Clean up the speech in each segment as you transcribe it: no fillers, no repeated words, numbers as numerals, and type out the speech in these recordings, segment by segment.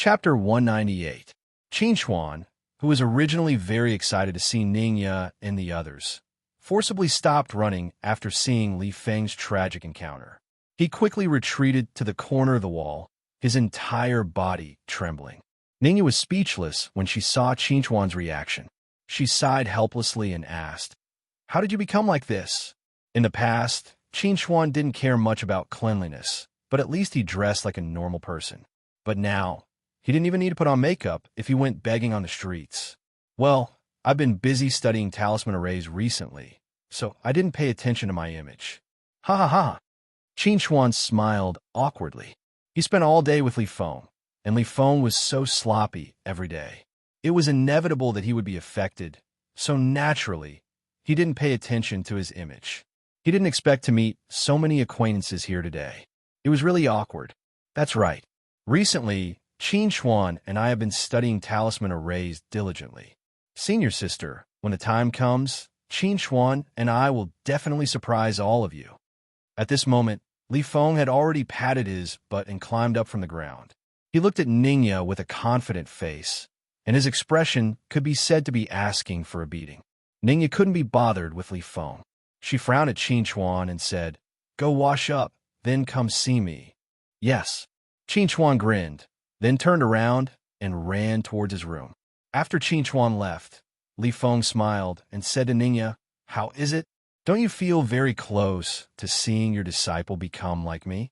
Chapter 198. Qinchuan, who was originally very excited to see Ningya and the others, forcibly stopped running after seeing Li Feng's tragic encounter. He quickly retreated to the corner of the wall, his entire body trembling. Ningya was speechless when she saw Qinchuan's reaction. She sighed helplessly and asked, "How did you become like this?" In the past, Qinchuan didn't care much about cleanliness, but at least he dressed like a normal person. But now, he didn't even need to put on makeup if he went begging on the streets. "Well, I've been busy studying talisman arrays recently, so I didn't pay attention to my image." "Ha ha ha." Qinchuan smiled awkwardly. He spent all day with Li Feng, and Li Feng was so sloppy every day. It was inevitable that he would be affected, so naturally, he didn't pay attention to his image. He didn't expect to meet so many acquaintances here today. It was really awkward. That's right. Recently, Qinchuan and I have been studying talisman arrays diligently. Senior sister, when the time comes, Qinchuan and I will definitely surprise all of you. At this moment, Li Feng had already patted his butt and climbed up from the ground. He looked at Ningya with a confident face, and his expression could be said to be asking for a beating. Ningya couldn't be bothered with Li Feng. She frowned at Qinchuan and said, "Go wash up, then come see me." "Yes." Qinchuan grinned, then turned around and ran towards his room. After Qinchuan left, Li Feng smiled and said to Ningya, "How is it? Don't you feel very close to seeing your disciple become like me?"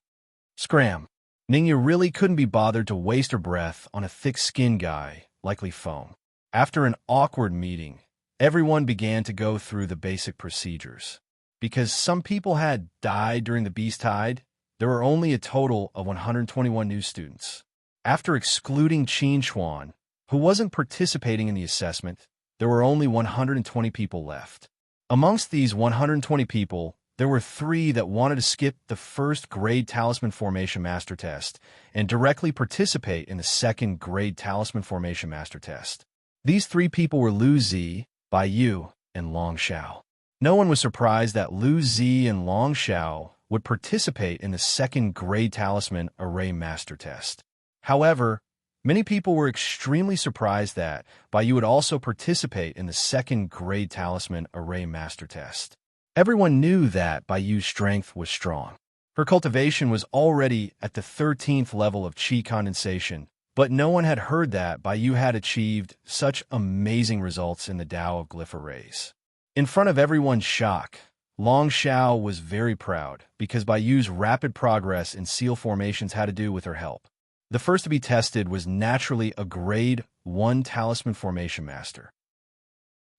Scram. Ningya really couldn't be bothered to waste her breath on a thick-skinned guy like Li Feng. After an awkward meeting, everyone began to go through the basic procedures. Because some people had died during the beast tide, there were only a total of 121 new students. After excluding Qinchuan, who wasn't participating in the assessment, there were only 120 people left. Amongst these 120 people, there were 3 that wanted to skip the first grade talisman formation master test and directly participate in the second grade talisman formation master test. These 3 people were Lu Zi, Bai Yu, and Long Xiao. No one was surprised that Lu Zi and Long Xiao would participate in the second grade talisman array master test. However, many people were extremely surprised that Bai Yu would also participate in the second grade talisman array master test. Everyone knew that Bai Yu's strength was strong. Her cultivation was already at the 13th level of qi condensation, but no one had heard that Bai Yu had achieved such amazing results in the Tao of glyph arrays. In front of everyone's shock, Long Xiao was very proud because Bai Yu's rapid progress in seal formations had to do with her help. The first to be tested was naturally a grade 1 talisman formation master.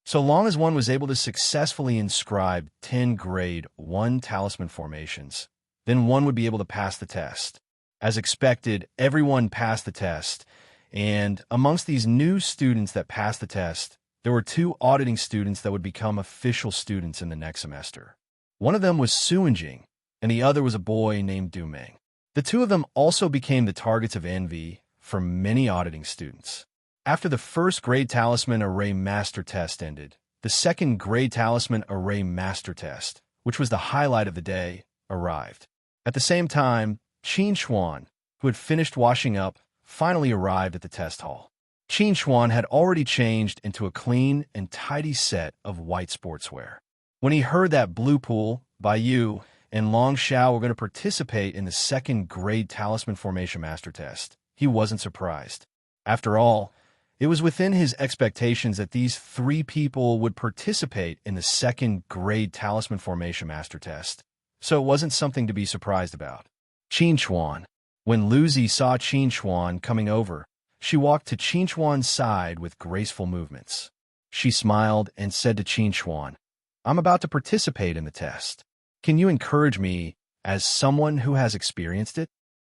So long as one was able to successfully inscribe 10 grade 1 talisman formations, then one would be able to pass the test. As expected, everyone passed the test, and amongst these new students that passed the test, there were 2 auditing students that would become official students in the next semester. One of them was Suanjing, and the other was a boy named Dumeng. The 2 of them also became the targets of envy for many auditing students. After the first grade talisman array master test ended, the second grade talisman array master test, which was the highlight of the day, arrived. At the same time, Qinchuan, who had finished washing up, finally arrived at the test hall. Qinchuan had already changed into a clean and tidy set of white sportswear. When he heard that Blue Pool, Bai Yu, and Long Xiao were going to participate in the second grade talisman formation master test, he wasn't surprised. After all, it was within his expectations that these 3 people would participate in the second grade talisman formation master test, so it wasn't something to be surprised about. Qinchuan. When Lu Zi saw Qinchuan coming over, she walked to Qinchuan's side with graceful movements. She smiled and said to Qinchuan, "I'm about to participate in the test. Can you encourage me as someone who has experienced it?"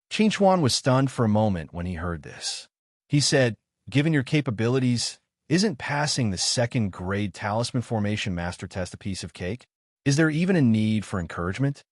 Qinchuan was stunned for a moment when he heard this. He said, "Given your capabilities, isn't passing the second grade talisman formation master test a piece of cake? Is there even a need for encouragement?"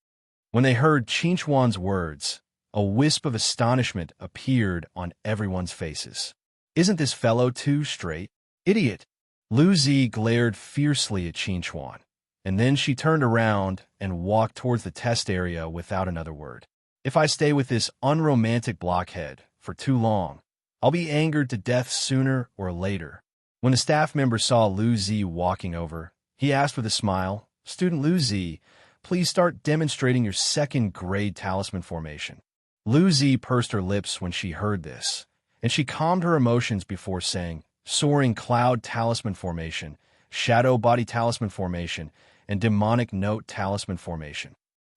When they heard Qinchuan's words, a wisp of astonishment appeared on everyone's faces. "Isn't this fellow too straight? Idiot!" Lu Zi glared fiercely at Qinchuan, and then she turned around and walked towards the test area without another word. "If I stay with this unromantic blockhead for too long, I'll be angered to death sooner or later. When the staff member saw Lu Zi walking over, he asked with a smile, "Student Lu Zi, please start demonstrating your second-grade talisman formation." Lu Zi pursed her lips when she heard this, and she calmed her emotions before saying, "Soaring cloud talisman formation, shadow body talisman formation, and demonic note talisman formation."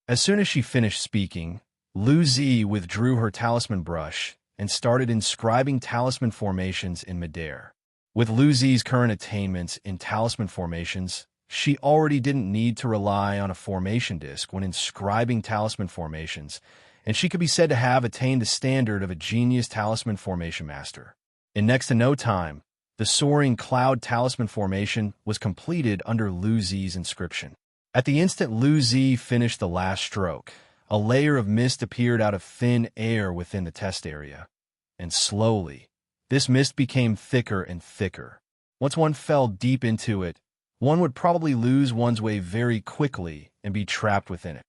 As soon as she finished speaking, Lu Zi withdrew her talisman brush and started inscribing talisman formations in midair. With Lu Zi's current attainments in talisman formations, she already didn't need to rely on a formation disc when inscribing talisman formations, and she could be said to have attained the standard of a genius talisman formation master. In next to no time, the soaring cloud talisman formation was completed under Lu Zi's inscription. At the instant Lu Zi finished the last stroke, a layer of mist appeared out of thin air within the test area, and slowly, this mist became thicker and thicker. Once one fell deep into it, one would probably lose one's way very quickly and be trapped within it.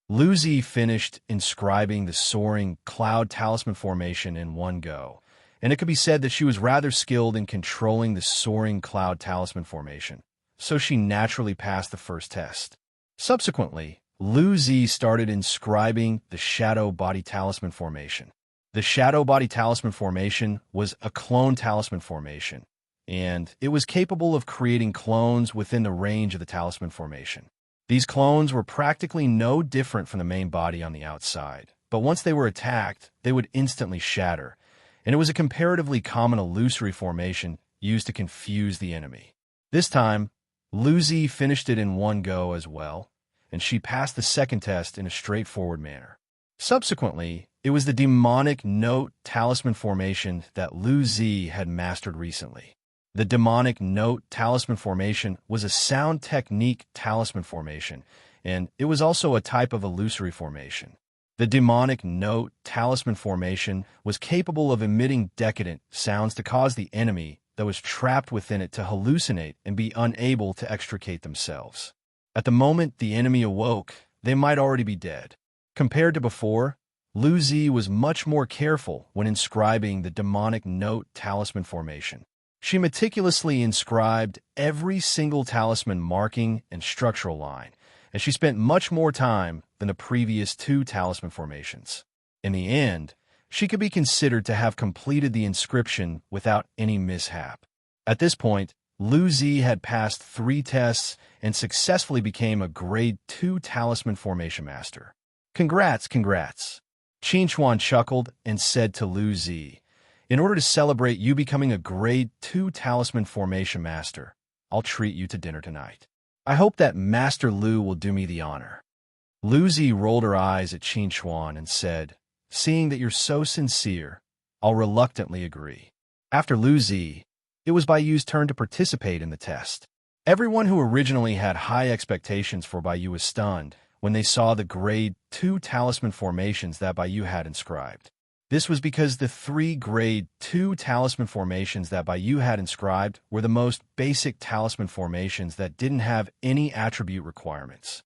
Lu Zi finished inscribing the soaring cloud talisman formation in one go, and it could be said that she was rather skilled in controlling the soaring cloud talisman formation, so she naturally passed the first test. Subsequently, Lu Zi started inscribing the shadow body talisman formation. The shadow body talisman formation was a clone talisman formation, and it was capable of creating clones within the range of the talisman formation. These clones were practically no different from the main body on the outside, but once they were attacked, they would instantly shatter, and it was a comparatively common illusory formation used to confuse the enemy. This time, Lu Zi finished it in one go as well, and she passed the second test in a straightforward manner. Subsequently, it was the demonic note talisman formation that Lu Zi had mastered recently. The demonic note talisman formation was a sound technique talisman formation, and it was also a type of illusory formation. The demonic note talisman formation was capable of emitting decadent sounds to cause the enemy that was trapped within it to hallucinate and be unable to extricate themselves. At the moment the enemy awoke, they might already be dead. Compared to before, Lu Zi was much more careful when inscribing the demonic note talisman formation. She meticulously inscribed every single talisman marking and structural line, and she spent much more time than the previous two talisman formations. In the end, she could be considered to have completed the inscription without any mishap. At this point, Lu Zi had passed 3 tests and successfully became a Grade 2 talisman formation master. Congrats, congrats. Qin Chuan chuckled and said to Lu Zi, "In order to celebrate you becoming a Grade 2 talisman formation master, I'll treat you to dinner tonight. I hope that Master Lu will do me the honor." Lu Zi rolled her eyes at Qin Chuan and said, "Seeing that you're so sincere, I'll reluctantly agree." After Lu Zi, it was Bai Yu's turn to participate in the test. Everyone who originally had high expectations for Bai Yu was stunned when they saw the Grade 2 talisman formations that Bai Yu had inscribed. This was because the 3 Grade 2 talisman formations that Bai Yu had inscribed were the most basic talisman formations that didn't have any attribute requirements.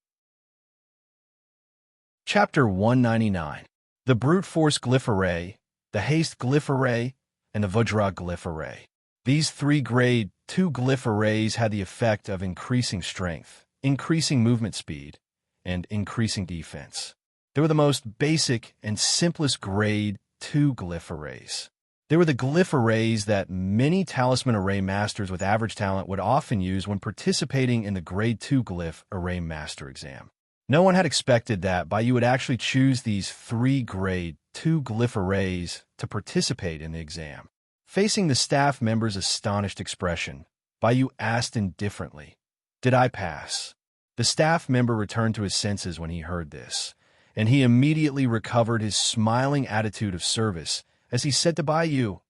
Chapter 199. The Brute Force Glyph Array, the Haste Glyph Array, and the Vajra Glyph Array. These 3 Grade 2 glyph arrays had the effect of increasing strength, increasing movement speed, and increasing defense. They were the most basic and simplest Grade 2 glyph arrays. They were the glyph arrays that many talisman array masters with average talent would often use when participating in the Grade 2 glyph array master exam. No one had expected that Bai Yu would actually choose these 3 Grade 2 glyph arrays to participate in the exam. Facing the staff member's astonished expression, Bai Yu asked indifferently, "Did I pass?" The staff member returned to his senses when he heard this, and he immediately recovered his smiling attitude of service as he said to Bai Yu,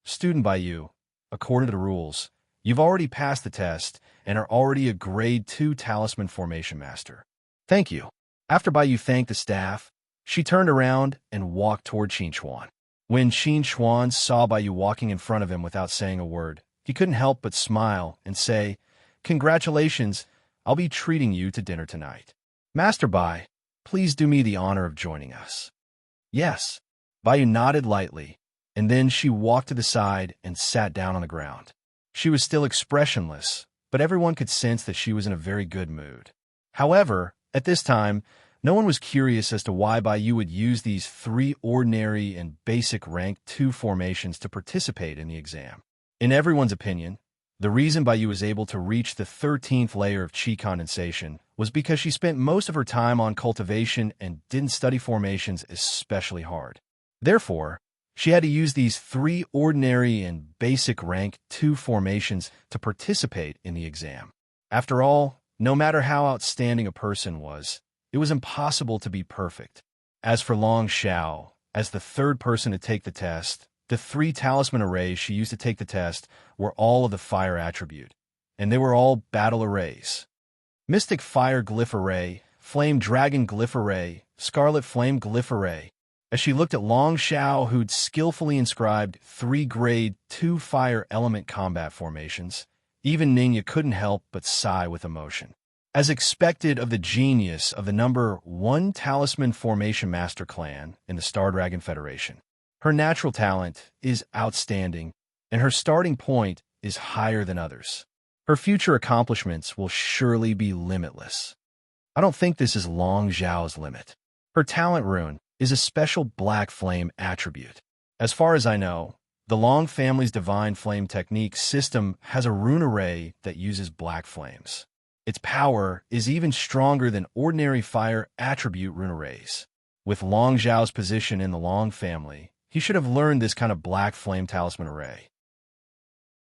"Student Bai Yu, according to the rules, you've already passed the test and are already a Grade 2 talisman formation master. Thank you." After Bai Yu thanked the staff, she turned around and walked toward Qin Chuan. When Qin Chuan saw Bai Yu walking in front of him without saying a word, he couldn't help but smile and say, "Congratulations, I'll be treating you to dinner tonight. Master Bai, please do me the honor of joining us." "Yes." Bai Yu nodded lightly, and then she walked to the side and sat down on the ground. She was still expressionless, but everyone could sense that she was in a very good mood. However, at this time, no one was curious as to why Bai would use these 3 ordinary and basic rank 2 formations to participate in the exam. In everyone's opinion, the reason Bai was able to reach the 13th layer of qi condensation was because she spent most of her time on cultivation and didn't study formations especially hard. Therefore, she had to use these 3 ordinary and basic rank 2 formations to participate in the exam. After all, no matter how outstanding a person was, it was impossible to be perfect. As for Long Xiao, as the 3rd person to take the test, the 3 talisman arrays she used to take the test were all of the fire attribute, and they were all battle arrays. Mystic Fire Glyph Array, Flame Dragon Glyph Array, Scarlet Flame Glyph Array. As she looked at Long Xiao, who'd skillfully inscribed 3 grade 2 fire element combat formations, even Ningya couldn't help but sigh with emotion. As expected of the genius of the number 1 Talisman Formation Master Clan in the Star Dragon Federation, her natural talent is outstanding, and her starting point is higher than others. Her future accomplishments will surely be limitless. I don't think this is Long Xiao's limit. Her talent rune is a special black flame attribute. As far as I know, the Long family's divine flame technique system has a rune array that uses black flames. Its power is even stronger than ordinary fire attribute rune arrays. With Long Xiao's position in the Long family, he should have learned this kind of black flame talisman array.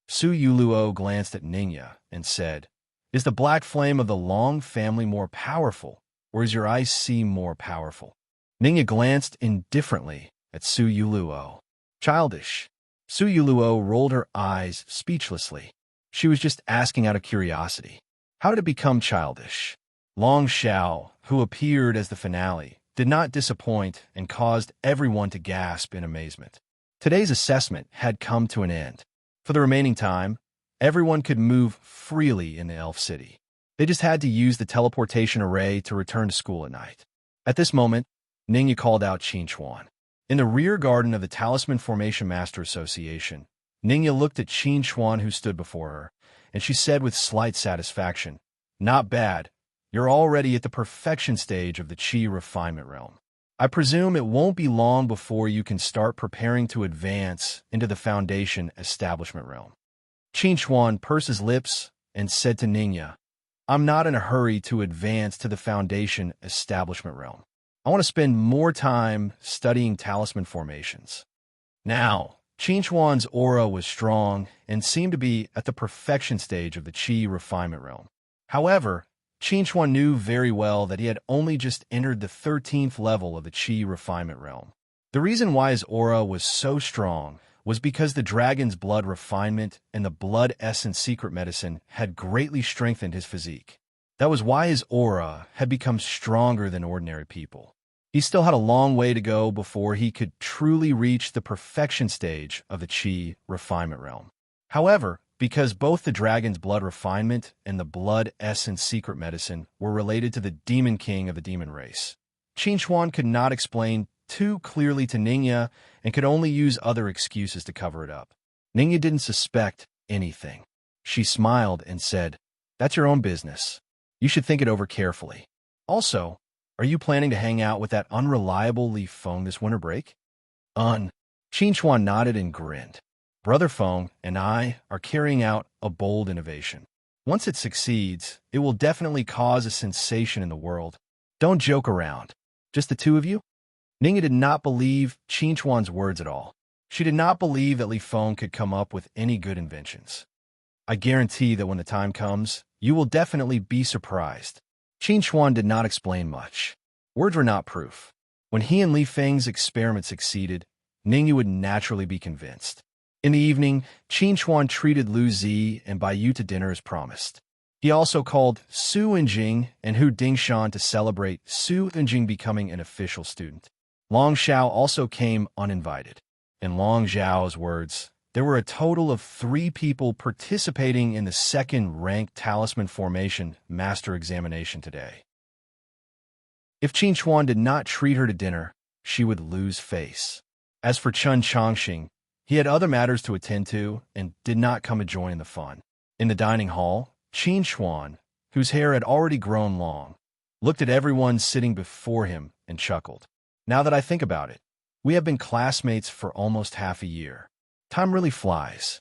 Su Yuluo glanced at Ningya and said, "Is the black flame of the Long family more powerful, or is your eyes see more powerful?" Ningya glanced indifferently at Su Yuluo. "Childish." Su Yuluo rolled her eyes speechlessly. She was just asking out of curiosity. How did it become childish? Long Xiao, who appeared as the finale, did not disappoint and caused everyone to gasp in amazement. Today's assessment had come to an end. For the remaining time, everyone could move freely in the Elf City. They just had to use the teleportation array to return to school at night. At this moment, Ningya called out Qin Chuan. In the rear garden of the Talisman Formation Master Association, Ningya looked at Qin Chuan, who stood before her, and she said with slight satisfaction, "Not bad. You're already at the perfection stage of the Qi refinement realm. I presume it won't be long before you can start preparing to advance into the foundation establishment realm." Qin Chuan pursed his lips and said to Ningya, "I'm not in a hurry to advance to the foundation establishment realm. I want to spend more time studying talisman formations." Now, Qin Chuan's aura was strong and seemed to be at the perfection stage of the Qi refinement realm. However, Qin Chuan knew very well that he had only just entered the 13th level of the Qi refinement realm. The reason why his aura was so strong was because the dragon's blood refinement and the blood essence secret medicine had greatly strengthened his physique. That was why his aura had become stronger than ordinary people. He still had a long way to go before he could truly reach the perfection stage of the Qi refinement realm. However, because both the dragon's blood refinement and the blood essence secret medicine were related to the demon king of the demon race, Qin Chuan could not explain too clearly to Ningya and could only use other excuses to cover it up. Ningya didn't suspect anything. She smiled and said, "That's your own business. You should think it over carefully. Also, are you planning to hang out with that unreliable Li Feng this winter break?" Qin Chuan nodded and grinned. "Brother Feng and I are carrying out a bold innovation. Once it succeeds, it will definitely cause a sensation in the world. Don't joke around. Just the 2 of you?" Ningya did not believe Qin Chuan's words at all. She did not believe that Li Feng could come up with any good inventions. "I guarantee that when the time comes, you will definitely be surprised." Qin Chuan did not explain much. Words were not proof. When he and Li Feng's experiment succeeded, Ningya would naturally be convinced. In the evening, Qin Chuan treated Lu Zi and Bai Yu to dinner as promised. He also called Su Enjing and Hu Dingshan to celebrate Su Enjing becoming an official student. Long Xiao also came uninvited. In Long Xiao's words, there were a total of 3 people participating in the 2nd ranked Talisman Formation Master Examination today. If Qin Chuan did not treat her to dinner, she would lose face. As for Chun Chongqing, he had other matters to attend to and did not come to join in the fun. In the dining hall, Qin Xuan, whose hair had already grown long, looked at everyone sitting before him and chuckled. Now that I think about it, we have been classmates for almost half a year. Time really flies.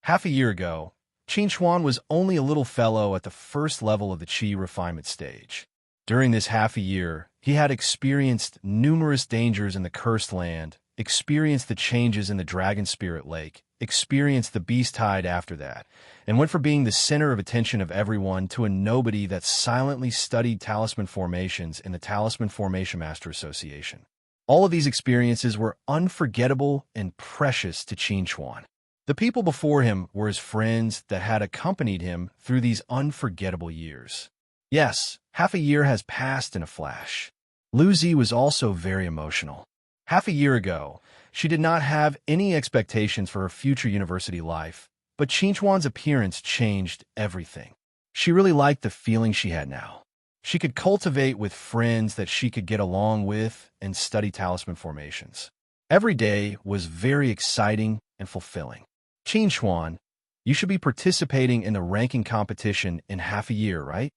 Half a year ago, Qin Xuan was only a little fellow at the first level of the Qi refinement stage. During this half a year, he had experienced numerous dangers in the Cursed Land, experienced the changes in the Dragon Spirit Lake, experienced the Beast Tide after that, and went from being the center of attention of everyone to a nobody that silently studied talisman formations in the Talisman Formation Master Association. All of these experiences were unforgettable and precious to Qin Xuan. The people before him were his friends that had accompanied him through these unforgettable years. Yes, half a year has passed in a flash. Lu Zi was also very emotional. Half a year ago, she did not have any expectations for her future university life, but Qin Xuan's appearance changed everything. She really liked the feeling she had now. She could cultivate with friends that she could get along with and study talisman formations. Every day was very exciting and fulfilling. Qin Xuan, you should be participating in the ranking competition in half a year, right?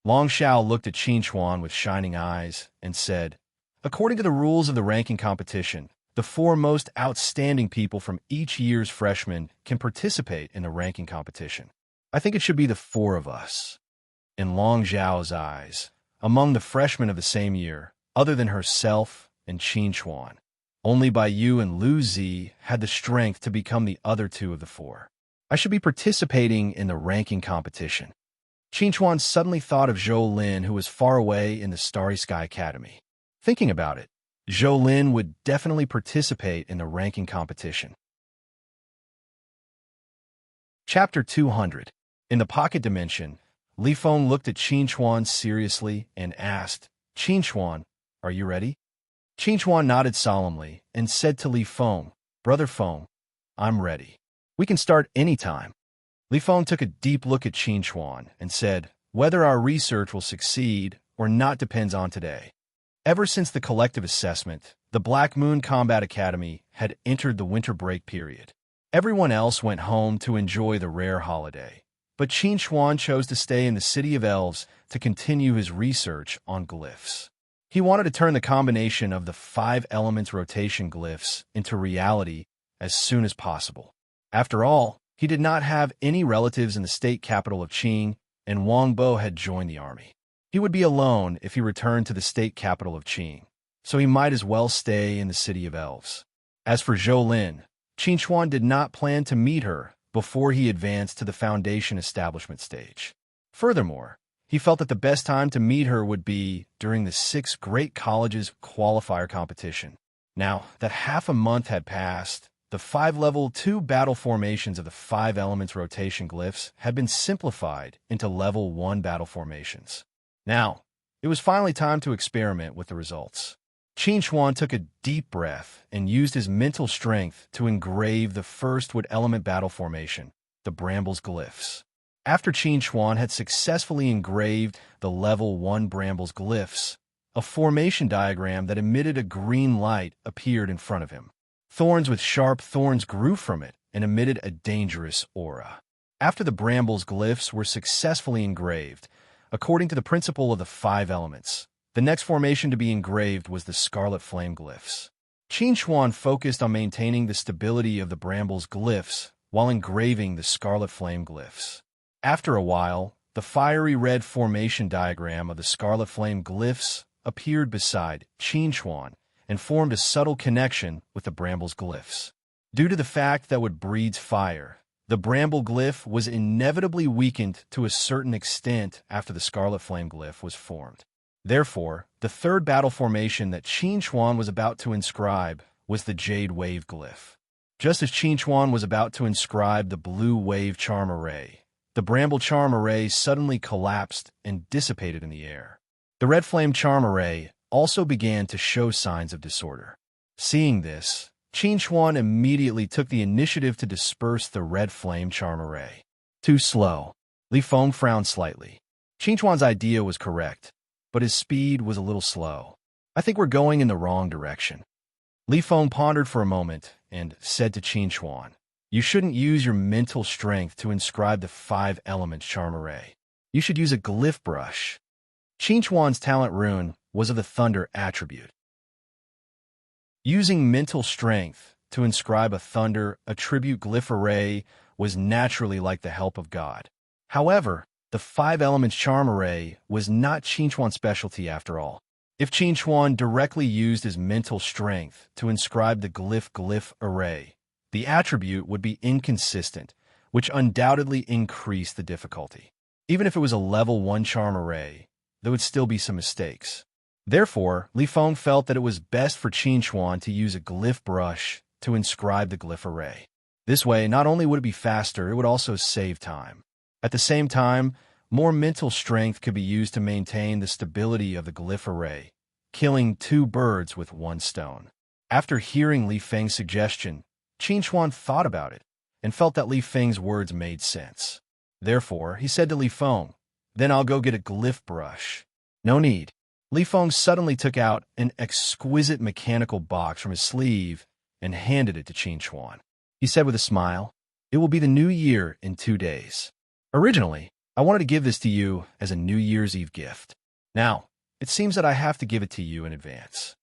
Long Xiao looked at Qin Xuan with shining eyes and said, according to the rules of the ranking competition, the 4 most outstanding people from each year's freshmen can participate in the ranking competition. I think it should be the 4 of us. In Long Xiao's eyes, among the freshmen of the same year, other than herself and Qin Xuan, only Bai Yu and Lu Zi had the strength to become the other 2 of the 4. I should be participating in the ranking competition. Qin Xuan suddenly thought of Zhou Lin, who was far away in the Starry Sky Academy. Thinking about it, Zhou Lin would definitely participate in the ranking competition. Chapter 200. In the Pocket Dimension, Li Feng looked at Qin Xuan seriously and asked, Qin Xuan, are you ready? Qin Xuan nodded solemnly and said to Li Feng, Brother Feng, I'm ready. We can start any time. Li Feng took a deep look at Qin Xuan and said, whether our research will succeed or not depends on today. Ever since the collective assessment, the Black Moon Combat Academy had entered the winter break period. Everyone else went home to enjoy the rare holiday, but Qin Xuan chose to stay in the City of Elves to continue his research on glyphs. He wanted to turn the combination of the 5 elements rotation glyphs into reality as soon as possible. After all, he did not have any relatives in the state capital of Qing, and Wang Bo had joined the army. He would be alone if he returned to the state capital of Qing, so he might as well stay in the City of Elves. As for Zhou Lin, Qin Xuan did not plan to meet her before he advanced to the foundation establishment stage. Furthermore, he felt that the best time to meet her would be during the 6 Great Colleges qualifier competition. Now that half a month had passed, the 5 level 2 battle formations of the 5 elements rotation glyphs had been simplified into level 1 battle formations. Now, it was finally time to experiment with the results. Qin Xuan took a deep breath and used his mental strength to engrave the first wood element battle formation, the Brambles glyphs. After Qin Xuan had successfully engraved the level 1 Brambles glyphs, a formation diagram that emitted a green light appeared in front of him. Thorns with sharp thorns grew from it and emitted a dangerous aura. After the Brambles glyphs were successfully engraved, according to the principle of the 5 elements, the next formation to be engraved was the Scarlet Flame glyphs. Qin Xuan focused on maintaining the stability of the Brambles glyphs while engraving the Scarlet Flame glyphs. After a while, the fiery red formation diagram of the Scarlet Flame glyphs appeared beside Qin Xuan and formed a subtle connection with the Brambles glyphs. Due to the fact that what breeds fire, the Bramble glyph was inevitably weakened to a certain extent after the Scarlet Flame glyph was formed. Therefore, the third battle formation that Qin Xuan was about to inscribe was the Jade Wave glyph. Just as Qin Xuan was about to inscribe the Blue Wave Charm Array, the Bramble Charm Array suddenly collapsed and dissipated in the air. The Red Flame Charm Array also began to show signs of disorder. Seeing this, Qin Xuan immediately took the initiative to disperse the Red Flame Charm Array. Too slow. Li Feng frowned slightly. Qin Xuan's idea was correct, but his speed was a little slow. I think we're going in the wrong direction. Li Feng pondered for a moment and said to Qin Chuan, "You shouldn't use your mental strength to inscribe the 5 elements charm array. You should use a glyph brush." Qin Chuan's talent rune was of the thunder attribute. Using mental strength to inscribe a thunder attribute glyph array was naturally like the help of God. However, the 5 elements charm array was not Qin Chuan's specialty after all. If Qin Chuan directly used his mental strength to inscribe the glyph array, the attribute would be inconsistent, which undoubtedly increased the difficulty. Even if it was a level 1 charm array, there would still be some mistakes. Therefore, Li Feng felt that it was best for Qin Chuan to use a glyph brush to inscribe the glyph array. This way, not only would it be faster, it would also save time. At the same time, more mental strength could be used to maintain the stability of the glyph array, killing 2 birds with 1 stone. After hearing Li Feng's suggestion, Qin Chuan thought about it and felt that Li Feng's words made sense. Therefore, he said to Li Feng, "Then I'll go get a glyph brush." "No need." Li Feng suddenly took out an exquisite mechanical box from his sleeve and handed it to Qin Chuan. He said with a smile, "It will be the new year in 2 days. Originally, I wanted to give this to you as a New Year's Eve gift. Now, it seems that I have to give it to you in advance."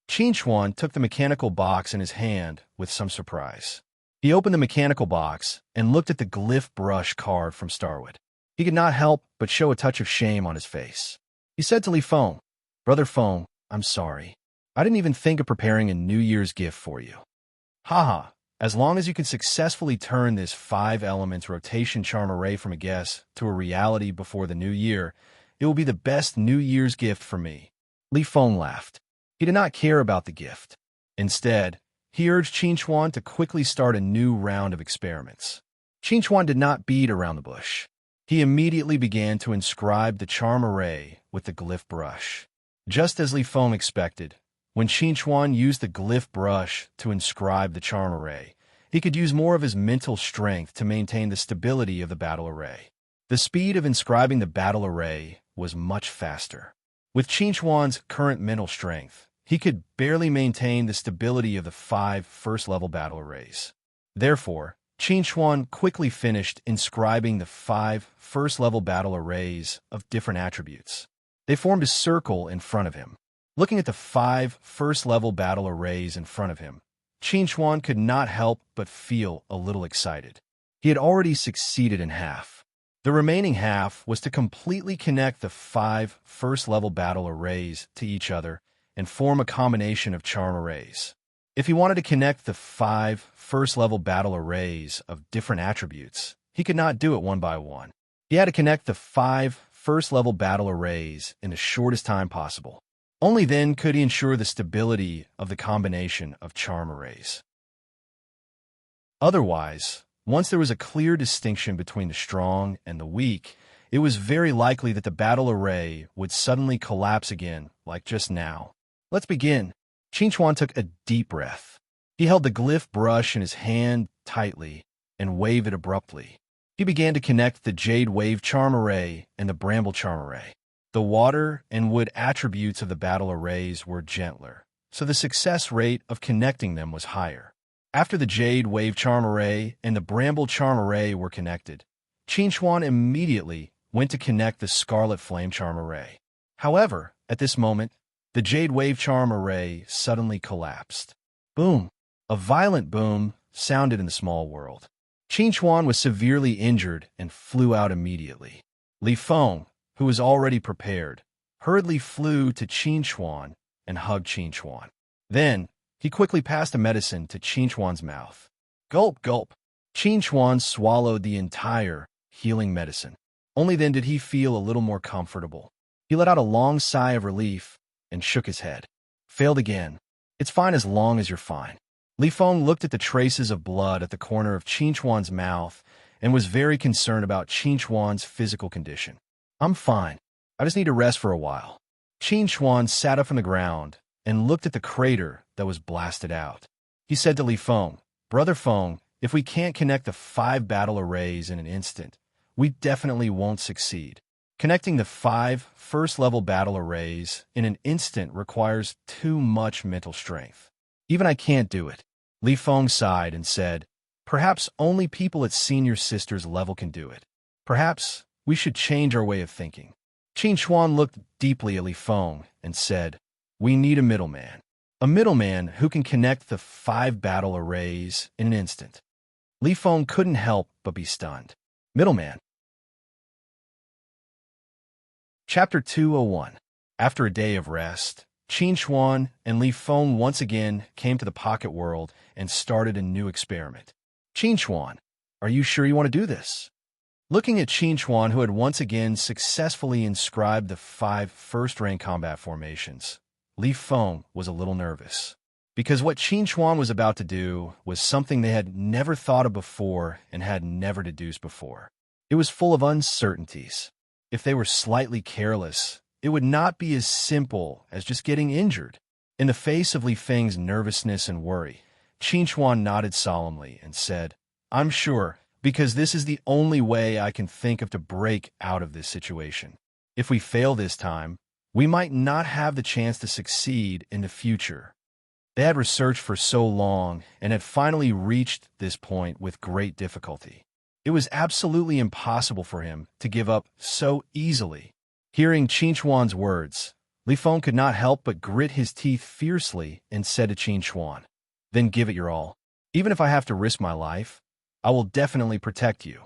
Qin Chuan took the mechanical box in his hand with some surprise. He opened the mechanical box and looked at the glyph brush carved from starwood. He could not help but show a touch of shame on his face. He said to Li Feng, "Brother Feng, I'm sorry. I didn't even think of preparing a New Year's gift for you." Haha, as long as you can successfully turn this 5 elements rotation charm array from a guess to a reality before the new year, it will be the best New Year's gift for me. Li Feng laughed. He did not care about the gift. Instead, he urged Qin Chuan to quickly start a new round of experiments. Qin Chuan did not beat around the bush. He immediately began to inscribe the charm array with the glyph brush. Just as Li Feng expected, when Qin Chuan used the glyph brush to inscribe the charm array, he could use more of his mental strength to maintain the stability of the battle array. The speed of inscribing the battle array was much faster. With Qin Chuan's current mental strength, he could barely maintain the stability of the 5 first-level battle arrays. Therefore, Qin Chuan quickly finished inscribing the 5 first-level battle arrays of different attributes. They formed a circle in front of him. Looking at the 5 first-level battle arrays in front of him, Qin Chuan could not help but feel a little excited. He had already succeeded in half. The remaining half was to completely connect the 5 first-level battle arrays to each other and form a combination of charm arrays. If he wanted to connect the 5 first-level battle arrays of different attributes, he could not do it one by one. He had to connect the 5 first-level battle arrays in the shortest time possible. Only then could he ensure the stability of the combination of charm arrays. Otherwise, once there was a clear distinction between the strong and the weak, it was very likely that the battle array would suddenly collapse again, like just now. "Let's begin." Qin Chuan took a deep breath. He held the glyph brush in his hand tightly and waved it abruptly. He began to connect the jade wave charm array and the bramble charm array. The water and wood attributes of the battle arrays were gentler, so the success rate of connecting them was higher. After the jade wave charm array and the bramble charm array were connected, Qin Chuan immediately went to connect the scarlet flame charm array. However, at this moment, the jade wave charm array suddenly collapsed. Boom! A violent boom sounded in the small world. Qin Chuan was severely injured and flew out immediately. Li Feng, who was already prepared, hurriedly flew to Qin Chuan and hugged Qin Chuan. Then, he quickly passed a medicine to Qin Chuan's mouth. Gulp, gulp. Qin Chuan swallowed the entire healing medicine. Only then did he feel a little more comfortable. He let out a long sigh of relief and shook his head. Failed again. It's fine as long as you're fine. Li Feng looked at the traces of blood at the corner of Qin Chuan's mouth and was very concerned about Qin Chuan's physical condition. I'm fine. I just need to rest for a while. Qin Chuan sat up from the ground and looked at the crater that was blasted out. He said to Li Feng, Brother Feng, if we can't connect the 5 battle arrays in an instant, we definitely won't succeed. Connecting the 5 first-level battle arrays in an instant requires too much mental strength. Even I can't do it. Li Feng sighed and said, perhaps only people at senior sister's level can do it. Perhaps we should change our way of thinking. Qin Chuan looked deeply at Li Feng and said, we need a middleman. A middleman who can connect the 5 battle arrays in an instant. Li Feng couldn't help but be stunned. Middleman. Chapter 201. After a day of rest, Qin Chuan and Li Feng once again came to the pocket world and started a new experiment. Qin Chuan, are you sure you want to do this? Looking at Qin Chuan, who had once again successfully inscribed the 5 first-rank combat formations, Li Feng was a little nervous, because what Qin Chuan was about to do was something they had never thought of before and had never deduced before. It was full of uncertainties. If they were slightly careless, it would not be as simple as just getting injured. In the face of Li Feng's nervousness and worry, Qin Chuan nodded solemnly and said, I'm sure, because this is the only way I can think of to break out of this situation. If we fail this time, we might not have the chance to succeed in the future. They had researched for so long and had finally reached this point with great difficulty. It was absolutely impossible for him to give up so easily. Hearing Qin Chuan's words, Li Feng could not help but grit his teeth fiercely and said to Qin Chuan, then give it your all. Even if I have to risk my life, I will definitely protect you.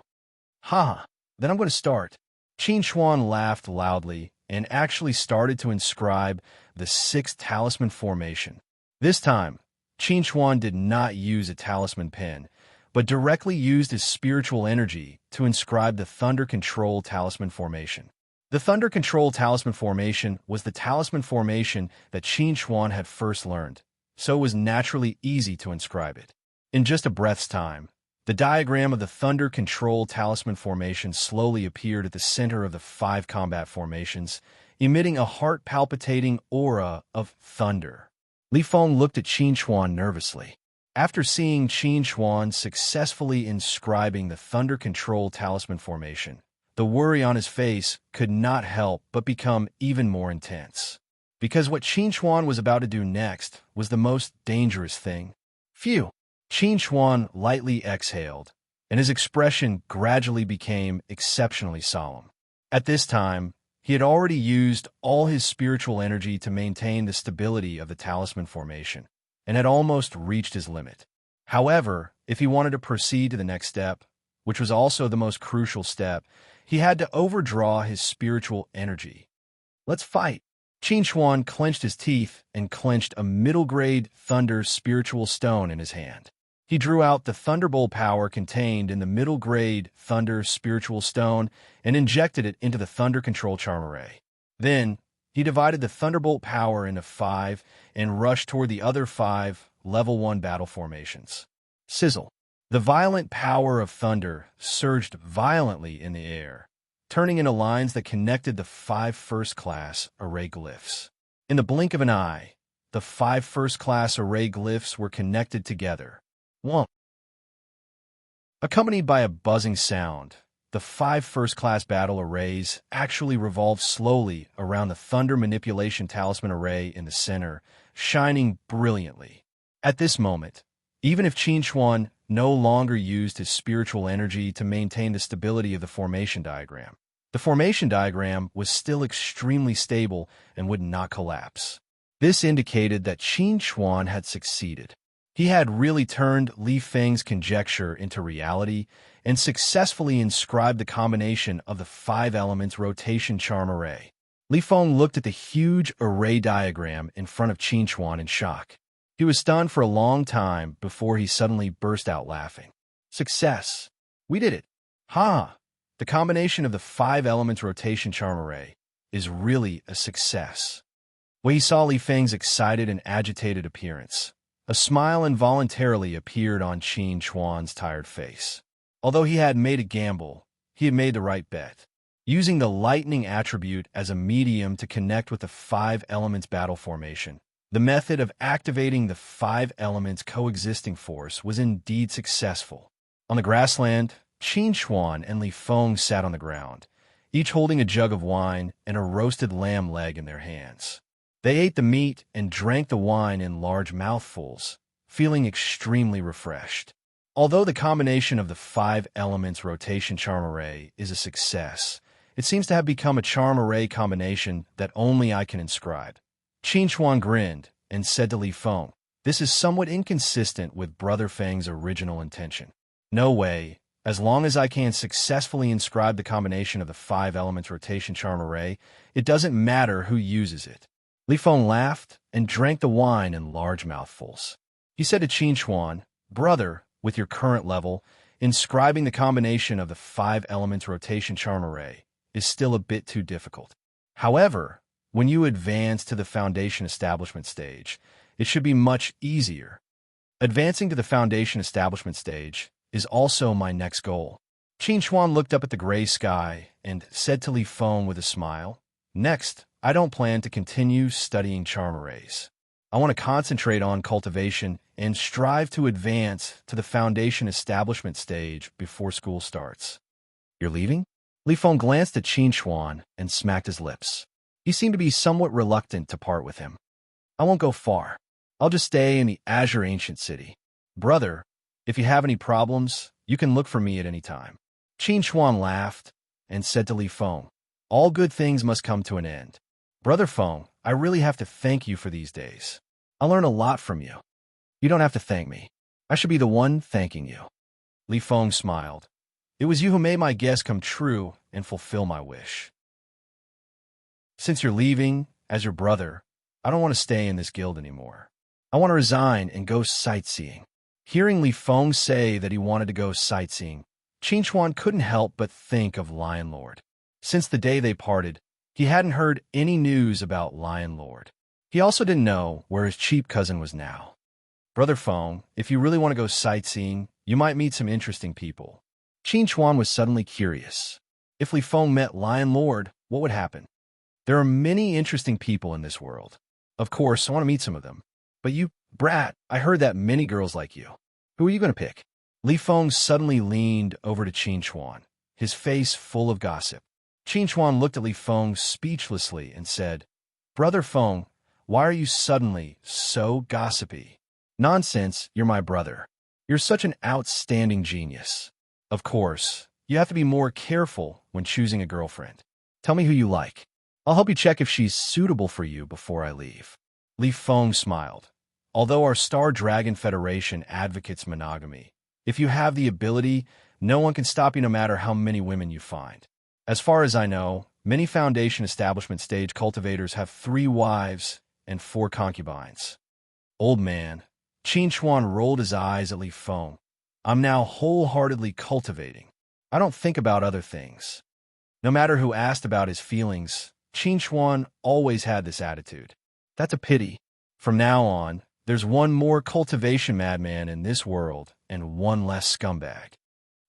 Ha! Then I'm going to start. Qin Chuan laughed loudly and actually started to inscribe the 6th talisman formation. This time, Qin Chuan did not use a talisman pen, but directly used his spiritual energy to inscribe the Thunder Control Talisman Formation. The Thunder Control Talisman Formation was the talisman formation that Qin Chuan had first learned, so it was naturally easy to inscribe it. In just a breath's time, the diagram of the Thunder Control Talisman Formation slowly appeared at the center of the 5 combat formations, emitting a heart-palpitating aura of thunder. Li Feng looked at Qin Chuan nervously. After seeing Qin Chuan successfully inscribing the Thunder Control Talisman Formation, the worry on his face could not help but become even more intense. Because what Qin Chuan was about to do next was the most dangerous thing. Phew! Qin Chuan lightly exhaled, and his expression gradually became exceptionally solemn. At this time, he had already used all his spiritual energy to maintain the stability of the talisman formation, and had almost reached his limit. However, if he wanted to proceed to the next step, which was also the most crucial step, he had to overdraw his spiritual energy. Let's fight! Qin Chuan clenched his teeth and clenched a middle-grade thunder spiritual stone in his hand. He drew out the thunderbolt power contained in the middle-grade thunder spiritual stone and injected it into the thunder control charm array. Then, he divided the thunderbolt power into 5 and rushed toward the other 5 level 1 battle formations. Sizzle. The violent power of thunder surged violently in the air, turning into lines that connected the 5 first-class array glyphs. In the blink of an eye, the 5 first-class array glyphs were connected together. Whomp. Accompanied by a buzzing sound, the 5 first-class battle arrays actually revolved slowly around the Thunder Manipulation Talisman array in the center, shining brilliantly. At this moment, even if Qin Chuan no longer used his spiritual energy to maintain the stability of the formation diagram, the formation diagram was still extremely stable and would not collapse. This indicated that Qin Chuan had succeeded. He had really turned Li Feng's conjecture into reality and successfully inscribed the combination of the 5 elements rotation charm array. Li Feng looked at the huge array diagram in front of Qin Chuan in shock. He was stunned for a long time before he suddenly burst out laughing. Success! We did it! Ha! The combination of the 5 elements rotation charm array is really a success. When he saw Li Feng's excited and agitated appearance, a smile involuntarily appeared on Qin Chuan's tired face. Although he had made a gamble, he had made the right bet. Using the lightning attribute as a medium to connect with the 5 elements battle formation, the method of activating the 5 elements coexisting force was indeed successful. On the grassland, Qin Chuan and Li Feng sat on the ground, each holding a jug of wine and a roasted lamb leg in their hands. They ate the meat and drank the wine in large mouthfuls, feeling extremely refreshed. Although the combination of the 5 elements rotation charm array is a success, it seems to have become a charm array combination that only I can inscribe. Qin Chuan grinned and said to Li Feng, "This is somewhat inconsistent with Brother Feng's original intention. No way. As long as I can successfully inscribe the combination of the 5 elements rotation charm array, it doesn't matter who uses it." Li Feng laughed and drank the wine in large mouthfuls. He said to Qin Chuan, "Brother, with your current level, inscribing the combination of the 5 elements rotation charm array is still a bit too difficult. However, when you advance to the foundation establishment stage, it should be much easier. Advancing to the foundation establishment stage is also my next goal." Qin Chuan looked up at the gray sky and said to Li Feng with a smile, "Next, I don't plan to continue studying charm arrays. I want to concentrate on cultivation and strive to advance to the foundation establishment stage before school starts." "You're leaving?" Li Feng glanced at Qin Chuan and smacked his lips. He seemed to be somewhat reluctant to part with him. "I won't go far. I'll just stay in the Azure Ancient City. Brother, if you have any problems, you can look for me at any time." Qin Chuan laughed and said to Li Feng, "All good things must come to an end. Brother Feng, I really have to thank you for these days. I learn a lot from you." "You don't have to thank me. I should be the one thanking you." Li Feng smiled. "It was you who made my guess come true and fulfill my wish. Since you're leaving, as your brother, I don't want to stay in this guild anymore. I want to resign and go sightseeing." Hearing Li Feng say that he wanted to go sightseeing, Qin Chuan couldn't help but think of Lion Lord. Since the day they parted, he hadn't heard any news about Lion Lord. He also didn't know where his cheap cousin was now. "Brother Feng, if you really want to go sightseeing, you might meet some interesting people." Qin Chuan was suddenly curious. If Li Feng met Lion Lord, what would happen? "There are many interesting people in this world. Of course, I want to meet some of them. But you, brat, I heard that many girls like you. Who are you going to pick?" Li Feng suddenly leaned over to Qin Chuan, his face full of gossip. Qin Chuan looked at Li Feng speechlessly and said, "Brother Feng, why are you suddenly so gossipy?" "Nonsense, you're my brother. You're such an outstanding genius. Of course, you have to be more careful when choosing a girlfriend. Tell me who you like. I'll help you check if she's suitable for you before I leave." Li Feng smiled. "Although our Star Dragon Federation advocates monogamy, if you have the ability, no one can stop you no matter how many women you find. As far as I know, many foundation establishment stage cultivators have 3 wives and 4 concubines." "Old man," Qin Chuan rolled his eyes at Li Feng. "I'm now wholeheartedly cultivating. I don't think about other things." No matter who asked about his feelings, Qin Chuan always had this attitude. "That's a pity. From now on, there's one more cultivation madman in this world and one less scumbag."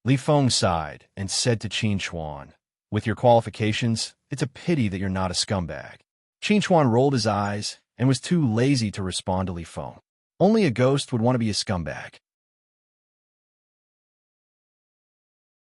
Li Feng sighed and said to Qin Chuan, "With your qualifications, it's a pity that you're not a scumbag." Qin Chuan rolled his eyes and was too lazy to respond to Li Feng. Only a ghost would want to be a scumbag.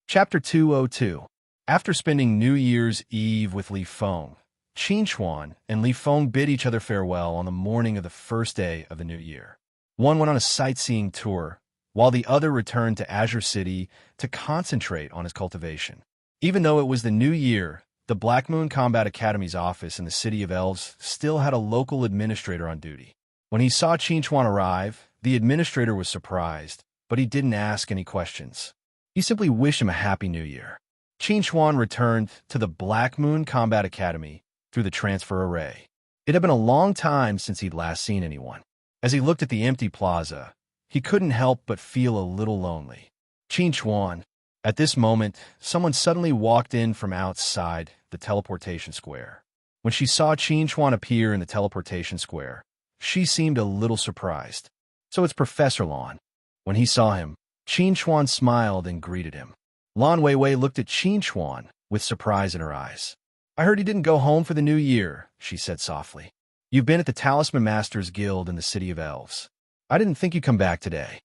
Chapter 202. After spending New Year's Eve with Li Feng, Qin Chuan and Li Feng bid each other farewell on the morning of the first day of the new year. One went on a sightseeing tour, while the other returned to Azure City to concentrate on his cultivation. Even though it was the new year, the Black Moon Combat Academy's office in the City of Elves still had a local administrator on duty. When he saw Qin Chuan arrive, the administrator was surprised, but he didn't ask any questions. He simply wished him a happy new year. Qin Chuan returned to the Black Moon Combat Academy through the transfer array. It had been a long time since he'd last seen anyone. As he looked at the empty plaza, he couldn't help but feel a little lonely. "Qin Chuan." At this moment, someone suddenly walked in from outside the teleportation square. When she saw Qin Chuan appear in the teleportation square, she seemed a little surprised. "So it's Professor Lan." When he saw him, Qin Chuan smiled and greeted him. Lan Weiwei looked at Qin Chuan with surprise in her eyes. "I heard you didn't go home for the new year," she said softly. "You've been at the Talisman Masters Guild in the City of Elves. I didn't think you'd come back today.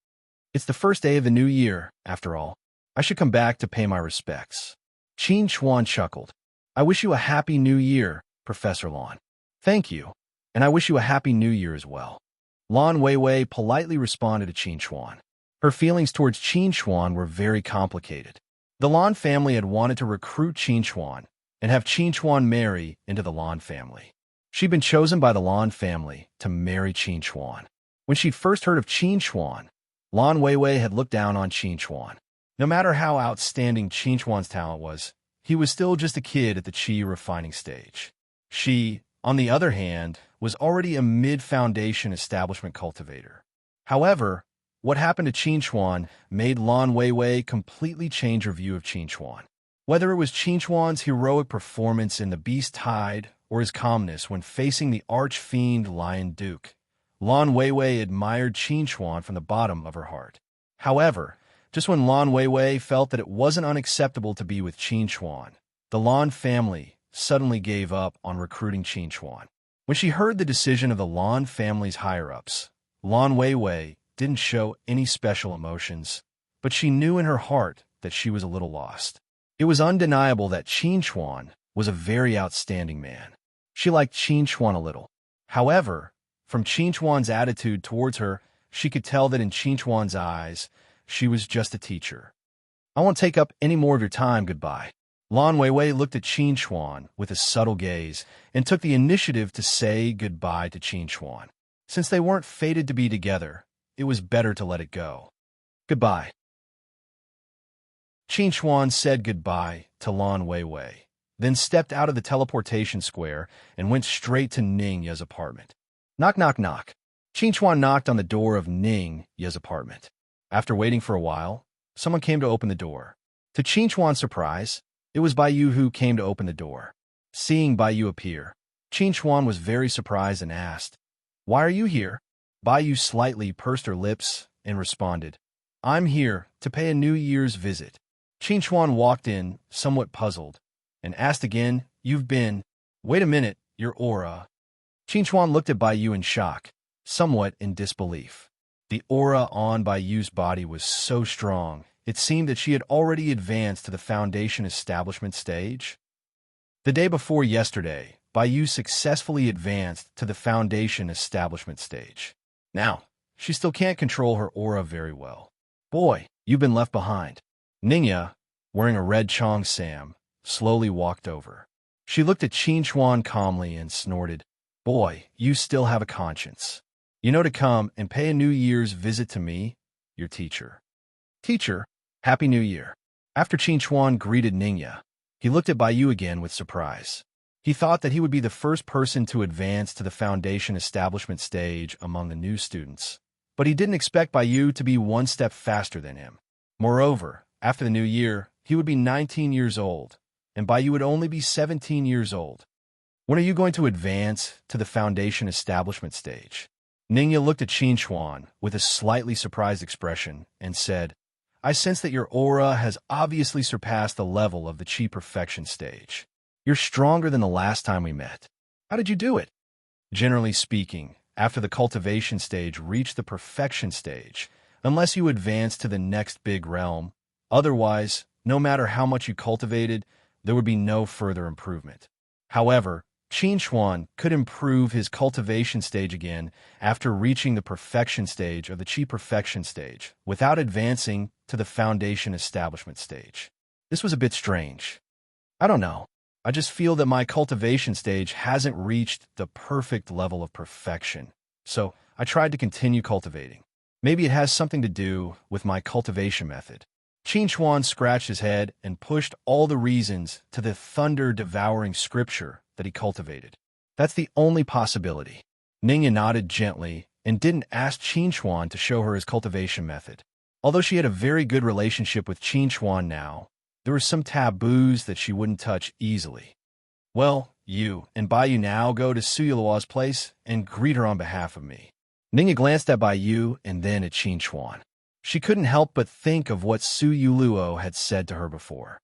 It's the first day of the new year, after all. I should come back to pay my respects." Qin Chuan chuckled. "I wish you a happy new year, Professor Lan." "Thank you. And I wish you a happy new year as well. Lan Weiwei politely responded to Qin Chuan. Her feelings towards Qin Chuan were very complicated. The Lan family had wanted to recruit Qin Chuan and have Qin Chuan marry into the Lan family. She'd been chosen by the Lan family to marry Qin Chuan. When she'd first heard of Qin Chuan, Lan Weiwei had looked down on Qin Chuan. No matter how outstanding Qin Chuan's talent was, he was still just a kid at the qi refining stage. She, on the other hand, was already a mid-foundation establishment cultivator. However, what happened to Qin Chuan made Lan Weiwei completely change her view of Qin Chuan. Whether it was Qin Chuan's heroic performance in the Beast Tide or his calmness when facing the arch-fiend Lion Duke, Lan Weiwei admired Qin Chuan from the bottom of her heart. However, just when Lan Weiwei felt that it wasn't unacceptable to be with Qin Chuan, the Lan family suddenly gave up on recruiting Qin Chuan. When she heard the decision of the Lan family's higher-ups, Lan Weiwei didn't show any special emotions, but she knew in her heart that she was a little lost. It was undeniable that Qin Chuan was a very outstanding man. She liked Qin Chuan a little. However, from Qin Chuan's attitude towards her, she could tell that in Qin Chuan's eyes, she was just a teacher. I won't take up any more of your time, goodbye. Lan Weiwei looked at Qin Chuan with a subtle gaze and took the initiative to say goodbye to Qin Chuan. Since they weren't fated to be together, it was better to let it go. Goodbye. Qin Chuan said goodbye to Lan Weiwei, then stepped out of the teleportation square and went straight to Ning Ye's apartment. Knock, knock, knock. Qin Chuan knocked on the door of Ning Ye's apartment. After waiting for a while, someone came to open the door. To Qin Chuan's surprise, it was Bai Yu who came to open the door. Seeing Bai Yu appear, Qin Chuan was very surprised and asked, "Why are you here?" Bai Yu slightly pursed her lips and responded, "I'm here to pay a New Year's visit." Qin Chuan walked in, somewhat puzzled, and asked again, "You've been... Wait a minute, your aura." Qin Chuan looked at Bai Yu in shock, somewhat in disbelief. The aura on Bai Yu's body was so strong, it seemed that she had already advanced to the Foundation Establishment stage. The day before yesterday, Bai Yu successfully advanced to the Foundation Establishment stage. Now, she still can't control her aura very well. "Boy, you've been left behind." Ningya, wearing a red Chong Sam, slowly walked over. She looked at Qin Chuan calmly and snorted, "Boy, you still have a conscience. You know to come and pay a New Year's visit to me, your teacher." "Teacher, Happy New Year." After Qin Chuan greeted Ningya, he looked at Bai Yu again with surprise. He thought that he would be the first person to advance to the Foundation Establishment stage among the new students, but he didn't expect Bai Yu to be one step faster than him. Moreover, after the new year, he would be 19 years old, and Bai Yu would only be 17 years old. "When are you going to advance to the Foundation Establishment stage?" Ningya looked at Qin Chuan with a slightly surprised expression and said, "I sense that your aura has obviously surpassed the level of the Qi Perfection stage. You're stronger than the last time we met. How did you do it?" Generally speaking, after the cultivation stage reached the perfection stage, unless you advance to the next big realm, otherwise, no matter how much you cultivated, there would be no further improvement. However, Qin Chuan could improve his cultivation stage again after reaching the perfection stage of the Qi Perfection stage without advancing to the Foundation Establishment stage. This was a bit strange. I don't know. I just feel that my cultivation stage hasn't reached the perfect level of perfection, so I tried to continue cultivating. Maybe it has something to do with my cultivation method. Qin Chuan scratched his head and pushed all the reasons to the thunder-devouring scripture that he cultivated. That's the only possibility. Ningya nodded gently and didn't ask Qin Chuan to show her his cultivation method. Although she had a very good relationship with Qin Chuan now, there were some taboos that she wouldn't touch easily. "Well, you and Bai Yu now go to Su Yuluo's place and greet her on behalf of me." Ningya glanced at Bai Yu and then at Qin Chuan. She couldn't help but think of what Su Yuluo had said to her before.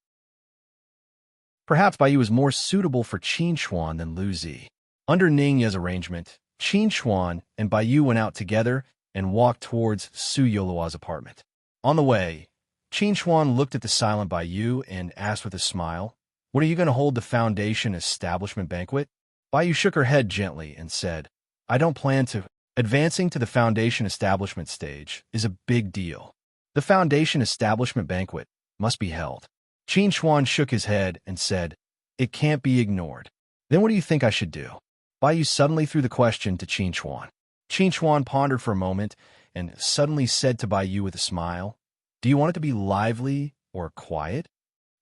Perhaps Bai Yu was more suitable for Qin Chuan than Lu Zi. Under Ningya's arrangement, Qin Chuan and Bai Yu went out together and walked towards Su Yuluo's apartment. On the way, Qin Chuan looked at the silent Bai Yu and asked with a smile, "When are you going to hold the Foundation Establishment banquet?" Bai Yu shook her head gently and said, I don't plan to. Advancing to the foundation establishment stage is a big deal. The foundation establishment banquet must be held. Qin Xuan shook his head and said, "It can't be ignored." Then what do you think I should do? Bai Yu suddenly threw the question to Qin Xuan. Qin Xuan pondered for a moment and suddenly said to Bai Yu with a smile, "Do you want it to be lively or quiet?"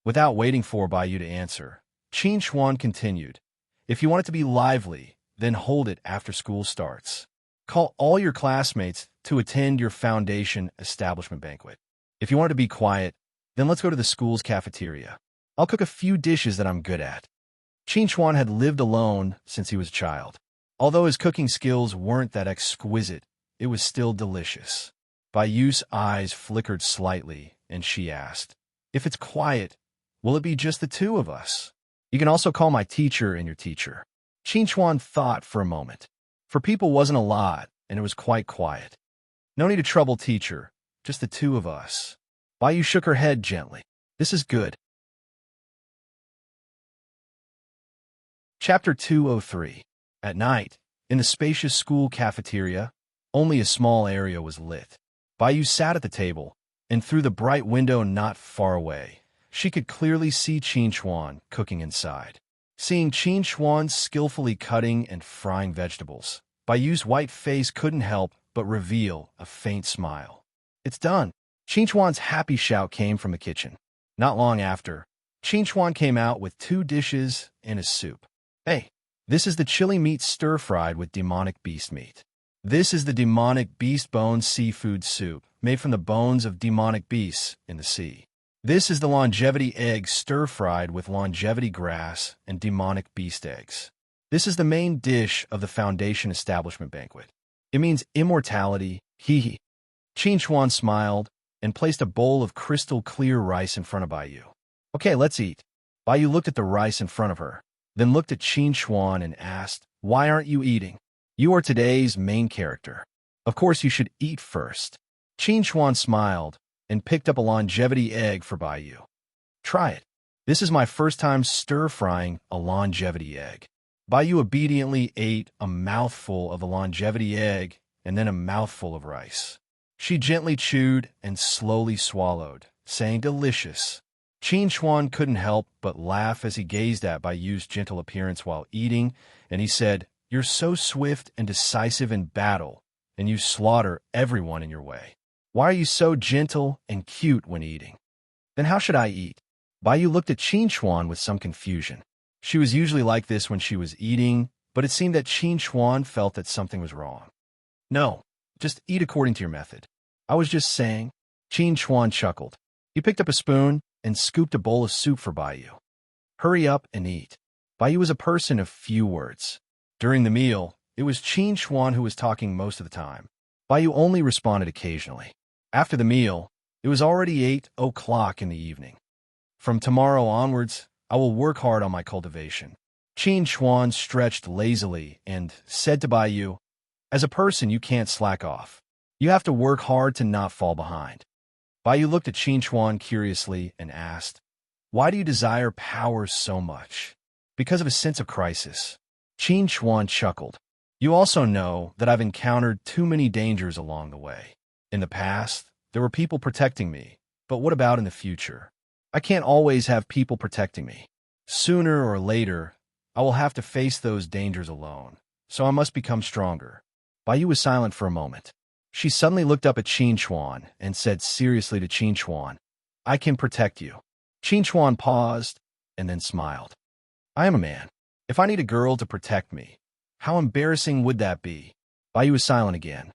Without waiting for Bai Yu to answer, Qin Xuan continued, "If you want it to be lively, then hold it after school starts. Call all your classmates to attend your foundation establishment banquet. If you want it to be quiet, then let's go to the school's cafeteria. I'll cook a few dishes that I'm good at." Qin Xuan had lived alone since he was a child. Although his cooking skills weren't that exquisite, it was still delicious. Bai Yu's eyes flickered slightly, and she asked, "If it's quiet, will it be just the two of us? You can also call my teacher and your teacher." Qin Xuan thought for a moment. For people wasn't a lot, and it was quite quiet. "No need to trouble teacher, just the two of us." Bai Yu shook her head gently. "This is good." Chapter 203. At night, in the spacious school cafeteria, only a small area was lit. Bai Yu sat at the table, and through the bright window not far away, she could clearly see Qin Xuan cooking inside. Seeing Qin Xuan skillfully cutting and frying vegetables, Bai Yu's white face couldn't help but reveal a faint smile. "It's done." Qin Xuan's happy shout came from the kitchen. Not long after, Qin Xuan came out with 2 dishes and a soup. "Hey, this is the chili meat stir-fried with demonic beast meat. This is the demonic beast bone seafood soup, made from the bones of demonic beasts in the sea. This is the longevity egg stir-fried with longevity grass and demonic beast eggs. This is the main dish of the foundation establishment banquet. It means immortality, hee. Qin Xuan smiled and placed a bowl of crystal-clear rice in front of Bai Yu. "Okay, let's eat." Bai Yu looked at the rice in front of her, then looked at Qin Xuan and asked, "Why aren't you eating? You are today's main character. Of course you should eat first." Qin Xuan smiled and picked up a longevity egg for Bai Yu. "Try it. This is my first time stir-frying a longevity egg." Bai Yu obediently ate a mouthful of the longevity egg and then a mouthful of rice. She gently chewed and slowly swallowed, saying delicious. Qin Xuan couldn't help but laugh as he gazed at Bai Yu's gentle appearance while eating, and he said, "You're so swift and decisive in battle, and you slaughter everyone in your way. Why are you so gentle and cute when eating?" "Then how should I eat?" Bai Yu looked at Qin Xuan with some confusion. She was usually like this when she was eating, but it seemed that Qin Xuan felt that something was wrong. "No, just eat according to your method. I was just saying." Qin Xuan chuckled. He picked up a spoon and scooped a bowl of soup for Bai Yu. "Hurry up and eat." Bai Yu was a person of few words. During the meal, it was Qin Xuan who was talking most of the time. Bai Yu only responded occasionally. After the meal, it was already 8 o'clock in the evening. "From tomorrow onwards, I will work hard on my cultivation." Qin Xuan stretched lazily and said to Bai Yu, "As a person, you can't slack off. You have to work hard to not fall behind." Bai Yu looked at Qin Xuan curiously and asked, "Why do you desire power so much?" "Because of a sense of crisis." Qin Xuan chuckled. "You also know that I've encountered too many dangers along the way. In the past, there were people protecting me, but what about in the future? I can't always have people protecting me. Sooner or later, I will have to face those dangers alone, so I must become stronger." Bai Yu was silent for a moment. She suddenly looked up at Qin Xuan and said seriously to Qin Xuan, "I can protect you." Qin Xuan paused and then smiled. "I am a man. If I need a girl to protect me, how embarrassing would that be?" Bai Yu was silent again.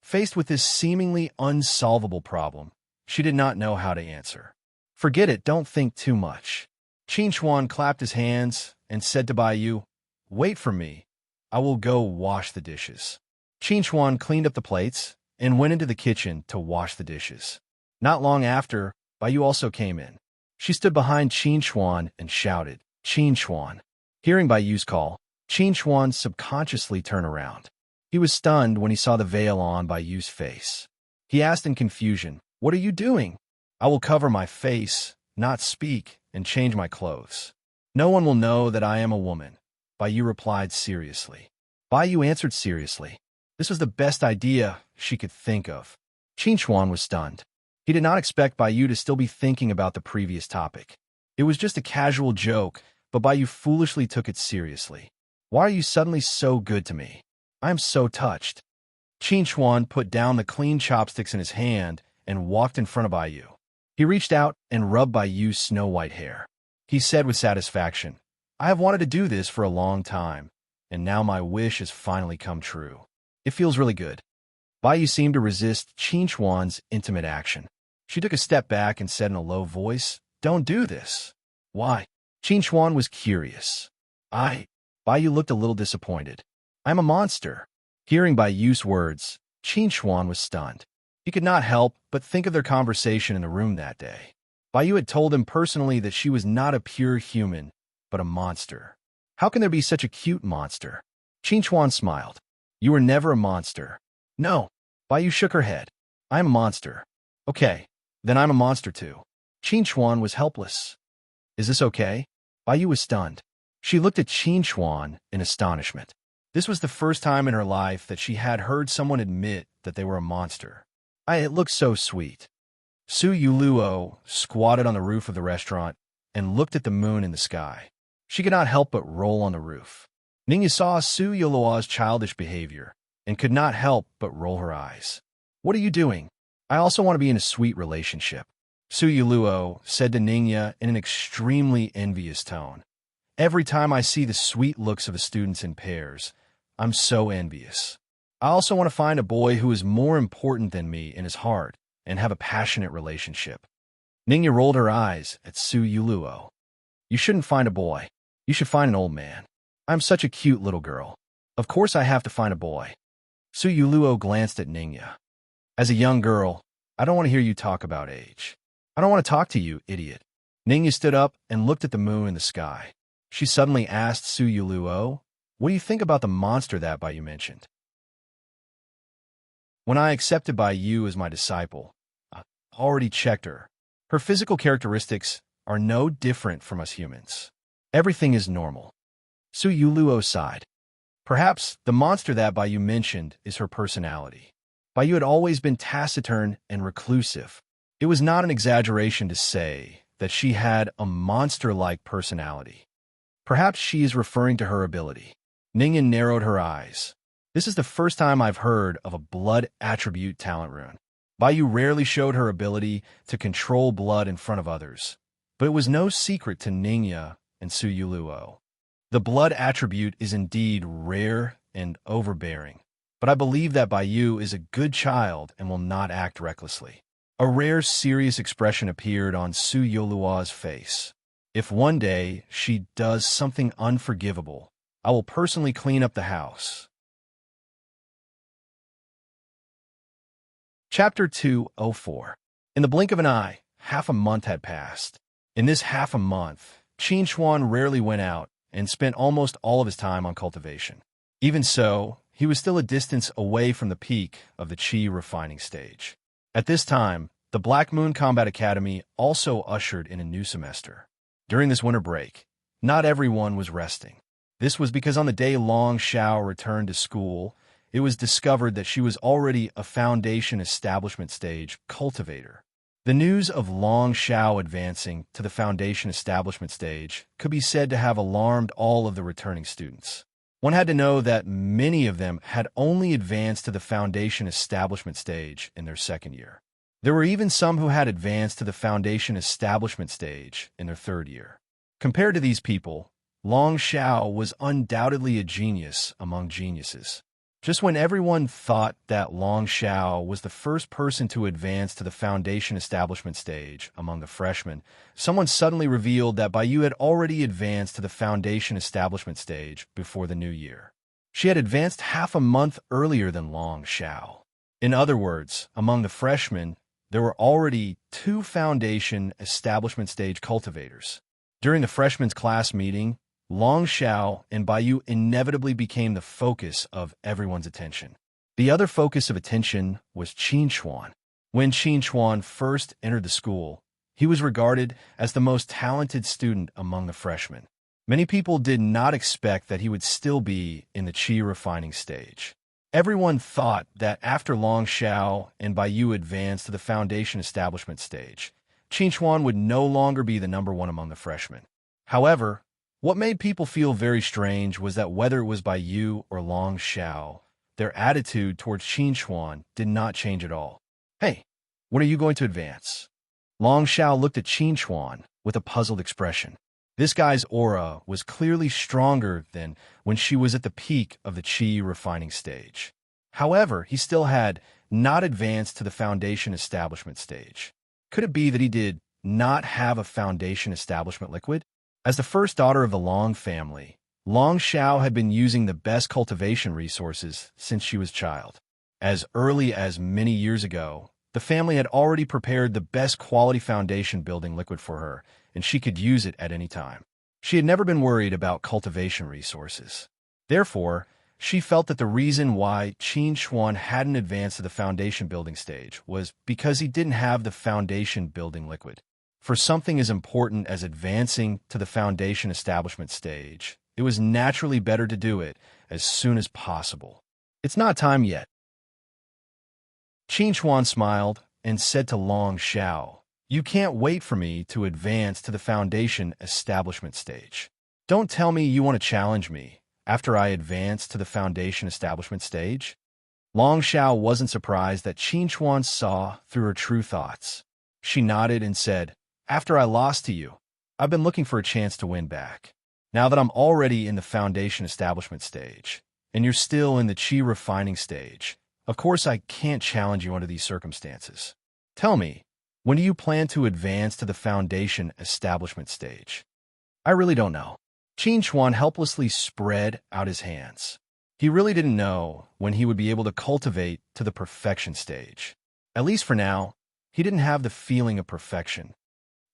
Faced with this seemingly unsolvable problem, she did not know how to answer. "Forget it, don't think too much." Qin Xuan clapped his hands and said to Bai Yu, "Wait for me. I will go wash the dishes." Qin Xuan cleaned up the plates and went into the kitchen to wash the dishes. Not long after, Bai Yu also came in. She stood behind Qin Xuan and shouted, "Qin Xuan." Hearing Bai Yu's call, Qin Xuan subconsciously turned around. He was stunned when he saw the veil on Bai Yu's face. He asked in confusion, "What are you doing?" "I will cover my face, not speak, and change my clothes. No one will know that I am a woman," Bai Yu replied seriously. Bai answered seriously. This was the best idea she could think of. Qin was stunned. He did not expect Bai to still be thinking about the previous topic. It was just a casual joke, but Bai foolishly took it seriously. Why are you suddenly so good to me? I am so touched. Qin put down the clean chopsticks in his hand and walked in front of Bai. He reached out and rubbed Bai's snow-white hair. He said with satisfaction, I have wanted to do this for a long time, and now my wish has finally come true. It feels really good. Bai seemed to resist Qin's intimate action. She took a step back and said in a low voice, Don't do this. Why? Qin was curious. Bai looked a little disappointed. I'm a monster. Hearing Bai's words, Qin was stunned. He could not help but think of their conversation in the room that day. Bai had told him personally that she was not a pure human, but a monster. How can there be such a cute monster? Qin smiled. You were never a monster. No. Bai shook her head. I'm a monster. Okay, then I'm a monster too. Qin was helpless. Is this okay? Bai was stunned. She looked at Qin in astonishment. This was the first time in her life that she had heard someone admit that they were a monster. It looked so sweet. Su Yuluo squatted on the roof of the restaurant and looked at the moon in the sky. She could not help but roll on the roof. Ningya saw Su Yuluo's childish behavior and could not help but roll her eyes. What are you doing? I also want to be in a sweet relationship. Su Yuluo said to Ningya in an extremely envious tone. Every time I see the sweet looks of the students in pairs, I'm so envious. I also want to find a boy who is more important than me in his heart and have a passionate relationship. Ningya rolled her eyes at Su Yuluo. You shouldn't find a boy. You should find an old man. I'm such a cute little girl. Of course I have to find a boy. Su Yuluo glanced at Ningya. As a young girl, I don't want to hear you talk about age. I don't want to talk to you, idiot. Ningya stood up and looked at the moon in the sky. She suddenly asked Su Yuluo, what do you think about the monster that Bai mentioned? When I accepted Bai as my disciple, I already checked her. Her physical characteristics are no different from us humans. Everything is normal. Su Yuluo sighed. Perhaps the monster that Bai mentioned is her personality. Bai had always been taciturn and reclusive. It was not an exaggeration to say that she had a monster-like personality. Perhaps she is referring to her ability. Ningya narrowed her eyes. This is the first time I've heard of a blood attribute talent rune. Bai rarely showed her ability to control blood in front of others, but it was no secret to Ningya and Su Yuluo. The blood attribute is indeed rare and overbearing, but I believe that Bai is a good child and will not act recklessly. A rare, serious expression appeared on Su Yuluo's face. If one day she does something unforgivable, I will personally clean up the house. Chapter 204. In the blink of an eye, half a month had passed. In this half a month, Qin rarely went out and spent almost all of his time on cultivation. Even so, he was still a distance away from the peak of the Qi refining stage. At this time, the Black Moon Combat Academy also ushered in a new semester. During this winter break, not everyone was resting. This was because on the day Long Xiao returned to school, it was discovered that she was already a Foundation Establishment Stage cultivator. The news of Long Xiao advancing to the Foundation Establishment Stage could be said to have alarmed all of the returning students. One had to know that many of them had only advanced to the Foundation Establishment Stage in their second year. There were even some who had advanced to the Foundation Establishment Stage in their third year. Compared to these people, Long Xiao was undoubtedly a genius among geniuses. Just when everyone thought that Long Xiao was the first person to advance to the Foundation Establishment Stage among the freshmen, someone suddenly revealed that Bai had already advanced to the Foundation Establishment Stage before the new year. She had advanced half a month earlier than Long Xiao. In other words, among the freshmen, there were already 2 Foundation Establishment Stage cultivators. During the freshmen's class meeting, Long Xiao and Bai inevitably became the focus of everyone's attention. The other focus of attention was Qin. When Qin first entered the school, he was regarded as the most talented student among the freshmen. Many people did not expect that he would still be in the Qi refining stage. Everyone thought that after Long Xiao and Baiyu advanced to the foundation establishment stage, Qin would no longer be the number one among the freshmen. However, what made people feel very strange was that whether it was Baiyu or Long Xiao, their attitude towards Qin did not change at all. Hey, when are you going to advance? Long Xiao looked at Qin with a puzzled expression. This guy's aura was clearly stronger than when she was at the peak of the Qi refining stage. However, he still had not advanced to the foundation establishment stage. Could it be that he did not have a foundation establishment liquid? As the first daughter of the Long family, Long Xiao had been using the best cultivation resources since she was a child. As early as many years ago, the family had already prepared the best quality foundation building liquid for her, and she could use it at any time. She had never been worried about cultivation resources. Therefore, she felt that the reason why Qin hadn't advanced to the foundation building stage was because he didn't have the foundation building liquid. For something as important as advancing to the foundation establishment stage, it was naturally better to do it as soon as possible. It's not time yet. Qin smiled and said to Long Xiao, "You can't wait for me to advance to the foundation establishment stage. Don't tell me you want to challenge me after I advance to the foundation establishment stage?" Long Xiao wasn't surprised that Qin saw through her true thoughts. She nodded and said, "After I lost to you, I've been looking for a chance to win back. Now that I'm already in the foundation establishment stage, and you're still in the Qi refining stage, of course I can't challenge you under these circumstances. Tell me, when do you plan to advance to the foundation establishment stage?" "I really don't know." Qin helplessly spread out his hands. He really didn't know when he would be able to cultivate to the perfection stage. At least for now, he didn't have the feeling of perfection.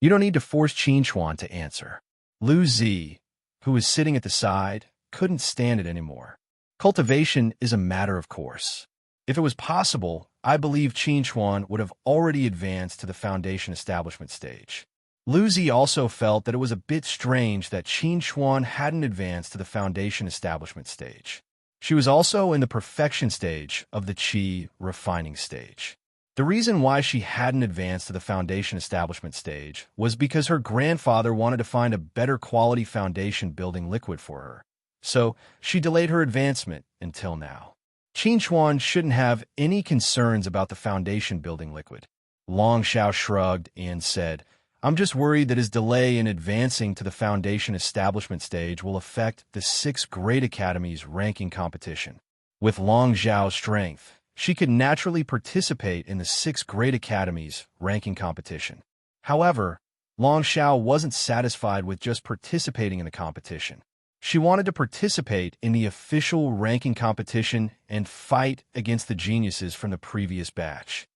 "You don't need to force Qin to answer." Lu Zi, who was sitting at the side, couldn't stand it anymore. Cultivation is a matter of course. If it was possible, I believe Qin would have already advanced to the foundation establishment stage. Lu Zi also felt that it was a bit strange that Qin hadn't advanced to the foundation establishment stage. She was also in the perfection stage of the Qi refining stage. The reason why she hadn't advanced to the foundation establishment stage was because her grandfather wanted to find a better quality foundation building liquid for her. So she delayed her advancement until now. Qin shouldn't have any concerns about the foundation building liquid. Long Xiao shrugged and said, "I'm just worried that his delay in advancing to the foundation establishment stage will affect the 6 Great Academies ranking competition. With Long Xiao's strength, she could naturally participate in the 6 Great Academies ranking competition." However, Long Xiao wasn't satisfied with just participating in the competition. She wanted to participate in the official ranking competition and fight against the geniuses from the previous batch.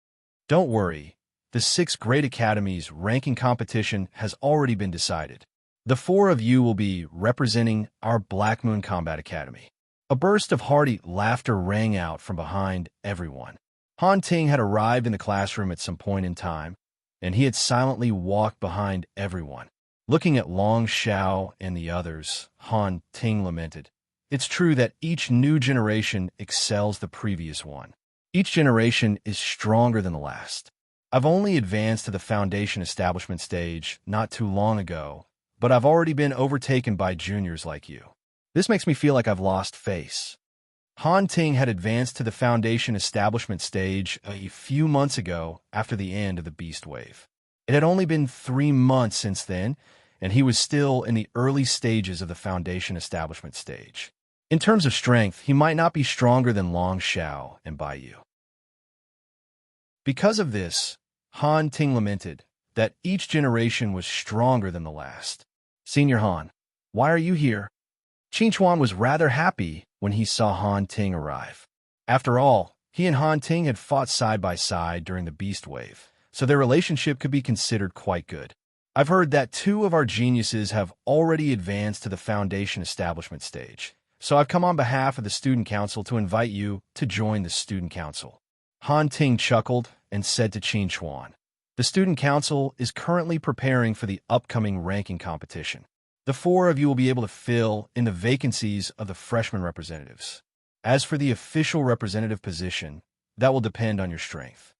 "Don't worry, the 6 Great Academies ranking competition has already been decided. The 4 of you will be representing our Black Moon Combat Academy." A burst of hearty laughter rang out from behind everyone. Han Ting had arrived in the classroom at some point in time, and he had silently walked behind everyone. Looking at Long Xiao and the others, Han Ting lamented, "It's true that each new generation excels the previous one. Each generation is stronger than the last. I've only advanced to the foundation establishment stage not too long ago, but I've already been overtaken by juniors like you. This makes me feel like I've lost face." Han Ting had advanced to the foundation establishment stage a few months ago after the end of the Beast Wave. It had only been 3 months since then, and he was still in the early stages of the foundation establishment stage. In terms of strength, he might not be stronger than Long Xiao and Baiyu. Because of this, Han Ting lamented that each generation was stronger than the last. "Senior Han, why are you here?" Qin was rather happy when he saw Han Ting arrive. After all, he and Han Ting had fought side by side during the Beast Wave, so their relationship could be considered quite good. "I've heard that 2 of our geniuses have already advanced to the foundation establishment stage, so I've come on behalf of the Student Council to invite you to join the Student Council." Han Ting chuckled and said to Qin, "The Student Council is currently preparing for the upcoming ranking competition. The four of you will be able to fill in the vacancies of the freshman representatives. As for the official representative position, that will depend on your strength.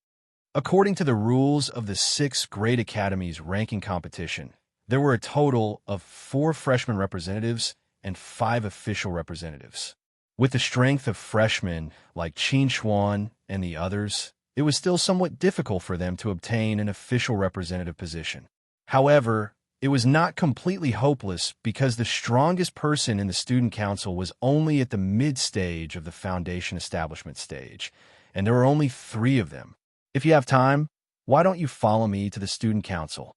According to the rules of the 6th grade academy's ranking competition, there were a total of 4 freshman representatives and 5 official representatives. With the strength of freshmen like Qin Xuan and the others, it was still somewhat difficult for them to obtain an official representative position. However, it was not completely hopeless because the strongest person in the student council was only at the mid-stage of the foundation establishment stage, and there were only 3 of them. If you have time, why don't you follow me to the student council?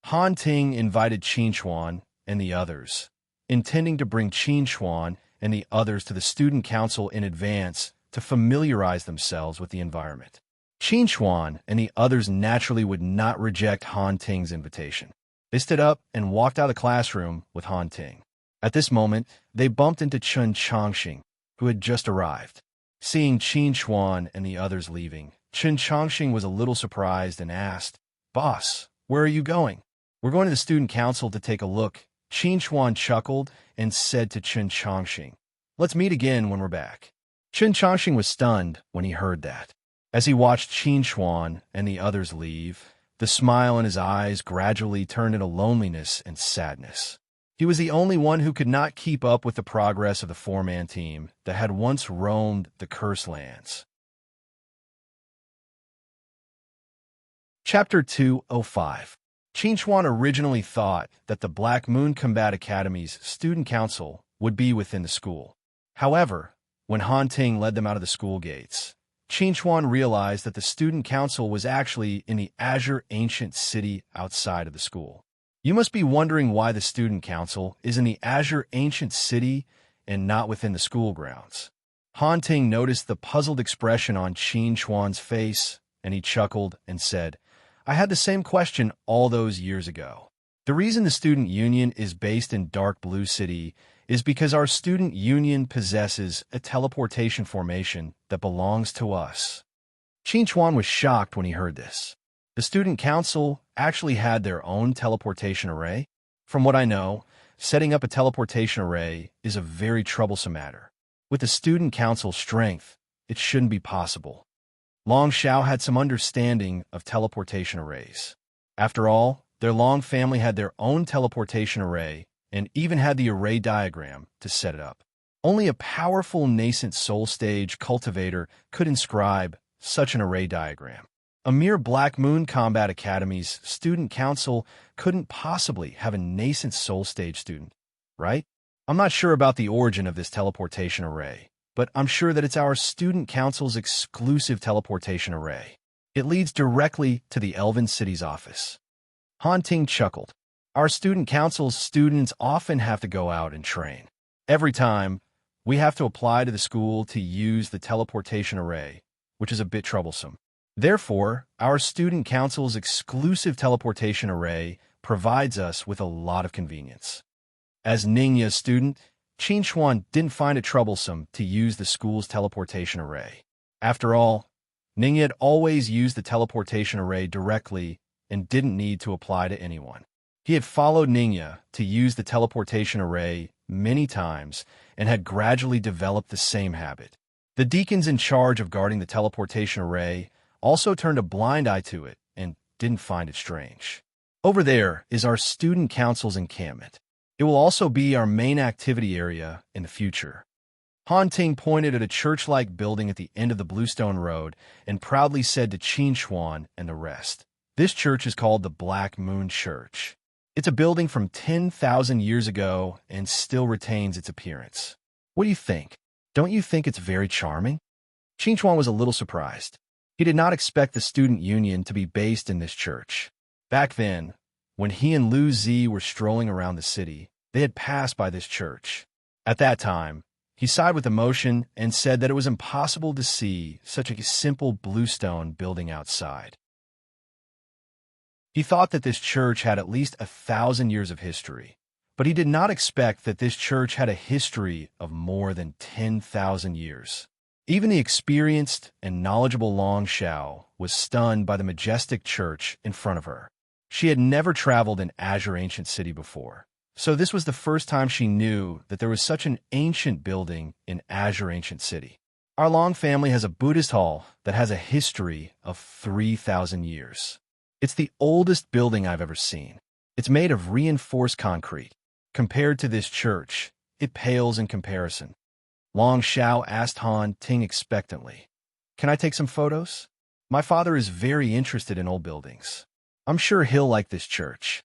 Han Ting invited Qin Xuan and the others, intending to bring Qin Xuan and the others to the student council in advance to familiarize themselves with the environment. Qin Xuan and the others naturally would not reject Han Ting's invitation. They stood up and walked out of the classroom with Han Ting. At this moment, they bumped into Chen Changxing, who had just arrived. Seeing Qin Xuan and the others leaving, Chen Changxing was a little surprised and asked, "Boss, where are you going?" "We're going to the student council to take a look." Qin Xuan chuckled and said to Chen Changxing, "Let's meet again when we're back." Chen Changxing was stunned when he heard that. As he watched Qin Xuan and the others leave, the smile in his eyes gradually turned into loneliness and sadness. He was the only one who could not keep up with the progress of the 4-man team that had once roamed the Cursed Lands. Chapter 205. Qin Xuan originally thought that the Black Moon Combat Academy's student council would be within the school. However, when Han Ting led them out of the school gates, Qin Xuan realized that the student council was actually in the Azure Ancient City outside of the school. You must be wondering why the student council is in the Azure Ancient City and not within the school grounds. Han Ting noticed the puzzled expression on Qin Xuan's face, and he chuckled and said, "I had the same question all those years ago. The reason the student union is based in Dark Blue City is because our student union possesses a teleportation formation that belongs to us." Qin Xuan was shocked when he heard this. The student council actually had their own teleportation array. From what I know, setting up a teleportation array is a very troublesome matter. With the student council's strength, it shouldn't be possible. Long Xiao had some understanding of teleportation arrays. After all, their Long family had their own teleportation array and even had the array diagram to set it up. Only a powerful nascent soul stage cultivator could inscribe such an array diagram. A mere Black Moon Combat Academy's student council couldn't possibly have a nascent soul stage student, right? I'm not sure about the origin of this teleportation array, but I'm sure that it's our student council's exclusive teleportation array. It leads directly to the Elven City's office. Han Ting chuckled. Our student council's students often have to go out and train. Every time, we have to apply to the school to use the teleportation array, which is a bit troublesome. Therefore, our student council's exclusive teleportation array provides us with a lot of convenience. As Ningya's student, Qin Xuan didn't find it troublesome to use the school's teleportation array. After all, Ningya had always used the teleportation array directly and didn't need to apply to anyone. He had followed Ningya to use the teleportation array many times and had gradually developed the same habit. The deacons in charge of guarding the teleportation array also turned a blind eye to it and didn't find it strange. Over there is our student council's encampment. It will also be our main activity area in the future. Han Ting pointed at a church-like building at the end of the Bluestone Road and proudly said to Qin Xuan and the rest, "This church is called the Black Moon Church. It's a building from 10,000 years ago and still retains its appearance. What do you think? Don't you think it's very charming?" Qin Xuan was a little surprised. He did not expect the student union to be based in this church. Back then, when he and Lu Zi were strolling around the city, they had passed by this church. At that time, he sighed with emotion and said that it was impossible to see such a simple bluestone building outside. He thought that this church had at least 1,000 years of history, but he did not expect that this church had a history of more than 10,000 years. Even the experienced and knowledgeable Long Xiao was stunned by the majestic church in front of her. She had never traveled in Azure Ancient City before, So this was the first time she knew that there was such an ancient building in Azure Ancient City. Our Long family has a Buddhist hall that has a history of 3,000 years. It's the oldest building I've ever seen. It's made of reinforced concrete. Compared to this church, it pales in comparison. Long Xiao asked Han Ting expectantly. Can I take some photos? My father is very interested in old buildings. I'm sure he'll like this church.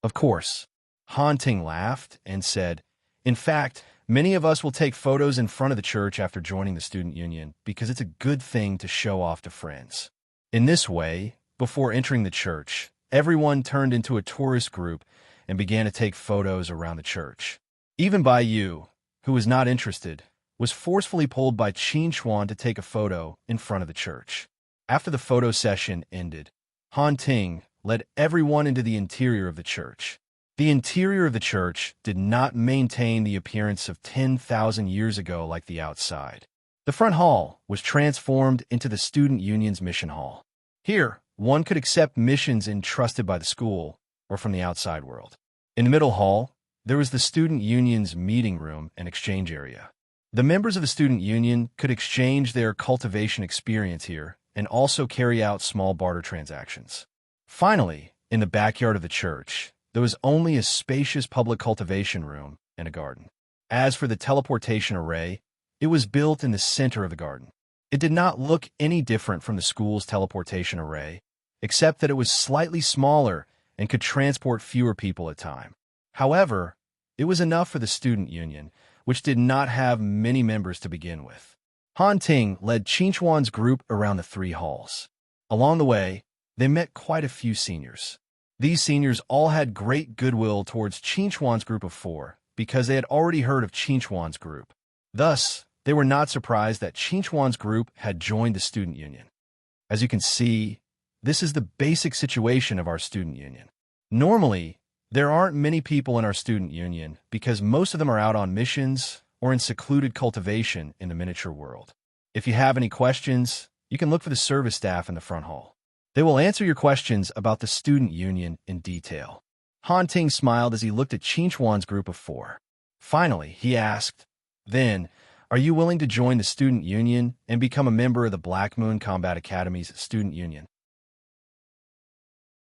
Of course. Han Ting laughed and said, in fact, many of us will take photos in front of the church after joining the student union because it's a good thing to show off to friends. In this way, before entering the church, everyone turned into a tourist group and began to take photos around the church. Even Bai Yu, who was not interested, was forcefully pulled by Qin Chuan to take a photo in front of the church. After the photo session ended, Han Ting led everyone into the interior of the church. The interior of the church did not maintain the appearance of 10,000 years ago like the outside. The front hall was transformed into the student union's mission hall. Here, one could accept missions entrusted by the school or from the outside world. In the middle hall, there was the student union's meeting room and exchange area. The members of the student union could exchange their cultivation experience here and also carry out small barter transactions. Finally, in the backyard of the church, there was only a spacious public cultivation room and a garden. As for the teleportation array, it was built in the center of the garden. It did not look any different from the school's teleportation array, except that it was slightly smaller and could transport fewer people at a time. However, it was enough for the student union, which did not have many members to begin with. Han Ting led Qinchuan's group around the 3 halls. Along the way, they met quite a few seniors. These seniors all had great goodwill towards Qinchuan's group of 4 because they had already heard of Qinchuan's group. Thus, they were not surprised that Qinchuan's group had joined the student union. As you can see, this is the basic situation of our student union. Normally, there aren't many people in our student union because most of them are out on missions or in secluded cultivation in the miniature world. If you have any questions, you can look for the service staff in the front hall. They will answer your questions about the student union in detail. Han Ting smiled as he looked at Qinchuan's group of 4. Finally, he asked, then, are you willing to join the student union and become a member of the Black Moon Combat Academy's student union?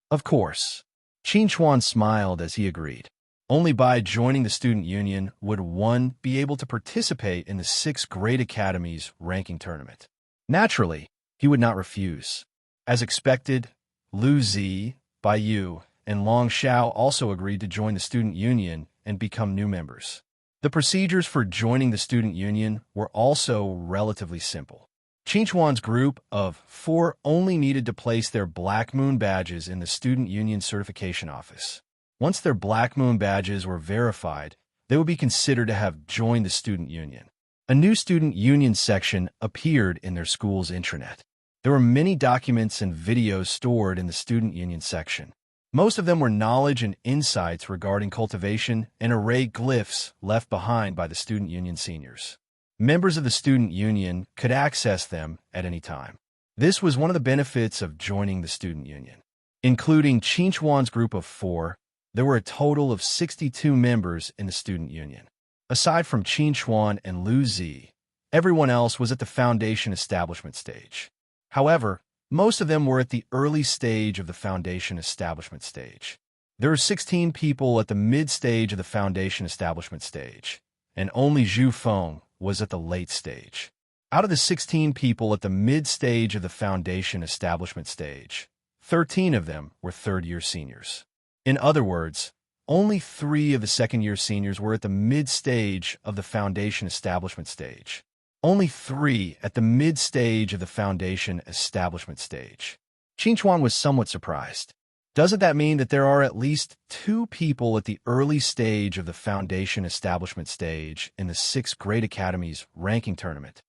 Of course. Qinchuan smiled as he agreed. Only by joining the student union would one be able to participate in the 6 Great Academies ranking tournament. Naturally, he would not refuse. As expected, Lu Zi, Bai Yu, and Long Xiao also agreed to join the student union and become new members. The procedures for joining the student union were also relatively simple. Qinchuan's group of 4 only needed to place their Black Moon badges in the student union certification office. Once their Black Moon badges were verified, they would be considered to have joined the student union. A new student union section appeared in their school's intranet. There were many documents and videos stored in the student union section. Most of them were knowledge and insights regarding cultivation and array glyphs left behind by the student union seniors. Members of the student union could access them at any time. This was one of the benefits of joining the student union. Including Qinchuan's group of 4, there were a total of 62 members in the student union. Aside from Qinchuan and Lu Zi, everyone else was at the foundation establishment stage. However, most of them were at the early stage of the foundation establishment stage. There were 16 people at the mid-stage of the foundation establishment stage, and only Zhu Feng was at the late stage. Out of the 16 people at the mid-stage of the foundation establishment stage, 13 of them were third-year seniors. In other words, only 3 of the second-year seniors were at the mid-stage of the foundation establishment stage. Only 3 at the mid-stage of the foundation establishment stage. Qinchuan was somewhat surprised. Doesn't that mean that there are at least 2 people at the early stage of the foundation establishment stage in the 6 Great Academies ranking tournament?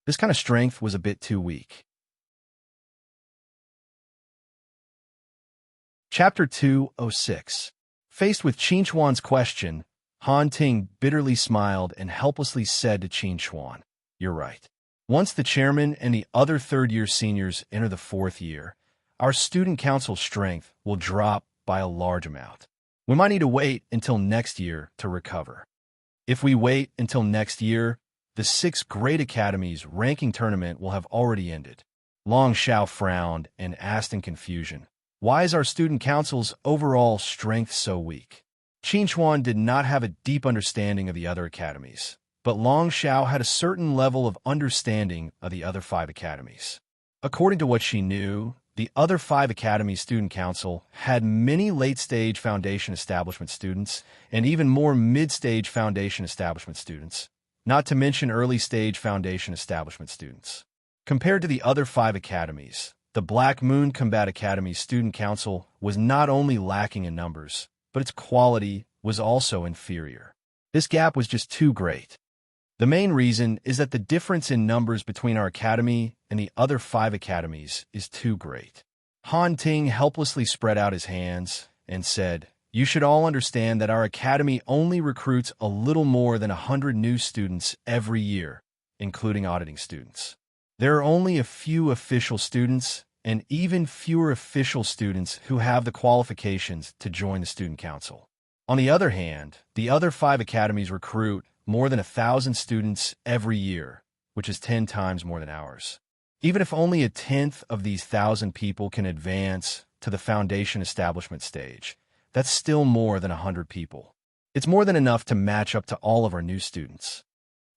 This kind of strength was a bit too weak. Chapter 206. Faced with Qinchuan's question, Han Ting bitterly smiled and helplessly said to Qinchuan, "You're right. Once the chairman and the other third-year seniors enter the 4th year, our student council strength will drop by a large amount. We might need to wait until next year to recover. If we wait until next year, the 6 Great Academies ranking tournament will have already ended. Long Xiao frowned and asked in confusion, "Why is our student council's overall strength so weak?" Qinchuan did not have a deep understanding of the other academies, but Long Xiao had a certain level of understanding of the other 5 academies. According to what she knew, the other 5 academies' student council had many late-stage foundation establishment students and even more mid-stage foundation establishment students, not to mention early-stage foundation establishment students. Compared to the other 5 academies, the Black Moon Combat Academy's student council was not only lacking in numbers, but its quality was also inferior. This gap was just too great. The main reason is that the difference in numbers between our academy and the other 5 academies is too great. Han Ting helplessly spread out his hands and said, "You should all understand that our academy only recruits a little more than 100 new students every year, including auditing students. There are only a few official students and even fewer official students who have the qualifications to join the student council. On the other hand, the other 5 academies recruit more than 1,000 students every year, which is 10 times more than ours. Even if only a tenth of these 1,000 people can advance to the foundation establishment stage, that's still more than 100 people. It's more than enough to match up to all of our new students."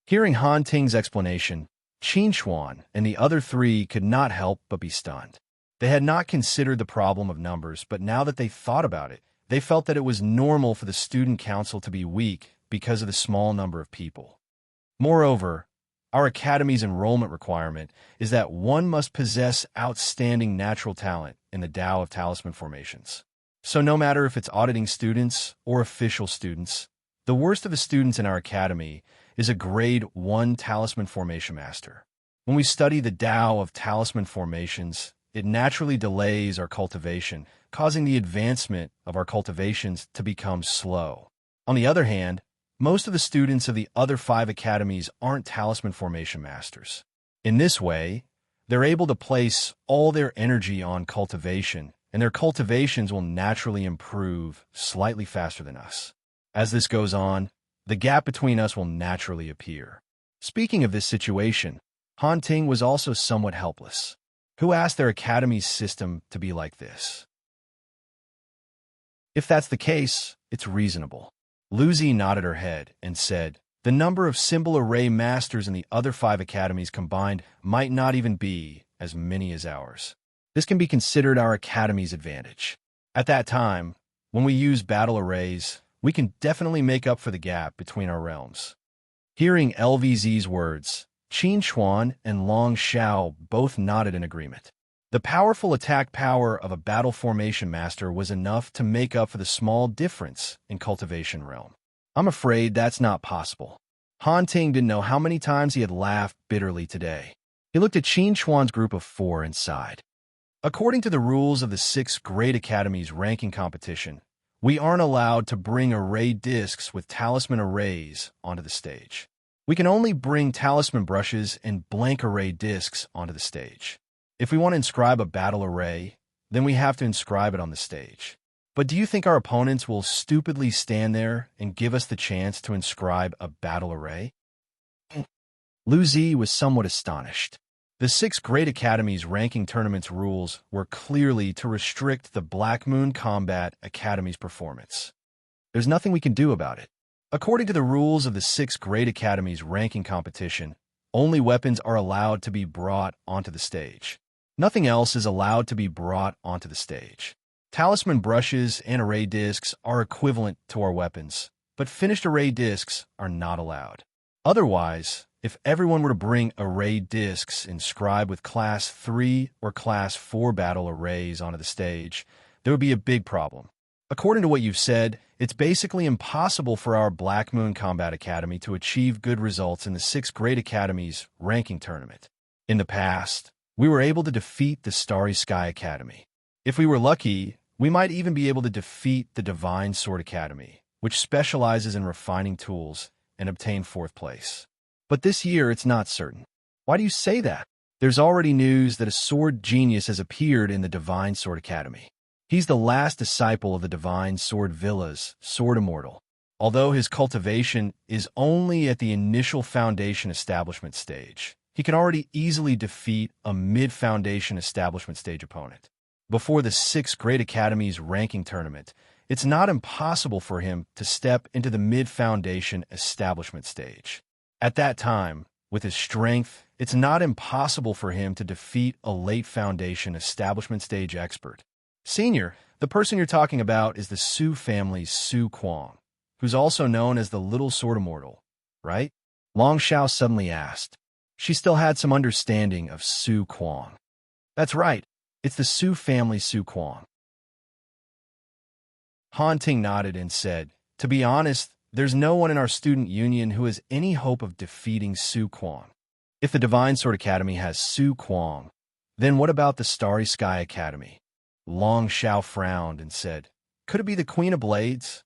Hearing Han Ting's explanation, Qinchuan and the other 3 could not help but be stunned. They had not considered the problem of numbers, but now that they thought about it, they felt that it was normal for the student council to be weak because of the small number of people. Moreover, our academy's enrollment requirement is that one must possess outstanding natural talent in the Tao of talisman formations. So no matter if it's auditing students or official students, the worst of the students in our academy is a grade 1 talisman formation master. When we study the Tao of talisman formations, it naturally delays our cultivation, causing the advancement of our cultivations to become slow. On the other hand, most of the students of the other 5 academies aren't talisman formation masters. In this way, they're able to place all their energy on cultivation, and their cultivations will naturally improve slightly faster than us. As this goes on, the gap between us will naturally appear. Speaking of this situation, Han Ting was also somewhat helpless. Who asked their academy's system to be like this? If that's the case, it's reasonable. Luzi nodded her head and said, "The number of symbol array masters in the other 5 academies combined might not even be as many as ours. This can be considered our academy's advantage. At that time, when we use battle arrays, we can definitely make up for the gap between our realms." Hearing LVZ's words, Qinchuan and Long Xiao both nodded in agreement. The powerful attack power of a battle formation master was enough to make up for the small difference in cultivation realm. I'm afraid that's not possible. Han Ting didn't know how many times he had laughed bitterly today. He looked at Qinchuan's group of 4 and sighed. According to the rules of the 6 Great Academies ranking competition, we aren't allowed to bring array discs with talisman arrays onto the stage. We can only bring talisman brushes and blank array discs onto the stage. If we want to inscribe a battle array, then we have to inscribe it on the stage. But do you think our opponents will stupidly stand there and give us the chance to inscribe a battle array? Lu Zi was somewhat astonished. The 6 Great Academies ranking tournament's rules were clearly to restrict the Black Moon Combat Academy's performance. There's nothing we can do about it. According to the rules of the 6 Great Academies ranking competition, only weapons are allowed to be brought onto the stage. Nothing else is allowed to be brought onto the stage. Talisman brushes and array discs are equivalent to our weapons, but finished array discs are not allowed. Otherwise, if everyone were to bring array discs inscribed with Class 3 or Class 4 battle arrays onto the stage, there would be a big problem. According to what you've said, it's basically impossible for our Black Moon Combat Academy to achieve good results in the 6 Great Academies ranking tournament. In the past, we were able to defeat the Starry Sky Academy. If we were lucky, we might even be able to defeat the Divine Sword Academy, which specializes in refining tools, and obtain 4th place. But this year, it's not certain. Why do you say that? There's already news that a sword genius has appeared in the Divine Sword Academy. He's the last disciple of the divine sword Villa's sword immortal. Although his cultivation is only at the initial foundation establishment stage, he can already easily defeat a mid-foundation establishment stage opponent. Before the 6th Great Academy's ranking tournament, it's not impossible for him to step into the mid-foundation establishment stage. At that time, with his strength, it's not impossible for him to defeat a late foundation establishment stage expert. Senior, the person you're talking about is the Su family's Su Kuang, who's also known as the Little Sword Immortal, right? Long Xiao suddenly asked. She still had some understanding of Su Kuang. That's right. It's the Su family Su Kuang. Han Ting nodded and said, to be honest, there's no one in our student union who has any hope of defeating Su Kuang. If the Divine Sword Academy has Su Kuang, then what about the Starry Sky Academy? Long Xiao frowned and said, could it be the Queen of Blades?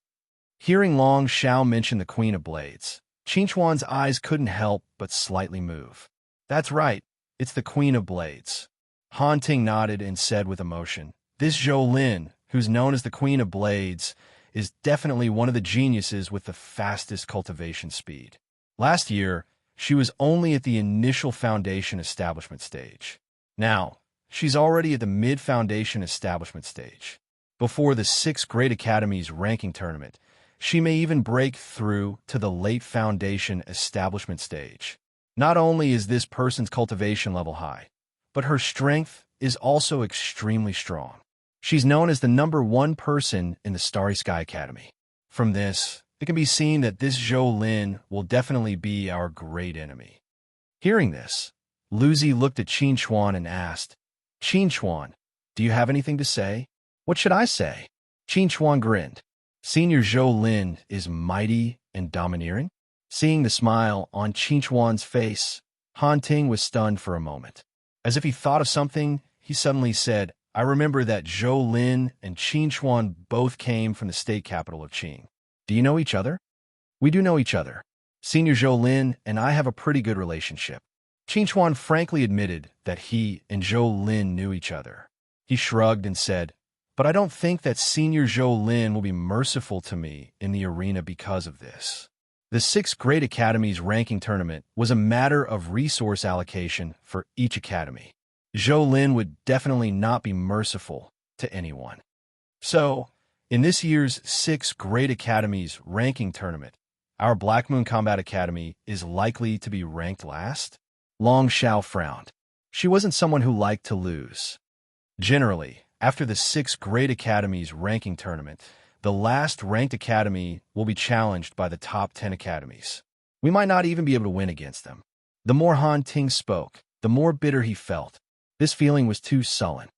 Hearing Long Xiao mention the Queen of Blades, Qingchuan's eyes couldn't help but slightly move. That's right, it's the Queen of Blades. Han Ting nodded and said with emotion, this Zhou Lin, who's known as the Queen of Blades, is definitely one of the geniuses with the fastest cultivation speed. Last year, she was only at the initial foundation establishment stage. Now, she's already at the mid-foundation establishment stage. Before the 6th Great Academy's ranking tournament, she may even break through to the late foundation establishment stage. Not only is this person's cultivation level high, but her strength is also extremely strong. She's known as the #1 person in the Starry Sky Academy. From this, it can be seen that this Zhou Lin will definitely be our great enemy. Hearing this, Luzi looked at Qingchuan and asked, Qingchuan, do you have anything to say? What should I say? Qingchuan grinned. Senior Zhou Lin is mighty and domineering? Seeing the smile on Qingchuan's face, Han Ting was stunned for a moment. As if he thought of something, he suddenly said, I remember that Zhou Lin and Qingchuan both came from the state capital of Qing. Do you know each other? We do know each other. Senior Zhou Lin and I have a pretty good relationship. Qingchuan frankly admitted that he and Zhou Lin knew each other. He shrugged and said, but I don't think that Senior Zhou Lin will be merciful to me in the arena because of this. The 6th Great Academy's ranking tournament was a matter of resource allocation for each academy. Zhou Lin would definitely not be merciful to anyone. So, in this year's 6th Great Academy's ranking tournament, our Black Moon Combat Academy is likely to be ranked last? Long Xiao frowned. She wasn't someone who liked to lose. Generally, after the 6th Great Academy's ranking tournament, the last ranked academy will be challenged by the top 10 academies. We might not even be able to win against them. The more Han Ting spoke, the more bitter he felt. This feeling was too sullen.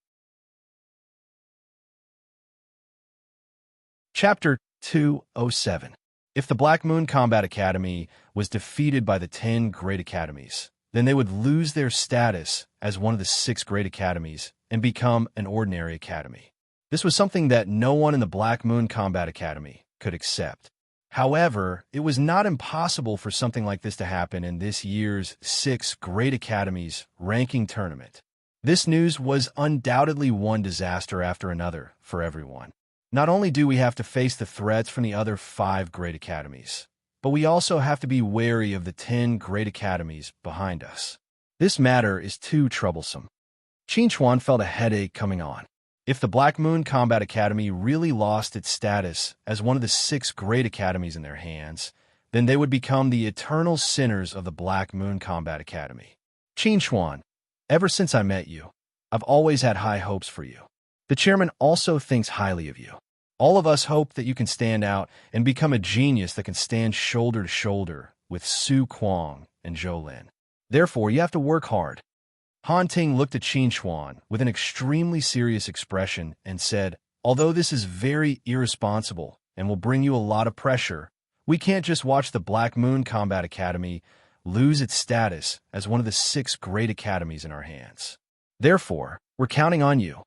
Chapter 207. If the Black Moon Combat Academy was defeated by the 10 Great Academies, then they would lose their status as one of the 6 Great Academies and become an ordinary academy. This was something that no one in the Black Moon Combat Academy could accept. However, it was not impossible for something like this to happen in this year's 6 Great Academies ranking tournament. This news was undoubtedly one disaster after another for everyone. Not only do we have to face the threats from the other 5 Great Academies, but we also have to be wary of the 10 Great Academies behind us. This matter is too troublesome. Qingchuan felt a headache coming on. If the Black Moon Combat Academy really lost its status as one of the 6 Great Academies in their hands, then they would become the eternal sinners of the Black Moon Combat Academy. Qingchuan, ever since I met you, I've always had high hopes for you. The chairman also thinks highly of you. All of us hope that you can stand out and become a genius that can stand shoulder to shoulder with Su Kuang and Zhou Lin. Therefore, you have to work hard. Han Ting looked at Qingchuan with an extremely serious expression and said, although this is very irresponsible and will bring you a lot of pressure, we can't just watch the Black Moon Combat Academy lose its status as one of the 6 Great Academies in our hands. Therefore, we're counting on you.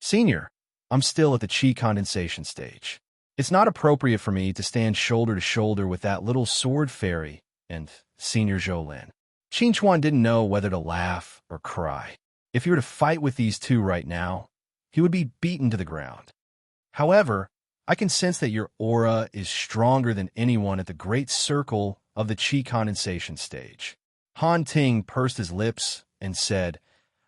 Senior, I'm still at the Qi condensation stage. It's not appropriate for me to stand shoulder to shoulder with that little sword fairy and Senior Zhou Lin. Qingchuan didn't know whether to laugh or cry. If he were to fight with these two right now, he would be beaten to the ground. However, I can sense that your aura is stronger than anyone at the great circle of the chi condensation stage. Han Ting pursed his lips and said,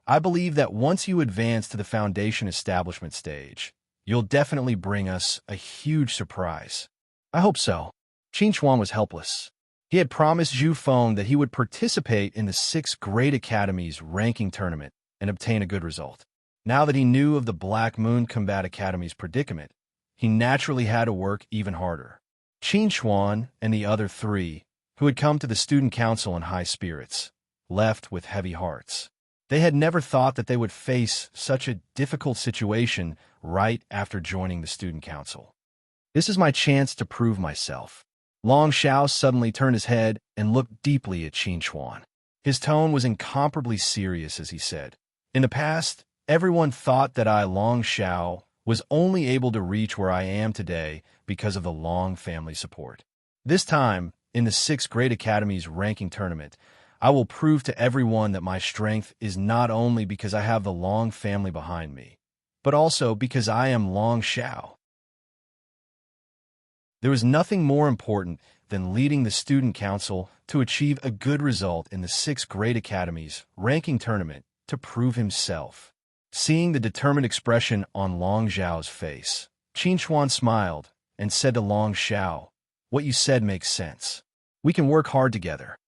I believe that once you advance to the foundation establishment stage, you'll definitely bring us a huge surprise. I hope so. Qin Chuan was helpless. He had promised Zhu Feng that he would participate in the 6 Great Academies ranking tournament and obtain a good result. Now that he knew of the Black Moon Combat Academy's predicament, he naturally had to work even harder. Qin Chuan and the other 3, who had come to the student council in high spirits, left with heavy hearts. They had never thought that they would face such a difficult situation right after joining the student council. This is my chance to prove myself. Long Xiao suddenly turned his head and looked deeply at Qin Chuan. His tone was incomparably serious as he said, In the past, everyone thought that I, Long Xiao, was only able to reach where I am today because of the Long family support. This time, in the 6 Great Academies ranking tournament, I will prove to everyone that my strength is not only because I have the Long family behind me, but also because I am Long Xiao. There was nothing more important than leading the student council to achieve a good result in the 6 Great Academies ranking tournament to prove himself. Seeing the determined expression on Long Xiao's face, Qin Chuan smiled and said to Long Xiao, What you said makes sense. We can work hard together.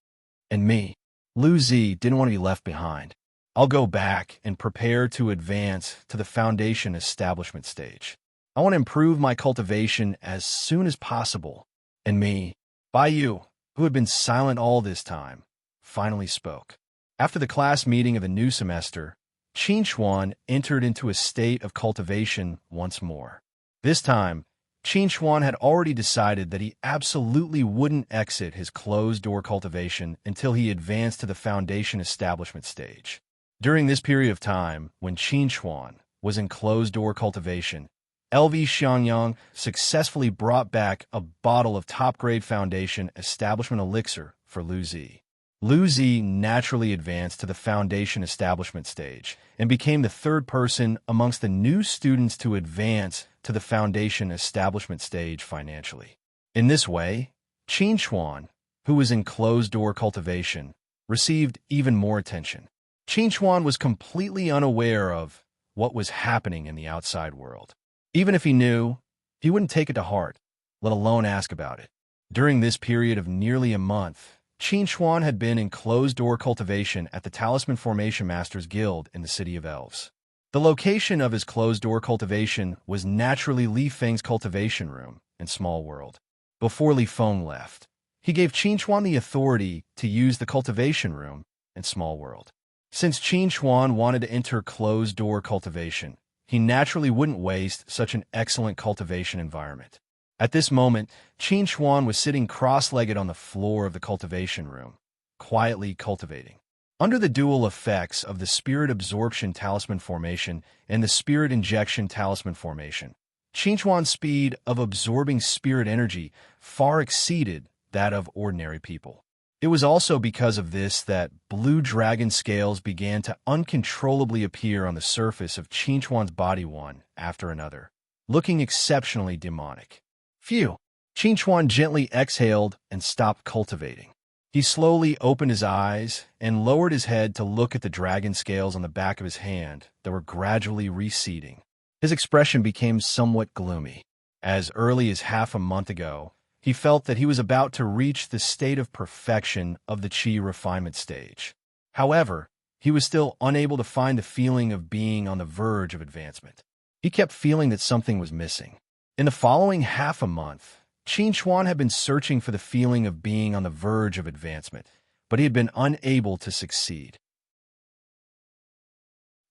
And me, Lu Zi, didn't want to be left behind. I'll go back and prepare to advance to the foundation establishment stage. I want to improve my cultivation as soon as possible. And me, Bai Yu, who had been silent all this time, finally spoke. After the class meeting of the new semester, Qin Chuan entered into a state of cultivation once more. This time, Qin Chuan had already decided that he absolutely wouldn't exit his closed-door cultivation until he advanced to the foundation establishment stage. During this period of time, when Qin Chuan was in closed-door cultivation, LV Xiangyang successfully brought back a bottle of top-grade foundation establishment elixir for Lu Zi. Lu Zi naturally advanced to the foundation establishment stage and became the 3rd person amongst the new students to advance to the foundation establishment stage financially. In this way, Qin Chuan, who was in closed-door cultivation, received even more attention. Qin Chuan was completely unaware of what was happening in the outside world. Even if he knew, he wouldn't take it to heart, let alone ask about it. During this period of nearly a month, Qin Chuan had been in closed-door cultivation at the Talisman Formation Masters Guild in the City of Elves. The location of his closed-door cultivation was naturally Li Feng's cultivation room in Small World. Before Li Feng left, he gave Qin Chuan the authority to use the cultivation room in Small World. Since Qin Chuan wanted to enter closed-door cultivation, he naturally wouldn't waste such an excellent cultivation environment. At this moment, Qin Chuan was sitting cross-legged on the floor of the cultivation room, quietly cultivating. Under the dual effects of the Spirit Absorption Talisman Formation and the Spirit Injection Talisman Formation, Qin Chuan's speed of absorbing spirit energy far exceeded that of ordinary people. It was also because of this that blue dragon scales began to uncontrollably appear on the surface of Qin Chuan's body one after another, looking exceptionally demonic. Phew! Qin Chuan gently exhaled and stopped cultivating. He slowly opened his eyes and lowered his head to look at the dragon scales on the back of his hand that were gradually receding. His expression became somewhat gloomy. As early as half a month ago, he felt that he was about to reach the state of perfection of the Qi refinement stage. However, he was still unable to find the feeling of being on the verge of advancement. He kept feeling that something was missing. In the following half a month, Qin Chuan had been searching for the feeling of being on the verge of advancement, but he had been unable to succeed.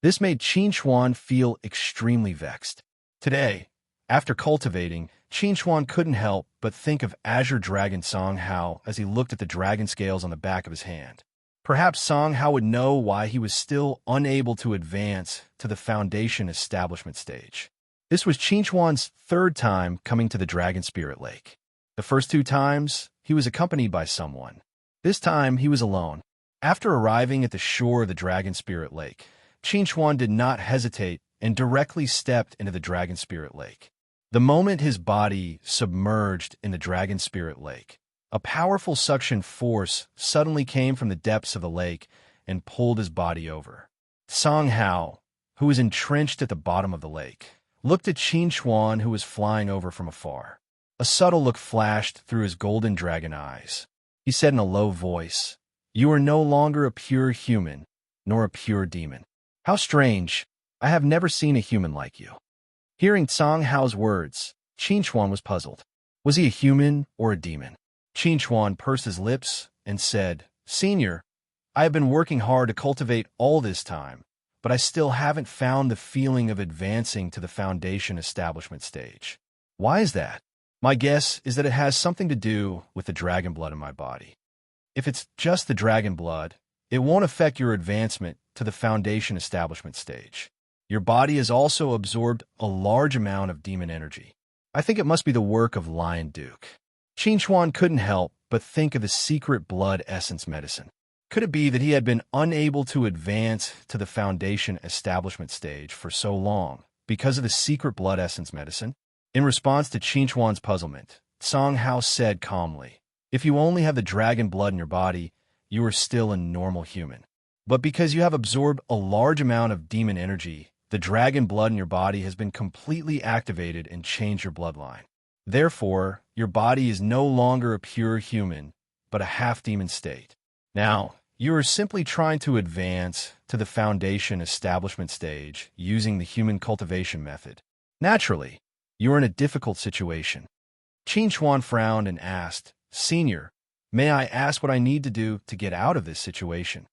This made Qin Chuan feel extremely vexed. Today, after cultivating, Qin Chuan couldn't help but think of Azure Dragon Song Hao as he looked at the dragon scales on the back of his hand. Perhaps Song Hao would know why he was still unable to advance to the foundation establishment stage. This was Qin Chuan's 3rd time coming to the Dragon Spirit Lake. The first 2 times, he was accompanied by someone. This time, he was alone. After arriving at the shore of the Dragon Spirit Lake, Qin Chuan did not hesitate and directly stepped into the Dragon Spirit Lake. The moment his body submerged in the dragon spirit lake, a powerful suction force suddenly came from the depths of the lake and pulled his body over. Song Hao, who was entrenched at the bottom of the lake, looked at Qin Xuan, who was flying over from afar. A subtle look flashed through his golden dragon eyes. He said in a low voice, "You are no longer a pure human, nor a pure demon." "How strange! I have never seen a human like you." Hearing Song Hao's words, Qin Xuan was puzzled. Was he a human or a demon? Qin Xuan pursed his lips and said, "Senior, I have been working hard to cultivate all this time, but I still haven't found the feeling of advancing to the foundation establishment stage." "Why is that?" "My guess is that it has something to do with the dragon blood in my body. If it's just the dragon blood, it won't affect your advancement to the foundation establishment stage. Your body has also absorbed a large amount of demon energy. I think it must be the work of Lion Duke." Qin Xuan couldn't help but think of the secret blood essence medicine. Could it be that he had been unable to advance to the foundation establishment stage for so long because of the secret blood essence medicine? In response to Qin Xuan's puzzlement, Song Hao said calmly, "If you only have the dragon blood in your body, you are still a normal human. But because you have absorbed a large amount of demon energy, the dragon blood in your body has been completely activated and changed your bloodline. Therefore, your body is no longer a pure human, but a half-demon state. Now, you are simply trying to advance to the foundation establishment stage using the human cultivation method. Naturally, you are in a difficult situation." Qin Xuan frowned and asked, "Senior, may I ask what I need to do to get out of this situation?"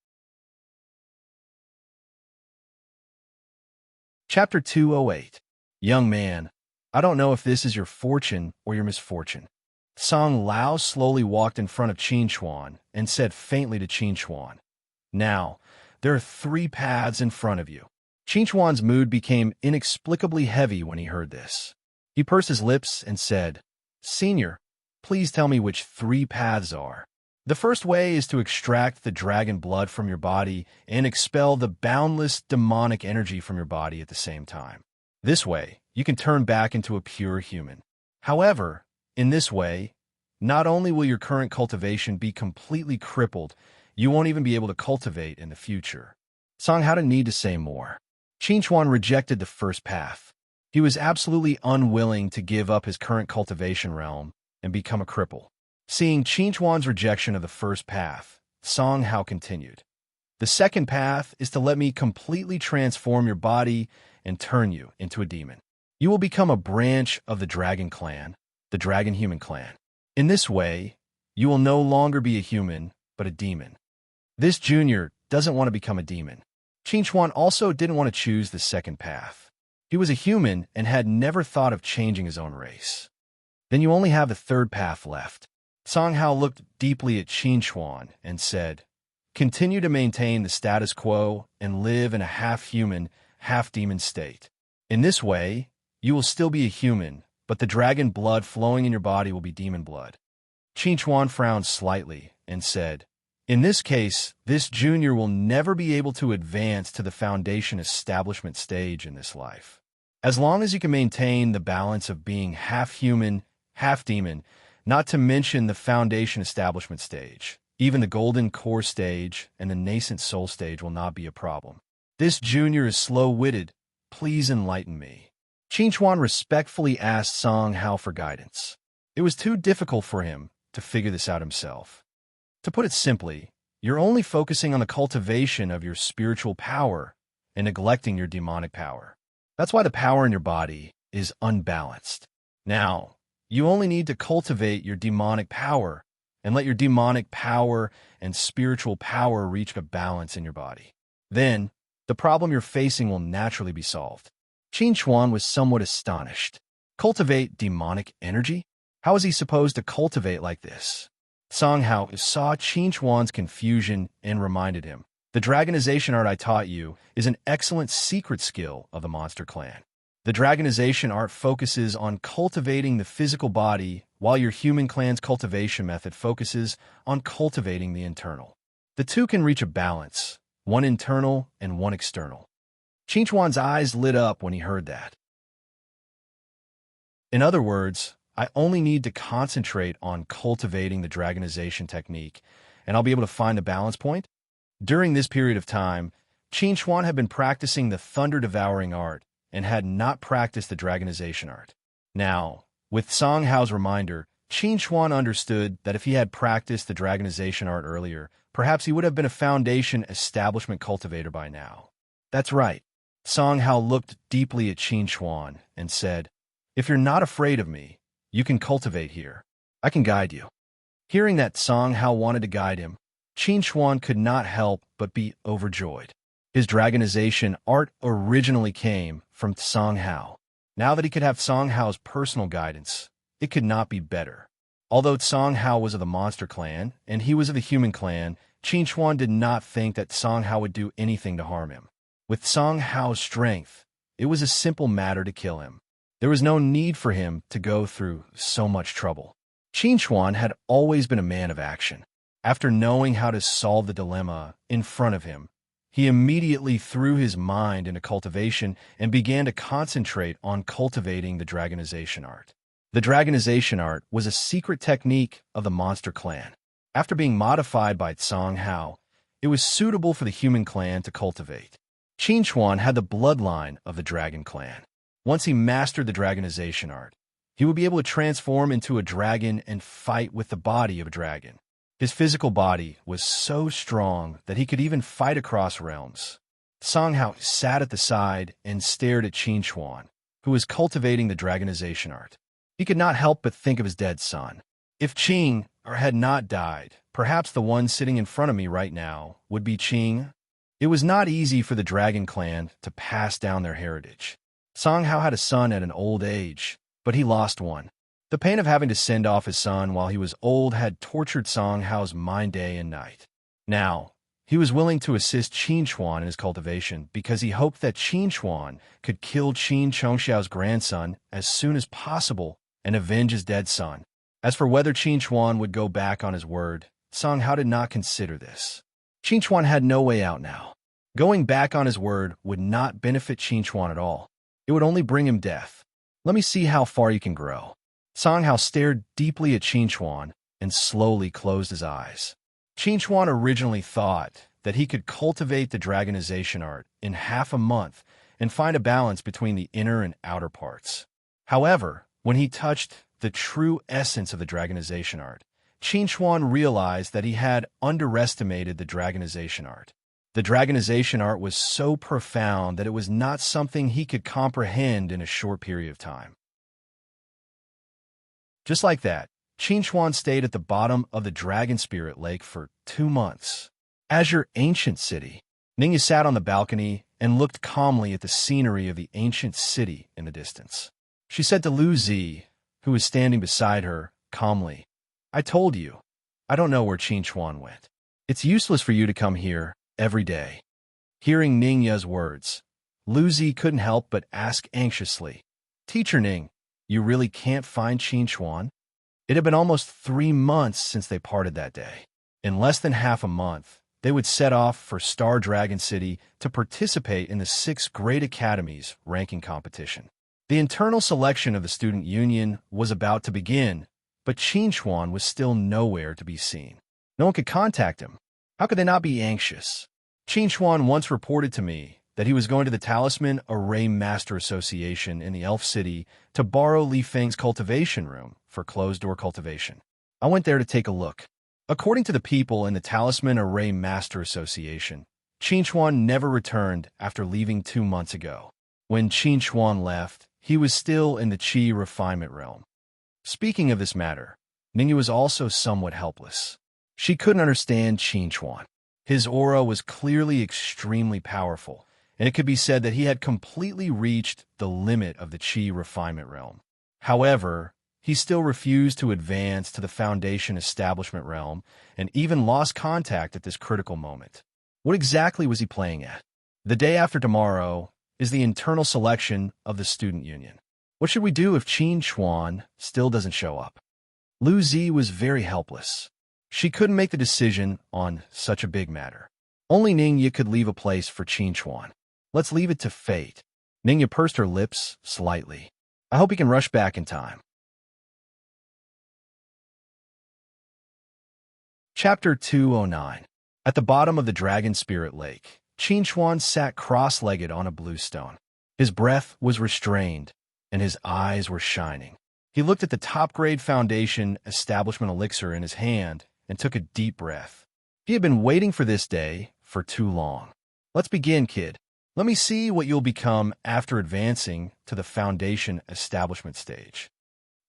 Chapter 208. Young man, I don't know if this is your fortune or your misfortune. Song Lao slowly walked in front of Qin Xuan and said faintly to Qin Xuan, "Now, there are 3 paths in front of you." Qin Xuan's mood became inexplicably heavy when he heard this. He pursed his lips and said, "Senior, please tell me which 3 paths are." "The first way is to extract the dragon blood from your body and expel the boundless demonic energy from your body at the same time. This way, you can turn back into a pure human. However, in this way, not only will your current cultivation be completely crippled, you won't even be able to cultivate in the future." Song Hao didn't need to say more. Qin Xuan rejected the first path. He was absolutely unwilling to give up his current cultivation realm and become a cripple. Seeing Qin Xuan's rejection of the first path, Song Hao continued, "The second path is to let me completely transform your body and turn you into a demon. You will become a branch of the dragon clan, the dragon human clan. In this way, you will no longer be a human, but a demon." This junior doesn't want to become a demon. Qin Xuan also didn't want to choose the second path. He was a human and had never thought of changing his own race. "Then you only have the third path left." Song Hao looked deeply at Qin Xuan and said, "Continue to maintain the status quo and live in a half-human, half-demon state. In this way, you will still be a human, but the dragon blood flowing in your body will be demon blood." Qin Xuan frowned slightly and said, "In this case, this junior will never be able to advance to the foundation establishment stage in this life. As long as you can maintain the balance of being half-human, half-demon, not to mention the foundation establishment stage, even the golden core stage and the nascent soul stage will not be a problem. This junior is slow-witted. Please enlighten me." Qin Xuan respectfully asked Song Hao for guidance. It was too difficult for him to figure this out himself. To put it simply, you're only focusing on the cultivation of your spiritual power and neglecting your demonic power. That's why the power in your body is unbalanced. Now, you only need to cultivate your demonic power and let your demonic power and spiritual power reach a balance in your body. Then, the problem you're facing will naturally be solved. Qin Xuan was somewhat astonished. Cultivate demonic energy? How is he supposed to cultivate like this? Song Hao saw Qin Xuan's confusion and reminded him, "The dragonization art I taught you is an excellent secret skill of the monster clan. The dragonization art focuses on cultivating the physical body, while your human clan's cultivation method focuses on cultivating the internal. The two can reach a balance, one internal and one external." Qin Xuan's eyes lit up when he heard that. In other words, I only need to concentrate on cultivating the dragonization technique, and I'll be able to find the balance point. During this period of time, Qin Chuan had been practicing the thunder-devouring art and had not practiced the dragonization art. Now, with Song Hao's reminder, Qin Chuan understood that if he had practiced the dragonization art earlier, perhaps he would have been a foundation establishment cultivator by now. That's right. Song Hao looked deeply at Qin Chuan and said, "If you're not afraid of me, you can cultivate here. I can guide you." Hearing that Song Hao wanted to guide him, Qin Chuan could not help but be overjoyed. His dragonization art originally came from Song Hao. Now that he could have Song Hao's personal guidance, it could not be better. Although Song Hao was of the monster clan and he was of the human clan, Qin Chuan did not think that Song Hao would do anything to harm him. With Song Hao's strength, it was a simple matter to kill him. There was no need for him to go through so much trouble. Qin Chuan had always been a man of action. After knowing how to solve the dilemma in front of him, he immediately threw his mind into cultivation and began to concentrate on cultivating the dragonization art. The dragonization art was a secret technique of the monster clan. After being modified by Song Hao, it was suitable for the human clan to cultivate. Qin Chuan had the bloodline of the dragon clan. Once he mastered the dragonization art, he would be able to transform into a dragon and fight with the body of a dragon. His physical body was so strong that he could even fight across realms. Song Hao sat at the side and stared at Qin Chuan, who was cultivating the dragonization art. He could not help but think of his dead son. If Qing had not died, perhaps the one sitting in front of me right now would be Qing. It was not easy for the dragon clan to pass down their heritage. Song Hao had a son at an old age, but he lost one. The pain of having to send off his son while he was old had tortured Song Hao's mind day and night. Now, he was willing to assist Qin Chuan in his cultivation because he hoped that Qin Chuan could kill Qin Chongxiao's grandson as soon as possible and avenge his dead son. As for whether Qin Chuan would go back on his word, Song Hao did not consider this. Qin Chuan had no way out now. Going back on his word would not benefit Qin Chuan at all. It would only bring him death. Let me see how far you can grow. Song Hao stared deeply at Qin Chuan and slowly closed his eyes. Qin Chuan originally thought that he could cultivate the dragonization art in half a month and find a balance between the inner and outer parts. However, when he touched the true essence of the dragonization art, Qin Chuan realized that he had underestimated the dragonization art. The dragonization art was so profound that it was not something he could comprehend in a short period of time. Just like that, Qin Chuan stayed at the bottom of the Dragon Spirit Lake for 2 months. As your ancient city, Ningyu sat on the balcony and looked calmly at the scenery of the ancient city in the distance. She said to Lu Zi, who was standing beside her, calmly, "I told you, I don't know where Qin Chuan went. It's useless for you to come here every day." Hearing Ningyu's words, Lu Zi couldn't help but ask anxiously, "Teacher Ning, you really can't find Qin Chuan?" It had been almost 3 months since they parted that day. In less than half a month, they would set off for Star Dragon City to participate in the 6 Great Academies ranking competition. The internal selection of the student union was about to begin, but Qin Chuan was still nowhere to be seen. No one could contact him. How could they not be anxious? Qin Chuan once reported to me that he was going to the Talisman Array Master Association in the Elf City to borrow Li Feng's cultivation room for closed-door cultivation. I went there to take a look. According to the people in the Talisman Array Master Association, Qin Chuan never returned after leaving 2 months ago. When Qin Chuan left, he was still in the Qi refinement realm. Speaking of this matter, Ningyu was also somewhat helpless. She couldn't understand Qin Chuan. His aura was clearly extremely powerful, and it could be said that he had completely reached the limit of the Qi refinement realm. However, he still refused to advance to the Foundation Establishment realm and even lost contact at this critical moment. What exactly was he playing at? The day after tomorrow is the internal selection of the student union. What should we do if Qin Chuan still doesn't show up? Lu Zi was very helpless. She couldn't make the decision on such a big matter. Only Ningyu could leave a place for Qin Chuan. Let's leave it to fate. Ningyu pursed her lips slightly. I hope he can rush back in time. Chapter 209. At the bottom of the Dragon Spirit Lake, Qin Chuan sat cross-legged on a blue stone. His breath was restrained, and his eyes were shining. He looked at the top-grade Foundation Establishment elixir in his hand and took a deep breath. He had been waiting for this day for too long. Let's begin, kid. Let me see what you'll become after advancing to the Foundation Establishment stage.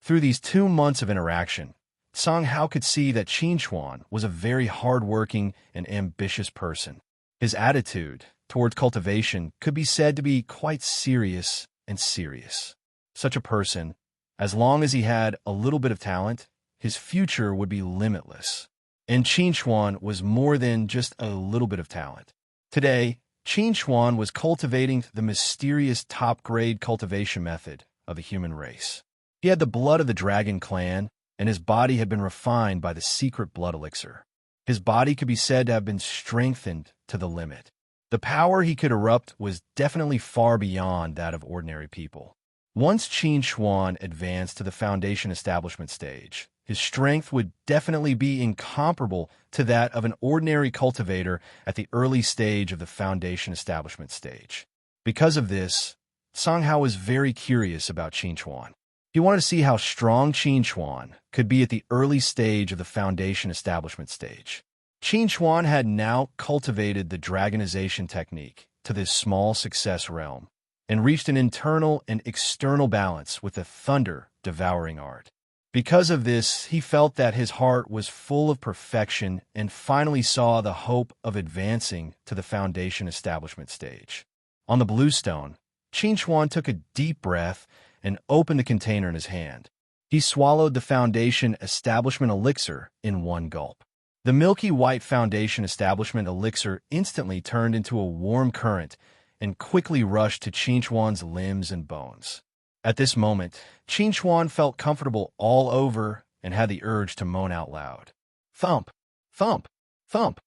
Through these 2 months of interaction, Song Hao could see that Qin Chuan was a very hard-working and ambitious person. His attitude towards cultivation could be said to be quite serious and serious. Such a person, as long as he had a little bit of talent, his future would be limitless. And Qin Chuan was more than just a little bit of talent. Today, Qin Chuan was cultivating the mysterious top-grade cultivation method of the human race. He had the blood of the dragon clan, and his body had been refined by the secret blood elixir. His body could be said to have been strengthened to the limit. The power he could erupt was definitely far beyond that of ordinary people. Once Qin Chuan advanced to the Foundation Establishment stage, his strength would definitely be incomparable to that of an ordinary cultivator at the early stage of the Foundation Establishment stage. Because of this, Song Hao was very curious about Qin Chuan. He wanted to see how strong Qin Chuan could be at the early stage of the Foundation Establishment stage. Qin Chuan had now cultivated the dragonization technique to this small success realm and reached an internal and external balance with the thunder-devouring art. Because of this, he felt that his heart was full of perfection and finally saw the hope of advancing to the Foundation Establishment stage. On the blue stone, Qin Chuan took a deep breath and opened the container in his hand. He swallowed the Foundation Establishment elixir in one gulp. The milky white Foundation Establishment elixir instantly turned into a warm current and quickly rushed to Qin Chuan's limbs and bones. At this moment, Qin Chuan felt comfortable all over and had the urge to moan out loud. Thump, thump, thump.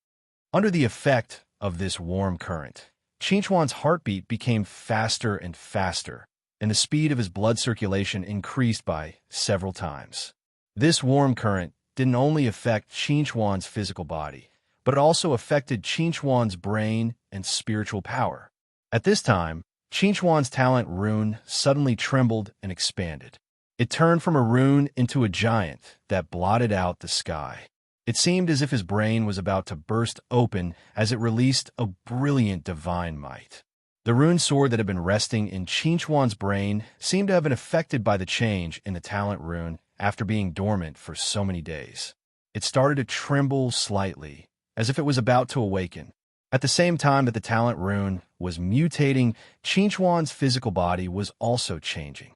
Under the effect of this warm current, Qin Chuan's heartbeat became faster and faster, and the speed of his blood circulation increased by several times. This warm current didn't only affect Qin Chuan's physical body, but it also affected Qin Chuan's brain and spiritual power. At this time, Qin Chuan's talent Rune suddenly trembled and expanded. It turned from a rune into a giant that blotted out the sky. It seemed as if his brain was about to burst open as it released a brilliant divine might. The rune sword that had been resting in Qin Chuan's brain seemed to have been affected by the change in the talent rune after being dormant for so many days. It started to tremble slightly, as if it was about to awaken. At the same time that the talent rune was mutating, Qin Chuan's physical body was also changing.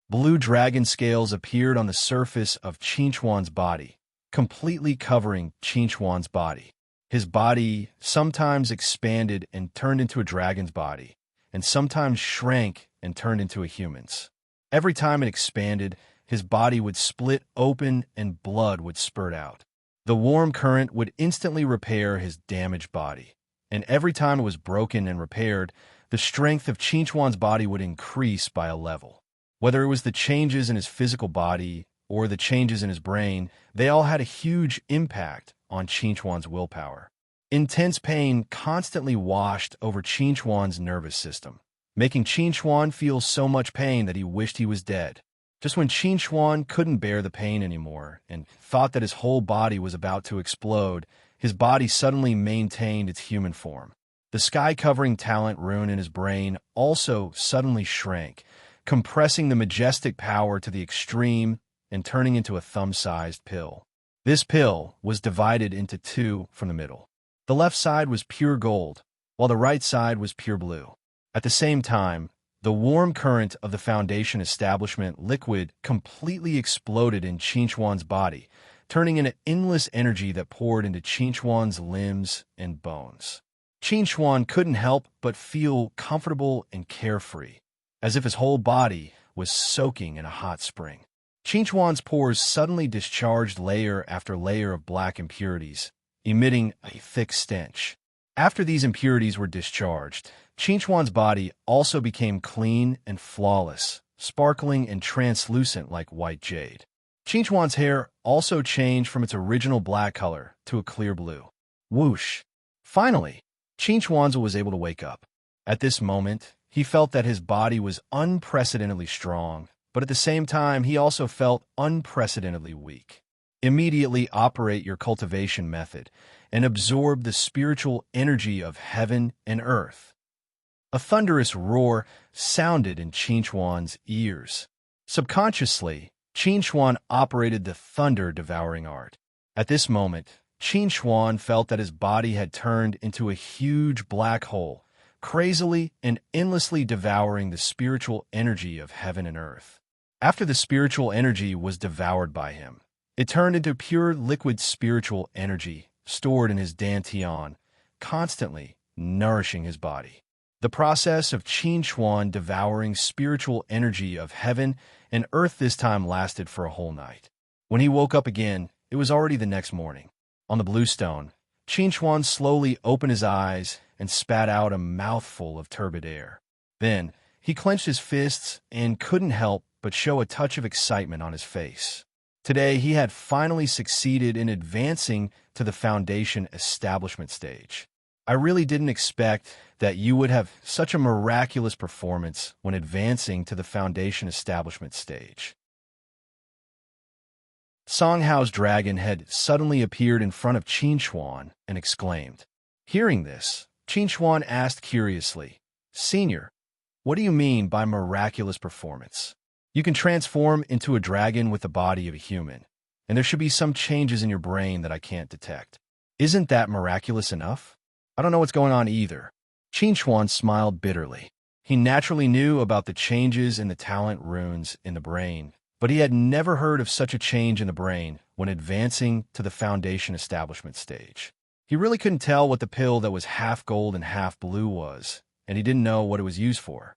Blue dragon scales appeared on the surface of Qin Chuan's body, completely covering Qin Chuan's body. His body sometimes expanded and turned into a dragon's body, and sometimes shrank and turned into a human's. Every time it expanded, his body would split open and blood would spurt out. The warm current would instantly repair his damaged body, and every time it was broken and repaired, the strength of Qin Chuan's body would increase by a level. Whether it was the changes in his physical body or the changes in his brain, they all had a huge impact on Qin Chuan's willpower. Intense pain constantly washed over Qin Chuan's nervous system, making Qin Chuan feel so much pain that he wished he was dead. Just when Qin Chuan couldn't bear the pain anymore and thought that his whole body was about to explode, his body suddenly maintained its human form. The sky-covering talent rune in his brain also suddenly shrank, compressing the majestic power to the extreme and turning into a thumb-sized pill. This pill was divided into two from the middle. The left side was pure gold, while the right side was pure blue. At the same time, the warm current of the Foundation Establishment liquid completely exploded in Qin Chuan's body, turning into endless energy that poured into Qin Chuan's limbs and bones. Qin Chuan couldn't help but feel comfortable and carefree, as if his whole body was soaking in a hot spring. Qin Chuan's pores suddenly discharged layer after layer of black impurities, emitting a thick stench. After these impurities were discharged, Qingchuan's body also became clean and flawless, sparkling and translucent like white jade. Qingchuan's hair also changed from its original black color to a clear blue. Whoosh! Finally, Qingchuan was able to wake up. At this moment, he felt that his body was unprecedentedly strong, but at the same time, he also felt unprecedentedly weak. Immediately operate your cultivation method and absorb the spiritual energy of heaven and earth. A thunderous roar sounded in Qingchuan's ears. Subconsciously, Qingchuan operated the thunder-devouring art. At this moment, Qingchuan felt that his body had turned into a huge black hole, crazily and endlessly devouring the spiritual energy of heaven and earth. After the spiritual energy was devoured by him, it turned into pure liquid spiritual energy stored in his dantian, constantly nourishing his body. The process of Qingchuan devouring spiritual energy of heaven and earth this time lasted for a whole night. When he woke up again, it was already the next morning. On the blue stone, Qingchuan slowly opened his eyes and spat out a mouthful of turbid air. Then, he clenched his fists and couldn't help but show a touch of excitement on his face. Today, he had finally succeeded in advancing to the foundation establishment stage. I really didn't expect that you would have such a miraculous performance when advancing to the foundation establishment stage. Song Hao's dragon had suddenly appeared in front of Qingchuan and exclaimed. Hearing this, Qingchuan asked curiously, Senior, what do you mean by miraculous performance? You can transform into a dragon with the body of a human, and there should be some changes in your brain that I can't detect. Isn't that miraculous enough? I don't know what's going on either. Qingchuan smiled bitterly. He naturally knew about the changes in the talent runes in the brain, but he had never heard of such a change in the brain when advancing to the foundation establishment stage. He really couldn't tell what the pill that was half gold and half blue was, and he didn't know what it was used for.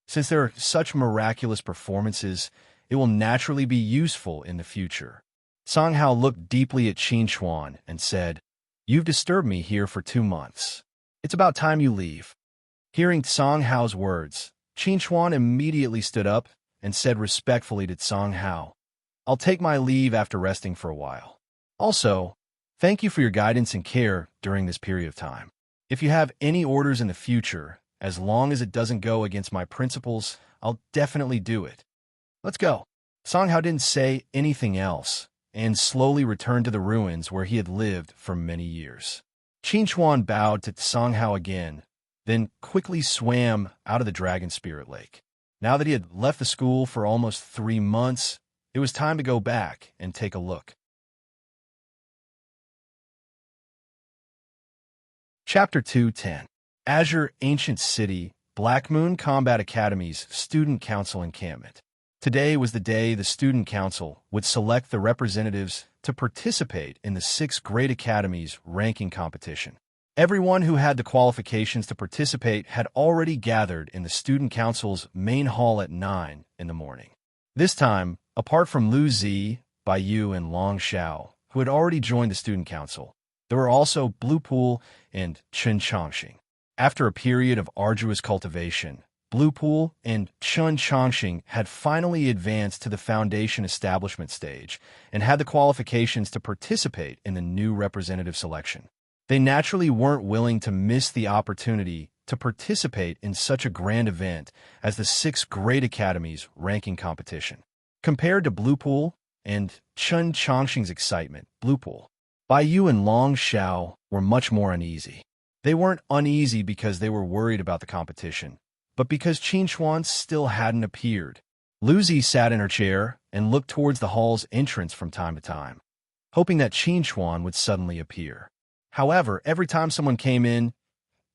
Since there are such miraculous performances, it will naturally be useful in the future. Song Hao looked deeply at Qingchuan and said, You've disturbed me here for 2 months. It's about time you leave. Hearing Song Hao's words, Qingchuan immediately stood up and said respectfully to Song Hao, I'll take my leave after resting for a while. Also, thank you for your guidance and care during this period of time. If you have any orders in the future, as long as it doesn't go against my principles, I'll definitely do it. Let's go. Song Hao didn't say anything else and slowly returned to the ruins where he had lived for many years. Qingchuan bowed to Song Hao again, then quickly swam out of the Dragon Spirit Lake. Now that he had left the school for almost 3 months, it was time to go back and take a look. Chapter 2:10 Azure Ancient City, Black Moon Combat Academy's Student Council Encampment. Today was the day the Student Council would select the representatives to participate in the 6 Great Academies ranking competition. Everyone who had the qualifications to participate had already gathered in the Student Council's main hall at 9 in the morning. This time, apart from Lu Zi, Bai Yu, and Long Xiao, who had already joined the Student Council, there were also Blue Pool and Chen Chongxing. After a period of arduous cultivation, Blue Pool and Chen Chongxing had finally advanced to the foundation establishment stage and had the qualifications to participate in the new representative selection. They naturally weren't willing to miss the opportunity to participate in such a grand event as the 6 Great Academies ranking competition. Compared to Blue Pool and Chen Chongxing's excitement, Blue Pool, Bai Yu and Long Xiao were much more uneasy. They weren't uneasy because they were worried about the competition, but because Qingchuan still hadn't appeared. Lu Zi sat in her chair and looked towards the hall's entrance from time to time, hoping that Qingchuan would suddenly appear. However, every time someone came in,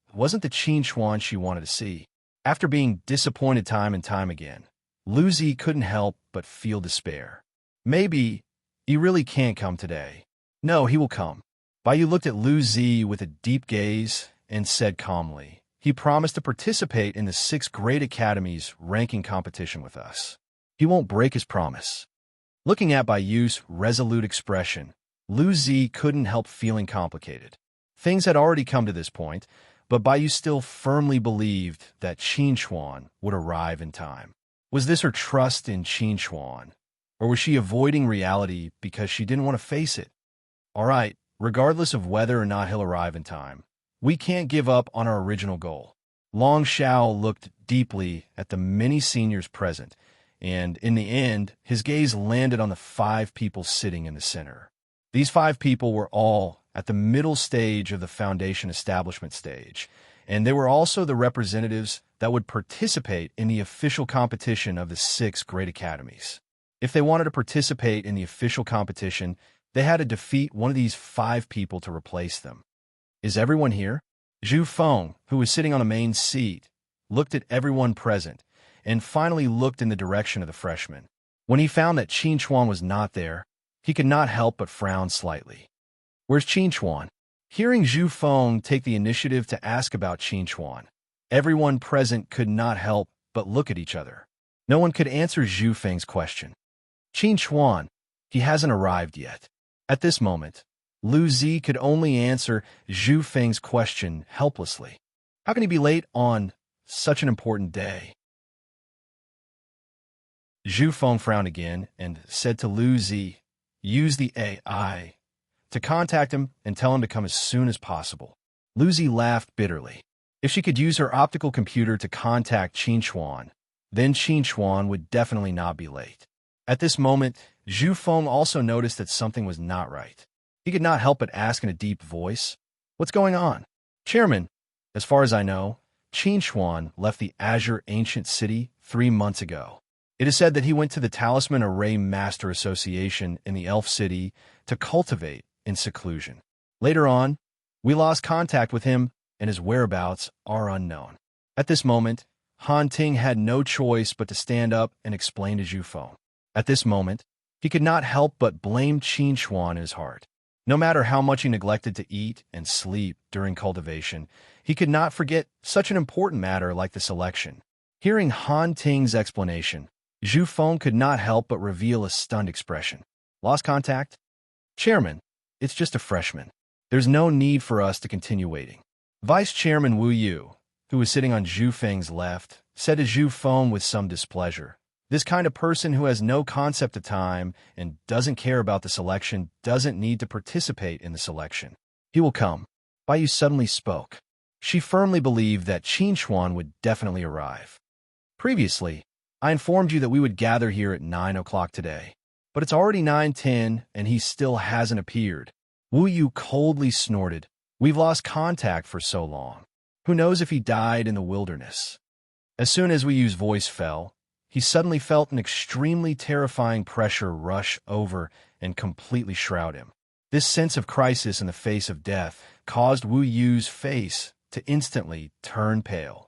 it wasn't the Qingchuan she wanted to see. After being disappointed time and time again, Lu Zi couldn't help but feel despair. Maybe he really can't come today. No, he will come. Bai Yu looked at Lu Zi with a deep gaze and said calmly, he promised to participate in the 6 Great Academies ranking competition with us. He won't break his promise. Looking at Bai Yu's resolute expression, Lu Zi couldn't help feeling complicated. Things had already come to this point, but Baiyu still firmly believed that Qin Chuan would arrive in time. Was this her trust in Qin Chuan, or was she avoiding reality because she didn't want to face it? All right, regardless of whether or not he'll arrive in time, we can't give up on our original goal. Long Shao looked deeply at the many seniors present, and in the end, his gaze landed on the 5 people sitting in the center. These 5 people were all at the middle stage of the foundation establishment stage, and they were also the representatives that would participate in the official competition of the 6 great academies. If they wanted to participate in the official competition, they had to defeat one of these 5 people to replace them. Is everyone here? Zhu Feng, who was sitting on a main seat, looked at everyone present and finally looked in the direction of the freshman. When he found that Qin Chuan was not there, he could not help but frown slightly. Where's Qin Chuan? Hearing Zhu Feng take the initiative to ask about Qin Chuan, everyone present could not help but look at each other. No one could answer Zhu Feng's question. Qin Chuan, he hasn't arrived yet. At this moment, Lu Zi could only answer Zhu Feng's question helplessly. How can he be late on such an important day? Zhu Feng frowned again and said to Lu Zi, use the AI to contact him and tell him to come as soon as possible. Lu Zi laughed bitterly. If she could use her optical computer to contact Qin Chuan, then Qin Chuan would definitely not be late. At this moment, Zhu Feng also noticed that something was not right. He could not help but ask in a deep voice, what's going on? Chairman, as far as I know, Qin Chuan left the Azure Ancient City 3 months ago. It is said that he went to the Talisman Array Master Association in the Elf City to cultivate in seclusion. Later on, we lost contact with him and his whereabouts are unknown. At this moment, Han Ting had no choice but to stand up and explain to Zhu Feng. At this moment, he could not help but blame Qin Chuan in his heart. No matter how much he neglected to eat and sleep during cultivation, he could not forget such an important matter like the selection. Hearing Han Ting's explanation, Zhu Feng could not help but reveal a stunned expression. Lost contact? Chairman, it's just a freshman. There's no need for us to continue waiting. Vice Chairman Wu Yu, who was sitting on Zhu Feng's left, said to Zhu Feng with some displeasure. This kind of person who has no concept of time and doesn't care about the selection doesn't need to participate in the selection. He will come. Baiyu suddenly spoke. She firmly believed that Qin Chuan would definitely arrive. Previously, I informed you that we would gather here at 9 o'clock today, but it's already 9:10 and he still hasn't appeared. Wu Yu coldly snorted. We've lost contact for so long. Who knows if he died in the wilderness? As soon as Wu Yu's voice fell, he suddenly felt an extremely terrifying pressure rush over and completely shroud him. This sense of crisis in the face of death caused Wu Yu's face to instantly turn pale.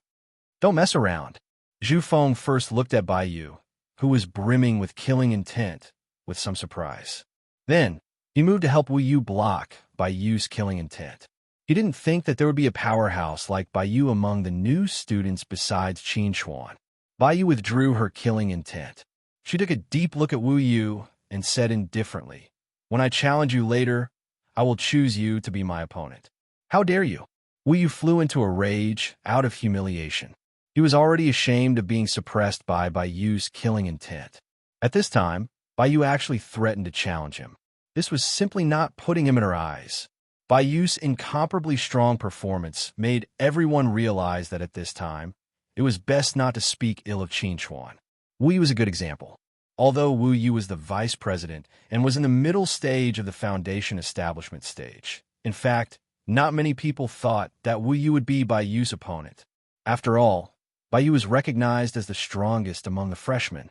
Don't mess around. Zhu Feng first looked at Baiyu, who was brimming with killing intent, with some surprise. Then, he moved to help Wu Yu block Baiyu's killing intent. He didn't think that there would be a powerhouse like Baiyu among the new students besides Qin Chuan. Baiyu withdrew her killing intent. She took a deep look at Wu Yu and said indifferently, when I challenge you later, I will choose you to be my opponent. How dare you? Wu Yu flew into a rage out of humiliation. He was already ashamed of being suppressed by Baiyu's killing intent. At this time, Baiyu actually threatened to challenge him. This was simply not putting him in her eyes. Baiyu's incomparably strong performance made everyone realize that at this time, it was best not to speak ill of Qin Chuan. Wu Yu was a good example. Although Wu Yu was the vice president and was in the middle stage of the foundation establishment stage. In fact, not many people thought that Wu Yu would be Baiyu's opponent. After all, Baiyu was recognized as the strongest among the freshmen.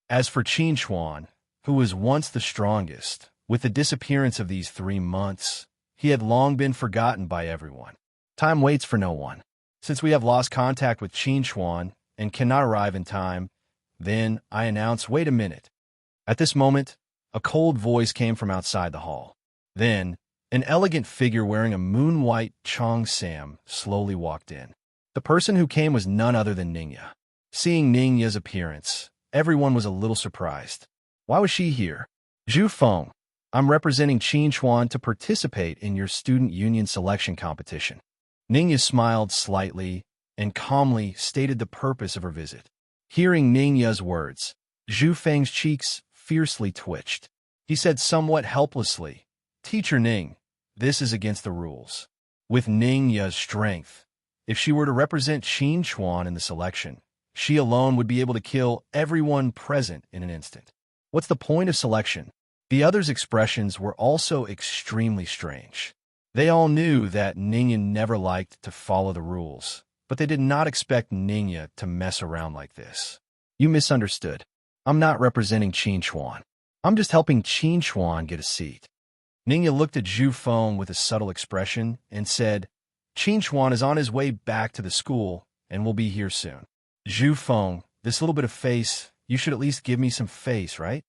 As for Qin Chuan, who was once the strongest, with the disappearance of these 3 months, he had long been forgotten by everyone. Time waits for no one. Since we have lost contact with Qin Chuan and cannot arrive in time, then I announce, wait a minute. At this moment, a cold voice came from outside the hall. Then, an elegant figure wearing a moon-white cheongsam slowly walked in. The person who came was none other than Ningya. Seeing Ningya's appearance, everyone was a little surprised. Why was she here? Zhu Feng, I'm representing Chuan to participate in your student union selection competition. Ningya smiled slightly and calmly stated the purpose of her visit. Hearing Ningya's words, Zhu Feng's cheeks fiercely twitched. He said somewhat helplessly, "Teacher Ning, this is against the rules." With Ningya's strength, if she were to represent Chuan in the selection, she alone would be able to kill everyone present in an instant. What's the point of selection? The others' expressions were also extremely strange. They all knew that Ningya never liked to follow the rules, but they did not expect Ningya to mess around like this. You misunderstood. I'm not representing Chuan. I'm just helping Chuan get a seat. Ningya looked at Zhu Feng with a subtle expression and said, Chuan is on his way back to the school and will be here soon. Zhu Feng, this little bit of face, you should at least give me some face, right?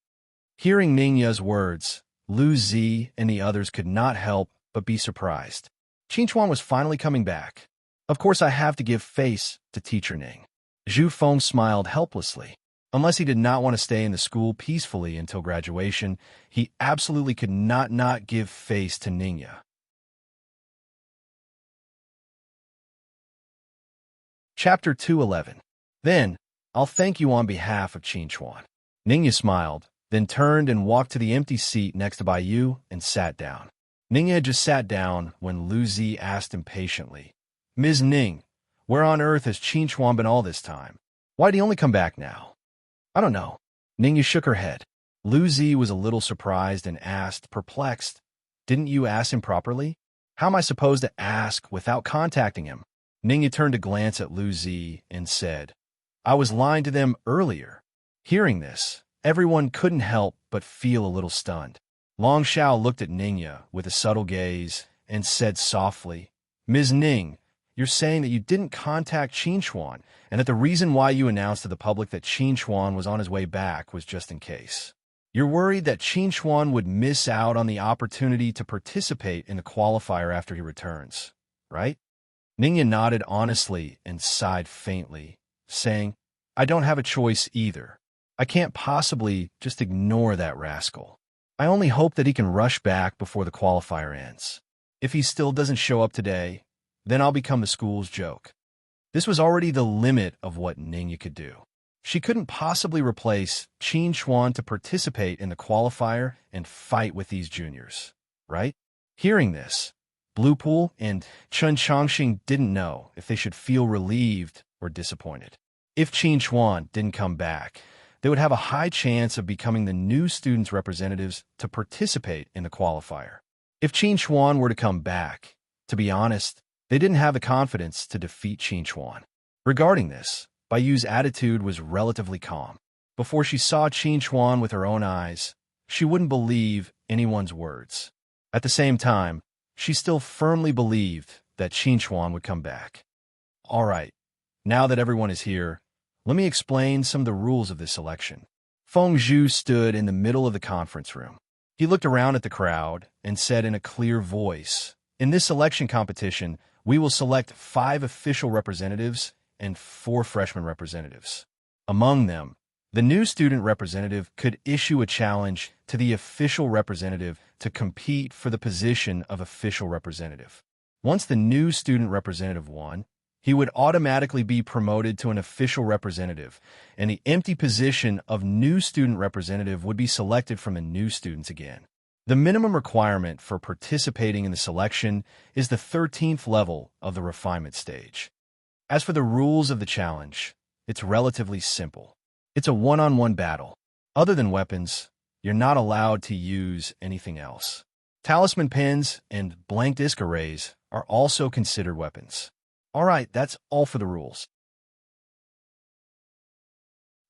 Hearing Ningya's words, Lu Zi and the others could not help but be surprised. Chuan was finally coming back. Of course I have to give face to Teacher Ning. Zhu Feng smiled helplessly. Unless he did not want to stay in the school peacefully until graduation, he absolutely could not give face to Ningya. Chapter 211. Then, I'll thank you on behalf of Chuan. Ningya smiled, then turned and walked to the empty seat next to Baiyu and sat down. Ningya had just sat down when Lu Zi asked impatiently, Ms. Ning, where on earth has Chuan been all this time? Why'd he only come back now? I don't know. Ningya shook her head. Lu Zi was a little surprised and asked, perplexed, Didn't you ask him properly? How am I supposed to ask without contacting him? Ningya turned to glance at Lu Zi and said, I was lying to them earlier. Hearing this, everyone couldn't help but feel a little stunned. Long Shao looked at Ningya with a subtle gaze and said softly, Ms. Ning, you're saying that you didn't contact Chuan and that the reason why you announced to the public that Chuan was on his way back was just in case. You're worried that Chuan would miss out on the opportunity to participate in the qualifier after he returns, right? Ningya nodded honestly and sighed faintly, saying, I don't have a choice either. I can't possibly just ignore that rascal. I only hope that he can rush back before the qualifier ends. If he still doesn't show up today, then I'll become the school's joke. This was already the limit of what Ningya could do. She couldn't possibly replace Chuan to participate in the qualifier and fight with these juniors, right? Hearing this, Blue Pool and Chun Chongqing didn't know if they should feel relieved or disappointed. If Chuan didn't come back, they would have a high chance of becoming the new students' representatives to participate in the qualifier. If Chuan were to come back, to be honest, they didn't have the confidence to defeat Chuan. Regarding this, Baiyu's attitude was relatively calm. Before she saw Chuan with her own eyes, she wouldn't believe anyone's words. At the same time, she still firmly believed that Chuan would come back. All right, now that everyone is here, let me explain some of the rules of this selection. Feng Zhu stood in the middle of the conference room. He looked around at the crowd and said in a clear voice, In this selection competition, we will select 5 official representatives and 4 freshman representatives. Among them, the new student representative could issue a challenge to the official representative to compete for the position of official representative. Once the new student representative won, he would automatically be promoted to an official representative, and the empty position of new student representative would be selected from the new students again. The minimum requirement for participating in the selection is the 13th level of the refinement stage. As for the rules of the challenge, it's relatively simple. It's a one-on-one battle. Other than weapons, you're not allowed to use anything else. Talisman pens and blank disc arrays are also considered weapons. All right, that's all for the rules.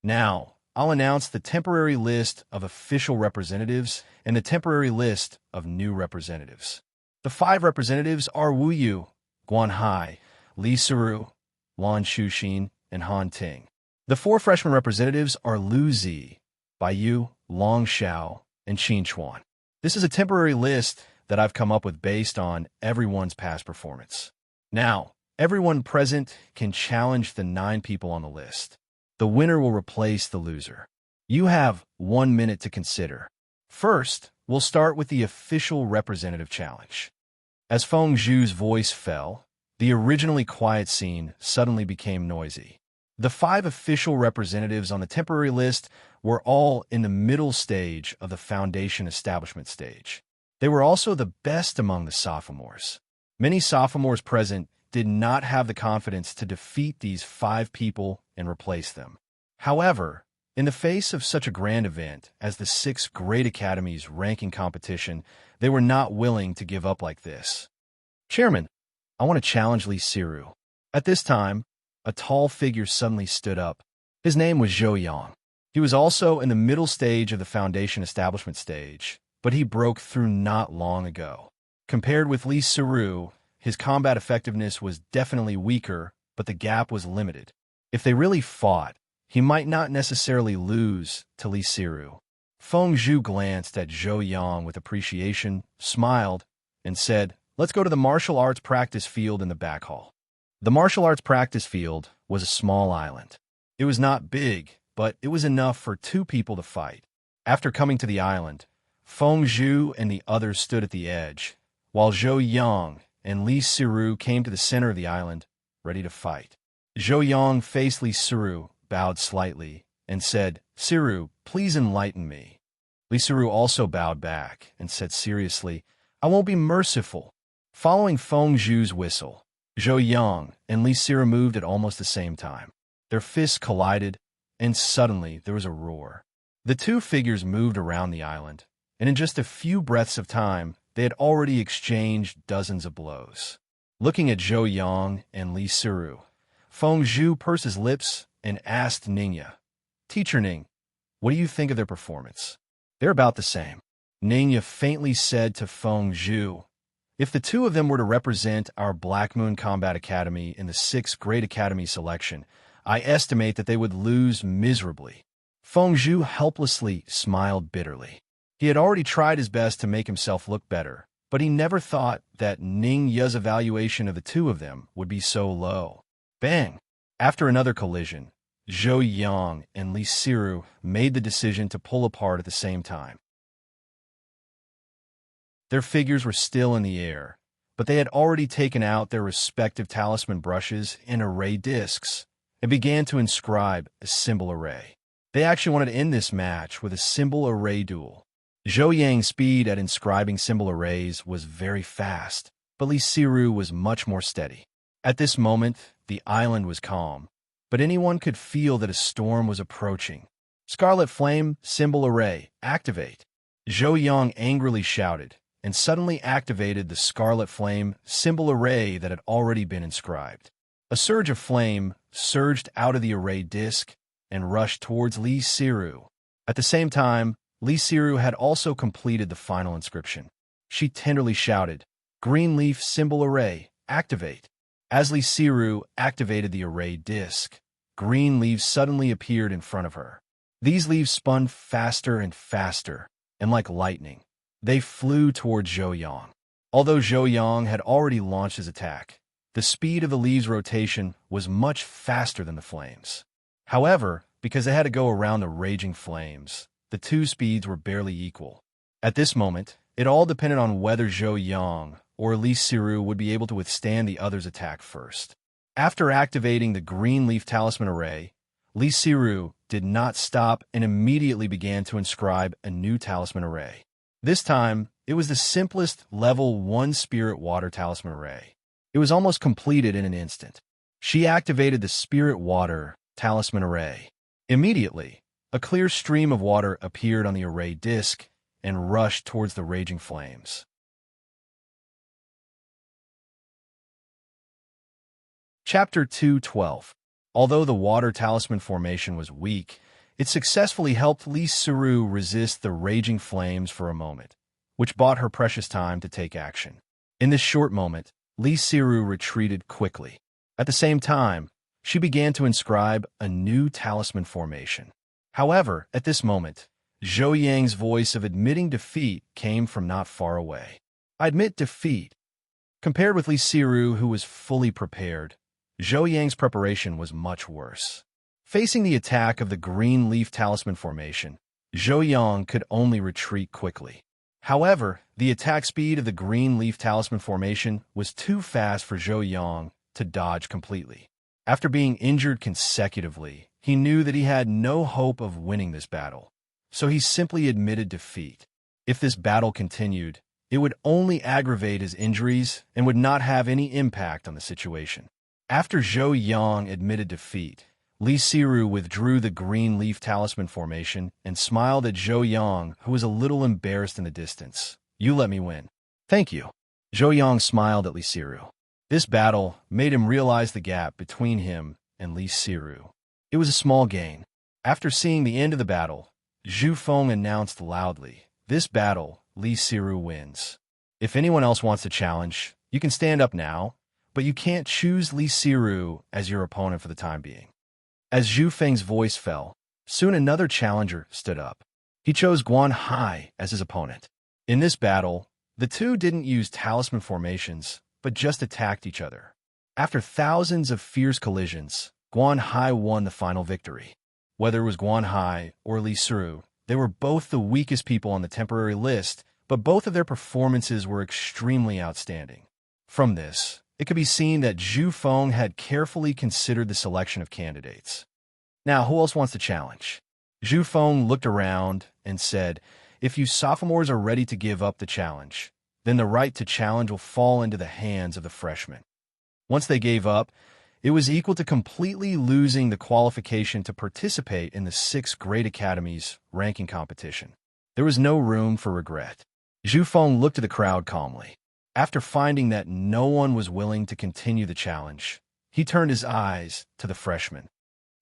Now, I'll announce the temporary list of official representatives and the temporary list of new representatives. The 5 representatives are Wu Yu, Guan Hai, Li Siru, Lan Shuxin, and Han Ting. The 4 freshman representatives are Lu Zi, Baiyu, Long Shao, and Chuan. This is a temporary list that I've come up with based on everyone's past performance. Now, everyone present can challenge the 9 people on the list. The winner will replace the loser. You have 1 minute to consider. First, we'll start with the official representative challenge. As Feng Zhu's voice fell, the originally quiet scene suddenly became noisy. The 5 official representatives on the temporary list were all in the middle stage of the foundation establishment stage. They were also the best among the sophomores. Many sophomores present did not have the confidence to defeat these 5 people and replace them. However, in the face of such a grand event as the 6 Great Academies ranking competition, they were not willing to give up like this. Chairman, I want to challenge Li Siru. At this time, a tall figure suddenly stood up. His name was Zhou Yang. He was also in the middle stage of the foundation establishment stage, but he broke through not long ago. Compared with Li Siru, his combat effectiveness was definitely weaker, but the gap was limited. If they really fought, he might not necessarily lose to Li Siru. Feng Zhu glanced at Zhou Yang with appreciation, smiled, and said, "Let's go to the martial arts practice field in the back hall." The martial arts practice field was a small island. It was not big, but it was enough for 2 people to fight. After coming to the island, Feng Zhu and the others stood at the edge, while Zhou Yang and Li Siru came to the center of the island, ready to fight. Zhou Yang faced Li Siru, bowed slightly, and said, "Siru, please enlighten me." Li Siru also bowed back and said seriously, "I won't be merciful." Following Feng Zhu's whistle, Zhou Yang and Li Siru moved at almost the same time. Their fists collided, and suddenly there was a roar. The 2 figures moved around the island, and in just a few breaths of time, they had already exchanged dozens of blows. Looking at Zhou Yang and Li Siru, Feng Zhu pursed his lips and asked Ningya, "Teacher Ning, what do you think of their performance?" "They're about the same." Ningya faintly said to Feng Zhu, "If the 2 of them were to represent our Black Moon Combat Academy in the 6th Great Academy selection, I estimate that they would lose miserably." Feng Zhu helplessly smiled bitterly. He had already tried his best to make himself look better, but he never thought that Ningya's evaluation of the 2 of them would be so low. Bang! After another collision, Zhou Yang and Li Siru made the decision to pull apart at the same time. Their figures were still in the air, but they had already taken out their respective talisman brushes and array discs and began to inscribe a symbol array. They actually wanted to end this match with a symbol array duel. Zhou Yang's speed at inscribing symbol arrays was very fast, but Li Siru was much more steady. At this moment, the island was calm, but anyone could feel that a storm was approaching. "Scarlet Flame symbol array, activate!" Zhou Yang angrily shouted, and suddenly activated the Scarlet Flame symbol array that had already been inscribed. A surge of flame surged out of the array disc and rushed towards Li Siru. At the same time, Li Siru had also completed the final inscription. She tenderly shouted, "Green leaf symbol array, activate!" As Li Siru activated the array disc, green leaves suddenly appeared in front of her. These leaves spun faster and faster, and like lightning, they flew toward Zhou Yang. Although Zhou Yang had already launched his attack, the speed of the leaves' rotation was much faster than the flames. However, because they had to go around the raging flames, the 2 speeds were barely equal. At this moment, it all depended on whether Zhou Yang or Li Siru would be able to withstand the other's attack first. After activating the green leaf talisman array, Li Siru did not stop and immediately began to inscribe a new talisman array. This time, it was the simplest level 1 spirit water talisman array. It was almost completed in an instant. She activated the spirit water talisman array. Immediately, a clear stream of water appeared on the array disc and rushed towards the raging flames. Chapter 2:12. Although the water talisman formation was weak, it successfully helped Li Siru resist the raging flames for a moment, which bought her precious time to take action. In this short moment, Li Siru retreated quickly. At the same time, she began to inscribe a new talisman formation. However, at this moment, Zhou Yang's voice of admitting defeat came from not far away. "I admit defeat." Compared with Li Siru, who was fully prepared, Zhou Yang's preparation was much worse. Facing the attack of the green leaf talisman formation, Zhou Yang could only retreat quickly. However, the attack speed of the green leaf talisman formation was too fast for Zhou Yang to dodge completely. After being injured consecutively, he knew that he had no hope of winning this battle, so he simply admitted defeat. If this battle continued, it would only aggravate his injuries and would not have any impact on the situation. After Zhou Yang admitted defeat, Li Siru withdrew the green leaf talisman formation and smiled at Zhou Yang, who was a little embarrassed in the distance. "You let me win." "Thank you." Zhou Yang smiled at Li Siru. This battle made him realize the gap between him and Li Siru. It was a small gain. After seeing the end of the battle, Zhu Feng announced loudly, "This battle, Li Siru wins. If anyone else wants to challenge, you can stand up now, but you can't choose Li Siru as your opponent for the time being." As Zhu Feng's voice fell, soon another challenger stood up. He chose Guan Hai as his opponent. In this battle, the two didn't use talisman formations, but just attacked each other. After thousands of fierce collisions, Guan Hai won the final victory. Whether it was Guan Hai or Li Siru, they were both the weakest people on the temporary list, but both of their performances were extremely outstanding. From this, it could be seen that Zhu Feng had carefully considered the selection of candidates. Now, who else wants to challenge? Zhu Feng looked around and said, "If you sophomores are ready to give up the challenge, then the right to challenge will fall into the hands of the freshmen." Once they gave up, it was equal to completely losing the qualification to participate in the 6 Great Academies ranking competition. There was no room for regret. Zhu Feng looked at the crowd calmly. After finding that no one was willing to continue the challenge, he turned his eyes to the freshmen.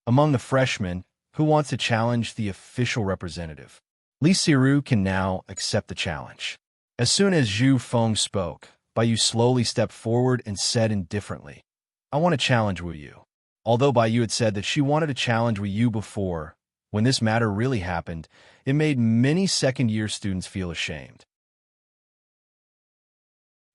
Among the freshmen, who wants to challenge the official representative? Li Siru can now accept the challenge. As soon as Zhu Feng spoke, Baiyu slowly stepped forward and said indifferently, "I want to challenge Wu Yu." Although Baiyu had said that she wanted to challenge Wu Yu before, when this matter really happened, it made many second-year students feel ashamed.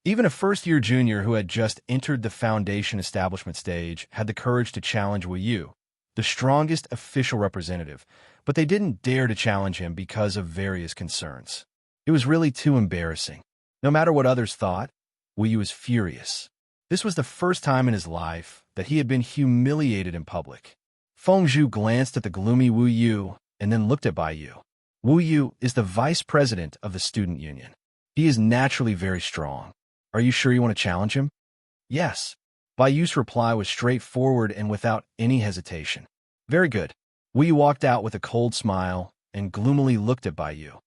Even a first-year junior who had just entered the foundation establishment stage had the courage to challenge Wu Yu, the strongest official representative, but they didn't dare to challenge him because of various concerns. It was really too embarrassing. No matter what others thought, Wu Yu was furious. This was the first time in his life that he had been humiliated in public. Feng Zhu glanced at the gloomy Wu Yu and then looked at Baiyu. Wu Yu is the vice president of the student union. He is naturally very strong. Are you sure you want to challenge him? Yes. Baiyu's reply was straightforward and without any hesitation. Very good. Wu Yu walked out with a cold smile and gloomily looked at Baiyu.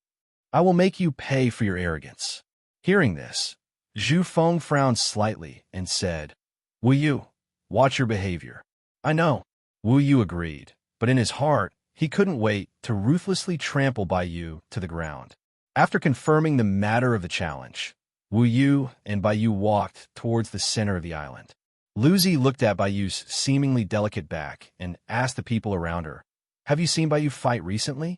"I will make you pay for your arrogance." Hearing this, Zhu Feng frowned slightly and said, "Wu Yu, watch your behavior." "I know." Wu Yu agreed, but in his heart, he couldn't wait to ruthlessly trample Baiyu to the ground. After confirming the matter of the challenge, Wu Yu and Baiyu walked towards the center of the island. Luzi looked at Baiyu's seemingly delicate back and asked the people around her, "Have you seen Baiyu fight recently?"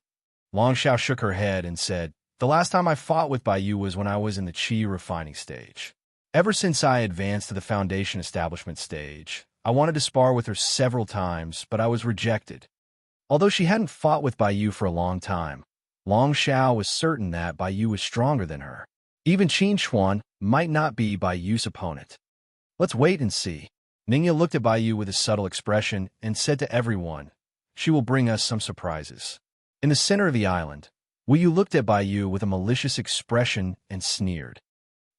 Longxiao shook her head and said, "The last time I fought with Baiyu was when I was in the qi refining stage. Ever since I advanced to the foundation establishment stage, I wanted to spar with her several times, but I was rejected." Although she hadn't fought with Baiyu for a long time, Longxiao was certain that Baiyu was stronger than her. Even Qin Xuan might not be Baiyu's opponent. "Let's wait and see." Ningya looked at Baiyu with a subtle expression and said to everyone, "She will bring us some surprises." In the center of the island, Wu Yu looked at Baiyu with a malicious expression and sneered.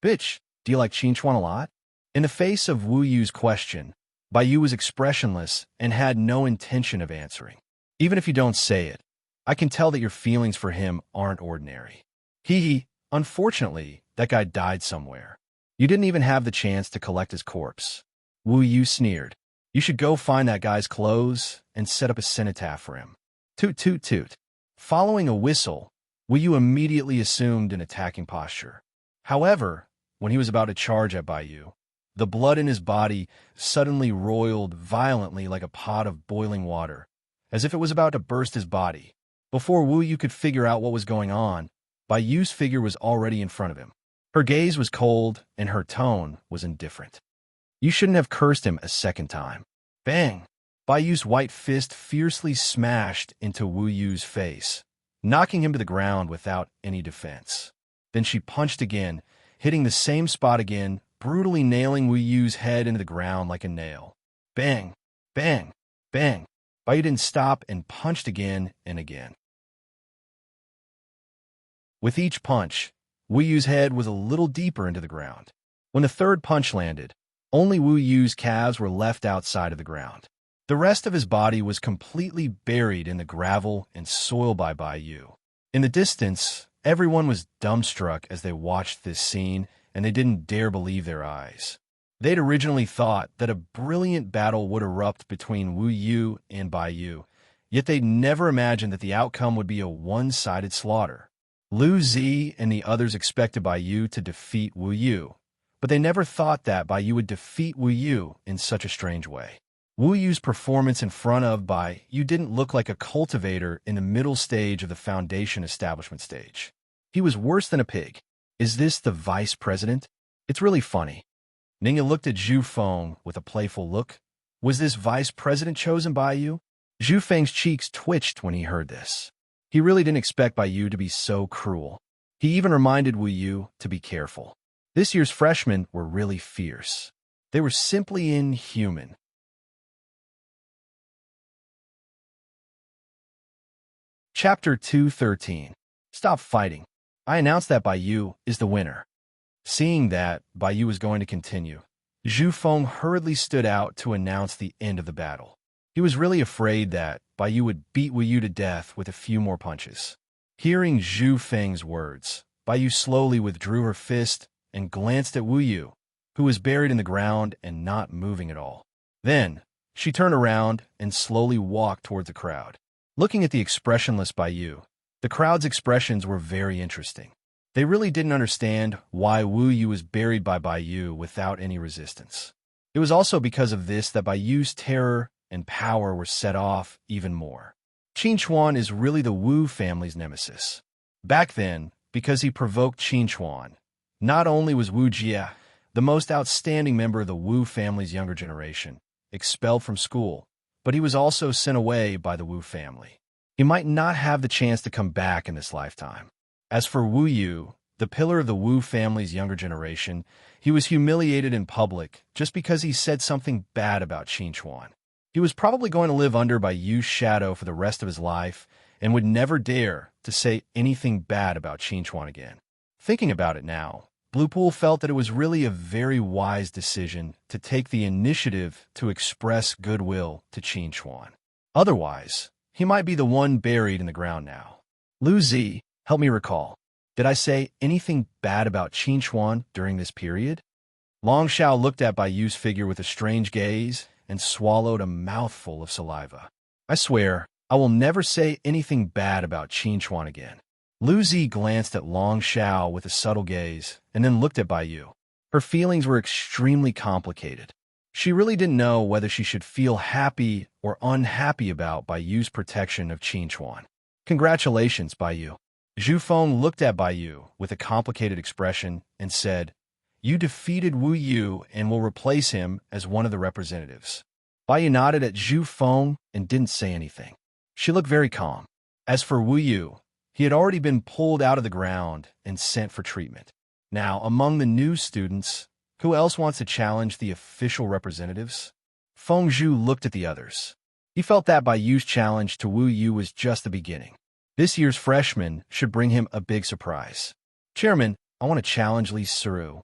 "Bitch, do you like Qin Xuan a lot?" In the face of Wu Yu's question, Baiyu was expressionless and had no intention of answering. "Even if you don't say it, I can tell that your feelings for him aren't ordinary. Hee. Unfortunately, that guy died somewhere. You didn't even have the chance to collect his corpse." Wu Yu sneered. "You should go find that guy's clothes and set up a cenotaph for him." Toot toot toot. Following a whistle, Wu Yu immediately assumed an attacking posture. However, when he was about to charge at Baiyu, the blood in his body suddenly roiled violently like a pot of boiling water, as if it was about to burst his body. Before Wu Yu could figure out what was going on, Baiyu's figure was already in front of him. Her gaze was cold, and her tone was indifferent. "You shouldn't have cursed him a second time." Bang! Baiyu's white fist fiercely smashed into Wu Yu's face, knocking him to the ground without any defense. Then she punched again, hitting the same spot again, brutally nailing Wu Yu's head into the ground like a nail. Bang! Bang! Bang! Baiyu didn't stop and punched again and again. With each punch, Wu Yu's head was a little deeper into the ground. When the third punch landed, only Wu Yu's calves were left outside of the ground. The rest of his body was completely buried in the gravel and soil by Baiyu. In the distance, everyone was dumbstruck as they watched this scene, and they didn't dare believe their eyes. They'd originally thought that a brilliant battle would erupt between Wu Yu and Baiyu, yet they'd never imagined that the outcome would be a one-sided slaughter. Lu Zi and the others expected Baiyu to defeat Wu Yu, but they never thought that Baiyu would defeat Wu Yu in such a strange way. Wu Yu's performance in front of Baiyu didn't look like a cultivator in the middle stage of the foundation establishment stage. He was worse than a pig. Is this the vice president? It's really funny. Ningya looked at Zhu Feng with a playful look. Was this vice president chosen by you? Zhu Feng's cheeks twitched when he heard this. He really didn't expect Baiyu to be so cruel. He even reminded Wu Yu to be careful. This year's freshmen were really fierce. They were simply inhuman. Chapter 213. Stop fighting. I announced that Baiyu is the winner. Seeing that Baiyu was going to continue, Zhu Feng hurriedly stood out to announce the end of the battle. He was really afraid that Baiyu would beat Wu Yu to death with a few more punches. Hearing Zhu Feng's words, Baiyu slowly withdrew her fist and glanced at Wu Yu, who was buried in the ground and not moving at all. Then, she turned around and slowly walked towards the crowd. Looking at the expressionless Baiyu, the crowd's expressions were very interesting. They really didn't understand why Wu Yu was buried by Baiyu without any resistance. It was also because of this that Baiyu's terror and power were set off even more. Qin Chuan is really the Wu family's nemesis. Back then, because he provoked Qin Chuan, not only was Wu Jia, the most outstanding member of the Wu family's younger generation, expelled from school, but he was also sent away by the Wu family. He might not have the chance to come back in this lifetime. As for Wu Yu, the pillar of the Wu family's younger generation, he was humiliated in public just because he said something bad about Qin Chuan. He was probably going to live under Baiyu's shadow for the rest of his life and would never dare to say anything bad about Qin Chuan again. Thinking about it now, Blue Pool felt that it was really a very wise decision to take the initiative to express goodwill to Qin Chuan. Otherwise, he might be the one buried in the ground now. Lu Zi, help me recall. Did I say anything bad about Qin Chuan during this period? Long Shao looked at Baiyu's figure with a strange gaze and swallowed a mouthful of saliva. I swear, I will never say anything bad about Qin Chuan again. Lu Zi glanced at Long Shao with a subtle gaze and then looked at Baiyu. Her feelings were extremely complicated. She really didn't know whether she should feel happy or unhappy about Baiyu's protection of Qin Chuan. Congratulations, Baiyu. Zhu Feng looked at Baiyu with a complicated expression and said, You defeated Wu Yu and will replace him as one of the representatives. Baiyu nodded at Zhu Feng and didn't say anything. She looked very calm. As for Wu Yu, he had already been pulled out of the ground and sent for treatment. Now, among the new students, who else wants to challenge the official representatives? Feng Zhu looked at the others. He felt that Baiyu's challenge to Wu Yu was just the beginning. This year's freshman should bring him a big surprise. Chairman, I want to challenge Li Siru.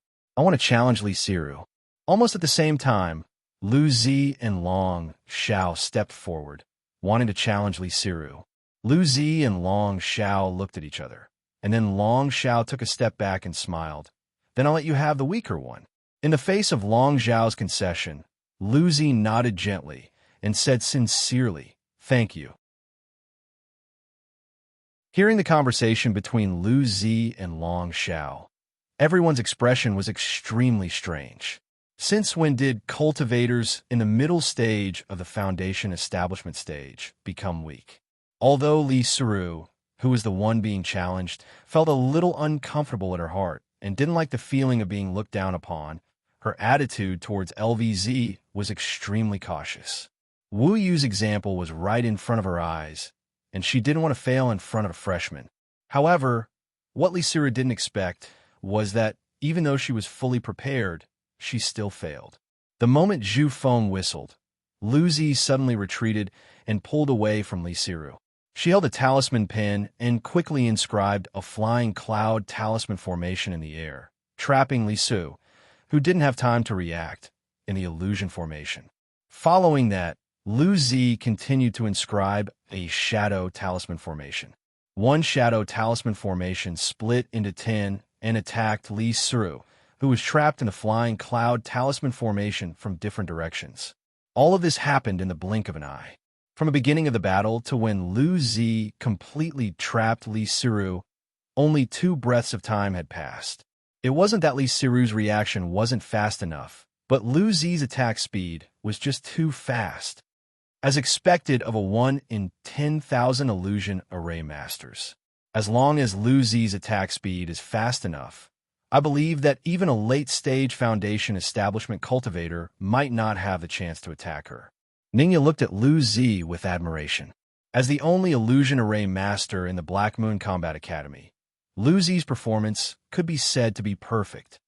Almost at the same time, Lu Zi and Long Shao stepped forward, wanting to challenge Li Siru. Lu Zi and Long Shao looked at each other, and then Long Shao took a step back and smiled. Then I'll let you have the weaker one. In the face of Long Zhao's concession, Lu Zi nodded gently and said sincerely, Thank you. Hearing the conversation between Lu Zi and Long Shao, everyone's expression was extremely strange. Since when did cultivators in the middle stage of the foundation establishment stage become weak? Although Li Siru, who was the one being challenged, felt a little uncomfortable at her heart and didn't like the feeling of being looked down upon, her attitude towards LVZ was extremely cautious. Wu Yu's example was right in front of her eyes, and she didn't want to fail in front of a freshman. However, what Lee Siru didn't expect was that even though she was fully prepared, she still failed. The moment Zhu Feng whistled, Lu Zi suddenly retreated and pulled away from Lee Siru. She held a talisman pin and quickly inscribed a flying cloud talisman formation in the air, trapping Li Su, who didn't have time to react, in the illusion formation. Following that, Lu Zi continued to inscribe a shadow talisman formation. One shadow talisman formation split into 10 and attacked Li Siru, who was trapped in the flying cloud talisman formation from different directions. All of this happened in the blink of an eye. From the beginning of the battle to when Lu Zi completely trapped Li Siru, only 2 breaths of time had passed. It wasn't that Li Siru's reaction wasn't fast enough, but Lu Zi's attack speed was just too fast, as expected of a 1 in 10,000 illusion array masters. As long as Lu Zi's attack speed is fast enough, I believe that even a late-stage Foundation Establishment cultivator might not have the chance to attack her. Ningya looked at Lu Zi with admiration. As the only illusion array master in the Black Moon Combat Academy, Lu Zi's performance could be said to be perfect.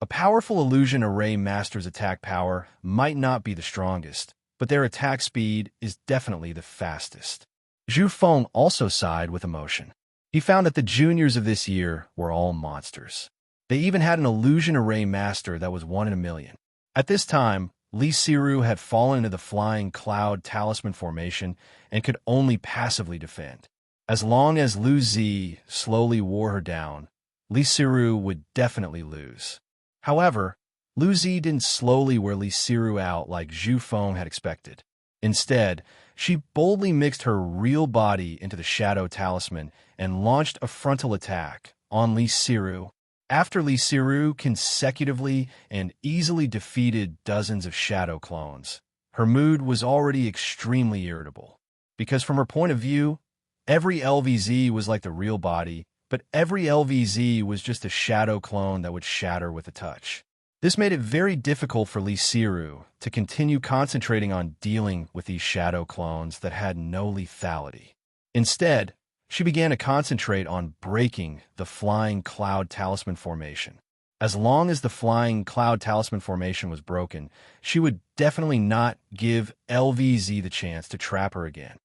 A powerful illusion array master's attack power might not be the strongest, but their attack speed is definitely the fastest. Zhu Feng also sighed with emotion. He found that the juniors of this year were all monsters. They even had an illusion array master that was 1 in a million. At this time, Li Siru had fallen into the flying cloud talisman formation and could only passively defend. As long as Lu Zi slowly wore her down, Li Siru would definitely lose. However, Lu Zi didn't slowly wear Li Siru out like Zhu Feng had expected. Instead, she boldly mixed her real body into the shadow talisman and launched a frontal attack on Li Siru. After Li Siru consecutively and easily defeated dozens of shadow clones, her mood was already extremely irritable. Because from her point of view, every LVZ was like the real body, but every LVZ was just a shadow clone that would shatter with a touch. This made it very difficult for Li Siru to continue concentrating on dealing with these shadow clones that had no lethality. Instead, she began to concentrate on breaking the flying cloud talisman formation. As long as the flying cloud talisman formation was broken, she would definitely not give LVZ the chance to trap her again.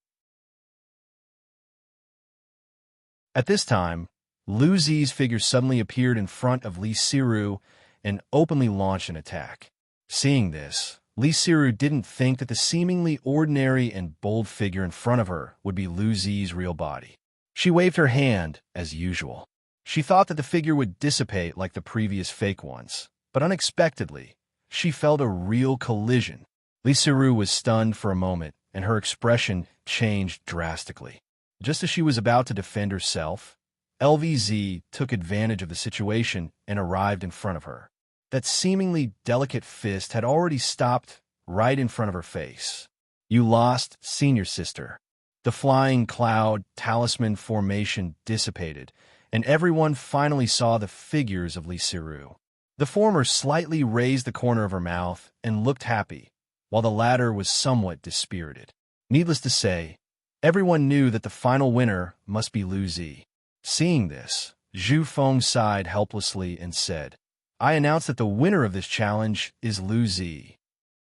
At this time, Lu Zi's figure suddenly appeared in front of Li Siru and openly launched an attack. Seeing this, Li Siru didn't think that the seemingly ordinary and bold figure in front of her would be Lu Zi's real body. She waved her hand, as usual. She thought that the figure would dissipate like the previous fake ones, but unexpectedly, she felt a real collision. Li Siru was stunned for a moment, and her expression changed drastically. Just as she was about to defend herself, LVZ took advantage of the situation and arrived in front of her. That seemingly delicate fist had already stopped right in front of her face. "You lost, senior sister." The flying cloud talisman formation dissipated, and everyone finally saw the figures of Li Siru. The former slightly raised the corner of her mouth and looked happy, while the latter was somewhat dispirited. Needless to say, everyone knew that the final winner must be Lu Zi. Seeing this, Zhu Feng sighed helplessly and said, "I announce that the winner of this challenge is Lu Zi."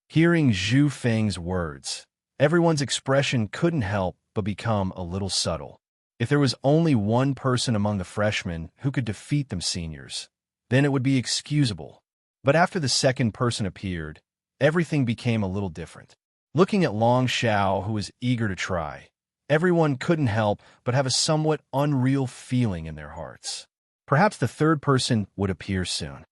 Hearing Zhu Feng's words, everyone's expression couldn't help but become a little subtle. If there was only one person among the freshmen who could defeat them seniors, then it would be excusable. But after the second person appeared, everything became a little different. Looking at Long Xiao, who was eager to try, everyone couldn't help but have a somewhat unreal feeling in their hearts. Perhaps the third person would appear soon.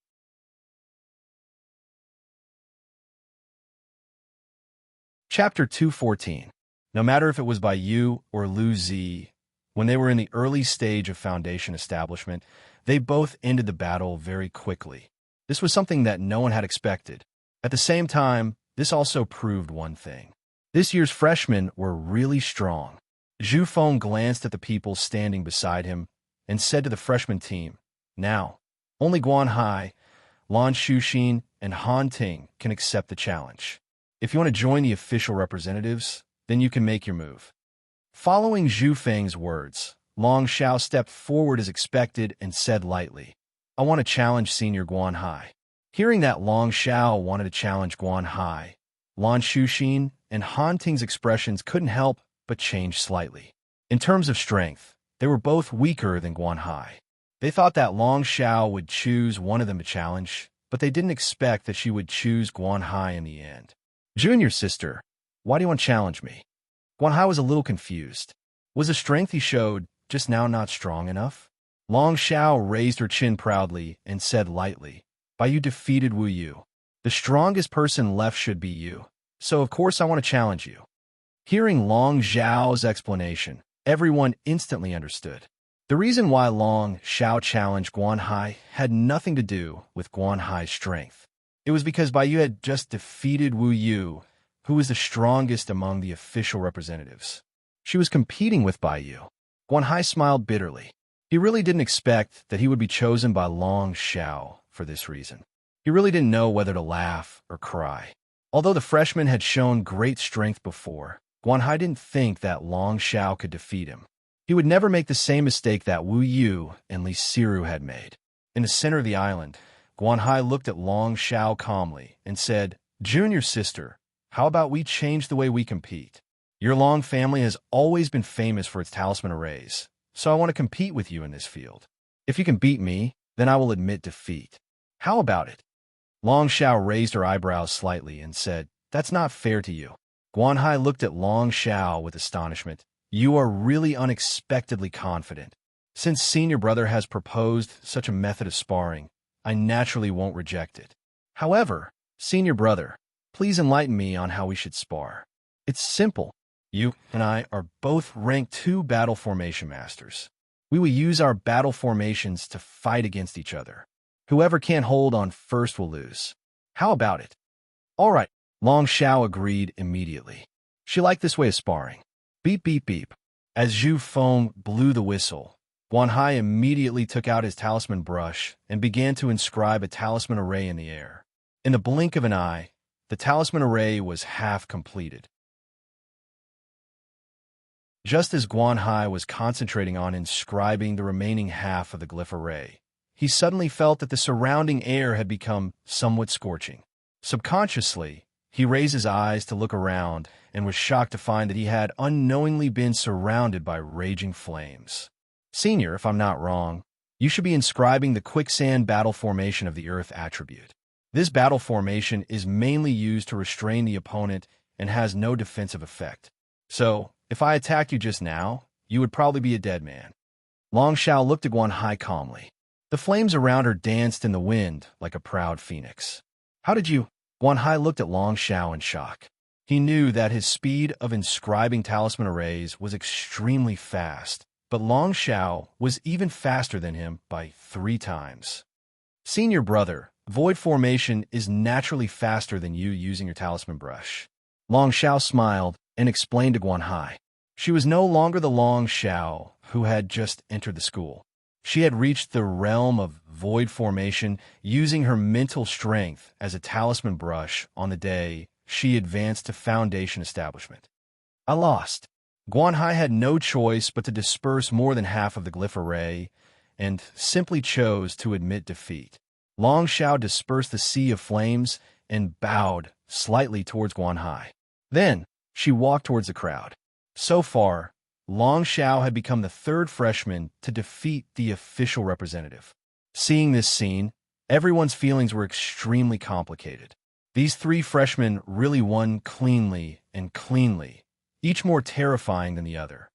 Chapter 214. No matter if it was by you or Lu Zi, when they were in the early stage of Foundation establishment, they both ended the battle very quickly. This was something that no one had expected. At the same time, this also proved one thing. This year's freshmen were really strong. Zhu Feng glanced at the people standing beside him and said to the freshman team, "Now, only Guan Hai, Lan Shuxin, and Han Ting can accept the challenge. If you want to join the official representatives, then you can make your move." Following Zhu Feng's words, Long Xiao stepped forward as expected and said lightly, "I want to challenge Senior Guan Hai." Hearing that Long Xiao wanted to challenge Guan Hai, Lan Shuxin and Han Ting's expressions couldn't help but change slightly. In terms of strength, they were both weaker than Guan Hai. They thought that Long Xiao would choose one of them to challenge, but they didn't expect that she would choose Guan Hai in the end. "Junior sister, why do you want to challenge me?" Guan Hai was a little confused. Was the strength he showed just now not strong enough? Long Xiao raised her chin proudly and said lightly, "By you defeated Wu Yu. The strongest person left should be you, so of course I want to challenge you." Hearing Long Xiao's explanation, everyone instantly understood. The reason why Long Xiao challenged Guan Hai had nothing to do with Guan Hai's strength. It was because Bai Yu had just defeated Wu Yu, who was the strongest among the official representatives. She was competing with Bai Yu. Guan Hai smiled bitterly. He really didn't expect that he would be chosen by Long Xiao for this reason. He really didn't know whether to laugh or cry. Although the freshman had shown great strength before, Guan Hai didn't think that Long Xiao could defeat him. He would never make the same mistake that Wu Yu and Li Siru had made. In the center of the island, Guan Hai looked at Long Xiao calmly and said, "Junior sister, how about we change the way we compete? Your Long family has always been famous for its talisman arrays, so I want to compete with you in this field. If you can beat me, then I will admit defeat. How about it?" Long Xiao raised her eyebrows slightly and said, "That's not fair to you." Guan Hai looked at Long Xiao with astonishment. "You are really unexpectedly confident. Since Senior Brother has proposed such a method of sparring, I naturally won't reject it. However, Senior Brother, please enlighten me on how we should spar. It's simple. You and I are both rank 2 battle formation masters. We will use our battle formations to fight against each other. Whoever can't hold on first will lose. How about it?" "All right," Long Xiao agreed immediately. She liked this way of sparring. Beep, beep, beep. As Zhu Feng blew the whistle, Guan Hai immediately took out his talisman brush and began to inscribe a talisman array in the air. In the blink of an eye, the talisman array was half completed. Just as Guan Hai was concentrating on inscribing the remaining half of the glyph array, he suddenly felt that the surrounding air had become somewhat scorching. Subconsciously, he raised his eyes to look around and was shocked to find that he had unknowingly been surrounded by raging flames. "Senior, if I'm not wrong, you should be inscribing the quicksand battle formation of the earth attribute. This battle formation is mainly used to restrain the opponent and has no defensive effect. So, if I attacked you just now, you would probably be a dead man." Long Xiao looked at Guan Hai calmly. The flames around her danced in the wind like a proud phoenix. "How did you—" Guan Hai looked at Long Xiao in shock. He knew that his speed of inscribing talisman arrays was extremely fast, but Long Xiao was even faster than him by 3 times. "Senior Brother, void formation is naturally faster than you using your talisman brush." Long Xiao smiled and explained to Guan Hai. She was no longer the Long Xiao who had just entered the school. She had reached the realm of void formation using her mental strength as a talisman brush on the day she advanced to foundation establishment. "I lost." Guan Hai had no choice but to disperse more than half of the glyph array and simply chose to admit defeat. Long Xiao dispersed the sea of flames and bowed slightly towards Guan Hai. Then, she walked towards the crowd. So far, Long Xiao had become the 3rd freshman to defeat the official representative. Seeing this scene, everyone's feelings were extremely complicated. These 3 freshmen really won cleanly and cleanly, each more terrifying than the other.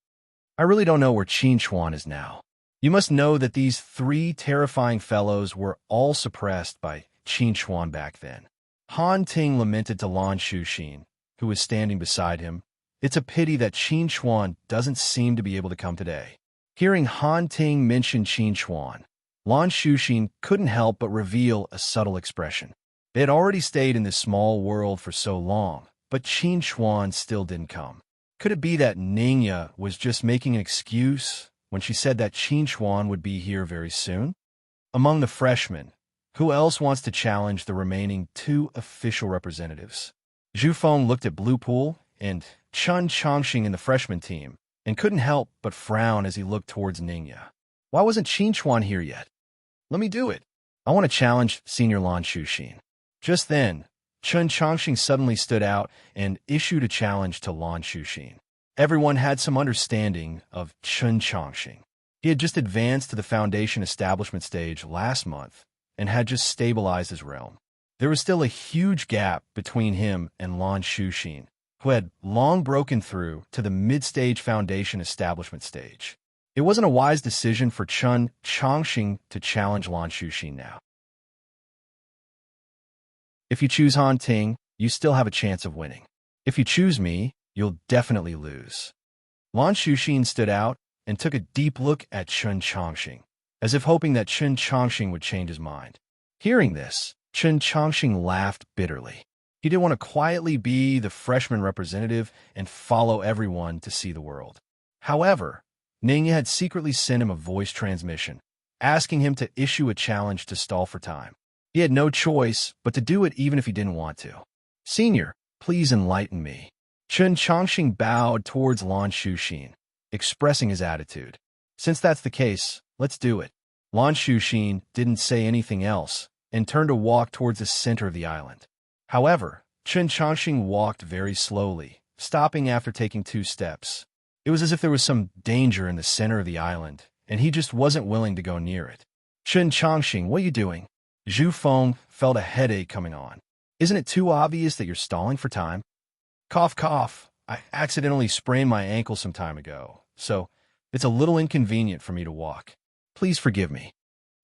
I really don't know where Qin Chuan is now. You must know that these 3 terrifying fellows were all suppressed by Qin Chuan back then. Han Ting lamented to Lan Shuxin, who was standing beside him. "It's a pity that Qin Chuan doesn't seem to be able to come today." Hearing Han Ting mention Qin Chuan, Lan Shuxin couldn't help but reveal a subtle expression. They had already stayed in this small world for so long, but Qin Chuan still didn't come. Could it be that Ningya was just making an excuse when she said that Qin Chuan would be here very soon? Among the freshmen, who else wants to challenge the remaining 2 official representatives? Zhu Feng looked at Blue Pool and Chun Chongxing in the freshman team, and couldn't help but frown as he looked towards Ningya. Why wasn't Qinchuan here yet? Let me do it. I want to challenge Senior Lan Shuxin. Just then, Chen Chongqing suddenly stood out and issued a challenge to Lan Shuxin. Everyone had some understanding of Chen Chongqing. He had just advanced to the foundation establishment stage last month and had just stabilized his realm. There was still a huge gap between him and Lan Shuxin, who had long broken through to the mid-stage foundation establishment stage. It wasn't a wise decision for Chen Chongqing to challenge Lan Shuxin now. If you choose Han Ting, you still have a chance of winning. If you choose me, you'll definitely lose. Lan Shuxin stood out and took a deep look at Chen Chongqing, as if hoping that Chen Chongqing would change his mind. Hearing this, Chen Chongqing laughed bitterly. He didn't want to quietly be the freshman representative and follow everyone to see the world. However, Ningya had secretly sent him a voice transmission, asking him to issue a challenge to stall for time. He had no choice but to do it even if he didn't want to. Senior, please enlighten me. Chen Chongqing bowed towards Lan Shuxin, expressing his attitude. Since that's the case, let's do it. Lan Shuxin didn't say anything else and turned to walk towards the center of the island. However, Chen Chongqing walked very slowly, stopping after taking 2 steps. It was as if there was some danger in the center of the island, and he just wasn't willing to go near it. Chen Chongqing, what are you doing? Zhu Feng felt a headache coming on. Isn't it too obvious that you're stalling for time? Cough, cough. I accidentally sprained my ankle some time ago, so it's a little inconvenient for me to walk. Please forgive me.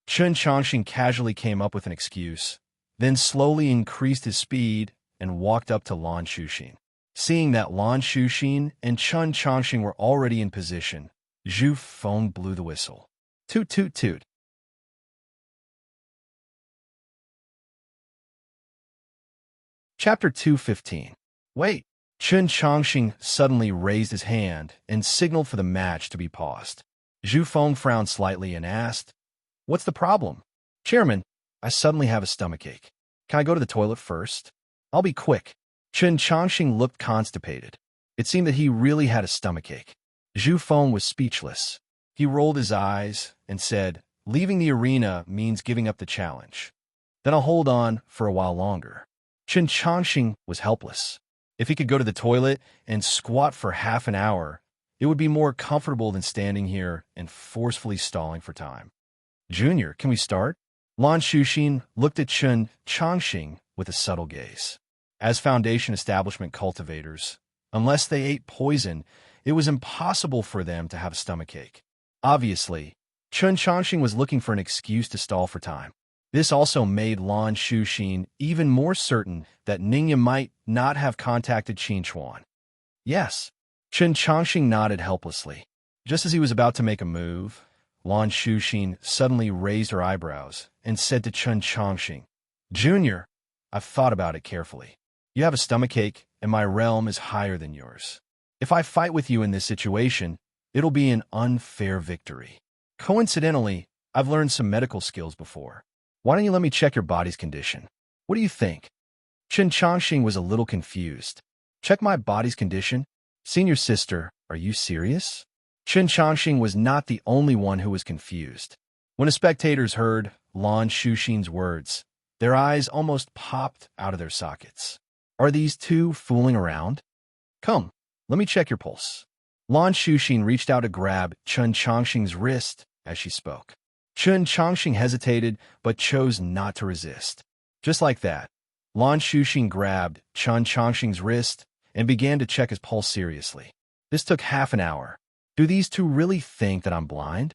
Chen Chongqing casually came up with an excuse, then slowly increased his speed and walked up to Lan Shuxin. Seeing that Lan Shuxin and Chen Chongqing were already in position, Zhu Feng blew the whistle. Toot toot toot. Chapter 215. Wait. Chen Chongqing suddenly raised his hand and signaled for the match to be paused. Zhu Feng frowned slightly and asked, "What's the problem?" "Chairman, I suddenly have a stomachache. Can I go to the toilet first?" "I'll be quick." Chen Chongqing looked constipated. It seemed that he really had a stomachache. Zhu Feng was speechless. He rolled his eyes and said, "Leaving the arena means giving up the challenge. Then I'll hold on for a while longer." Chen Chongqing was helpless. If he could go to the toilet and squat for half an hour, it would be more comfortable than standing here and forcefully stalling for time. "Junior, can we start?" Lan Shuxin looked at Chen Chongqing with a subtle gaze. As foundation establishment cultivators, unless they ate poison, it was impossible for them to have a stomachache. Obviously, Chen Chongqing was looking for an excuse to stall for time. This also made Lan Shuxin even more certain that Ningya might not have contacted Qinchuan. Yes, Chen Chongqing nodded helplessly. Just as he was about to make a move, Lan Shuxin suddenly raised her eyebrows and said to Chen Chongqing, "Junior, I've thought about it carefully. You have a stomachache, and my realm is higher than yours. If I fight with you in this situation, it'll be an unfair victory. Coincidentally, I've learned some medical skills before. Why don't you let me check your body's condition? What do you think?" Chen Chongqing was a little confused. "Check my body's condition? Senior sister, are you serious?" Chen Chongqing was not the only one who was confused. When the spectators heard Lan Shuxin's words, their eyes almost popped out of their sockets. Are these two fooling around? "Come, let me check your pulse." Lan Shuxin reached out to grab Chen Chongqing's wrist as she spoke. Chen Chongqing hesitated but chose not to resist. Just like that, Lan Shuxin grabbed Chen Chongqing's wrist and began to check his pulse seriously. This took half an hour. Do these two really think that I'm blind?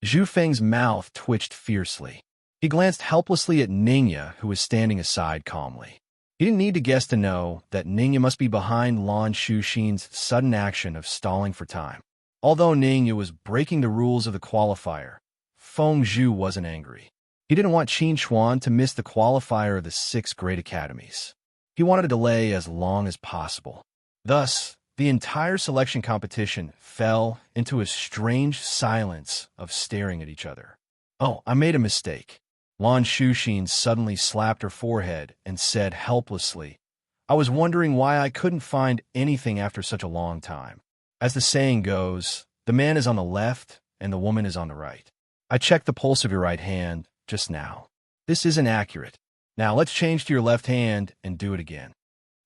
Zhu Feng's mouth twitched fiercely. He glanced helplessly at Ningya, who was standing aside calmly. He didn't need to guess to know that Ningya must be behind Lan Shuxin's sudden action of stalling for time. Although Ningya was breaking the rules of the qualifier, Feng Zhu wasn't angry. He didn't want Qinchuan to miss the qualifier of the 6 great academies. He wanted to delay as long as possible. Thus, the entire selection competition fell into a strange silence of staring at each other. "Oh, I made a mistake." Lan Shuxin suddenly slapped her forehead and said helplessly, "I was wondering why I couldn't find anything after such a long time. As the saying goes, the man is on the left and the woman is on the right. I checked the pulse of your right hand just now. This isn't accurate. Now let's change to your left hand and do it again.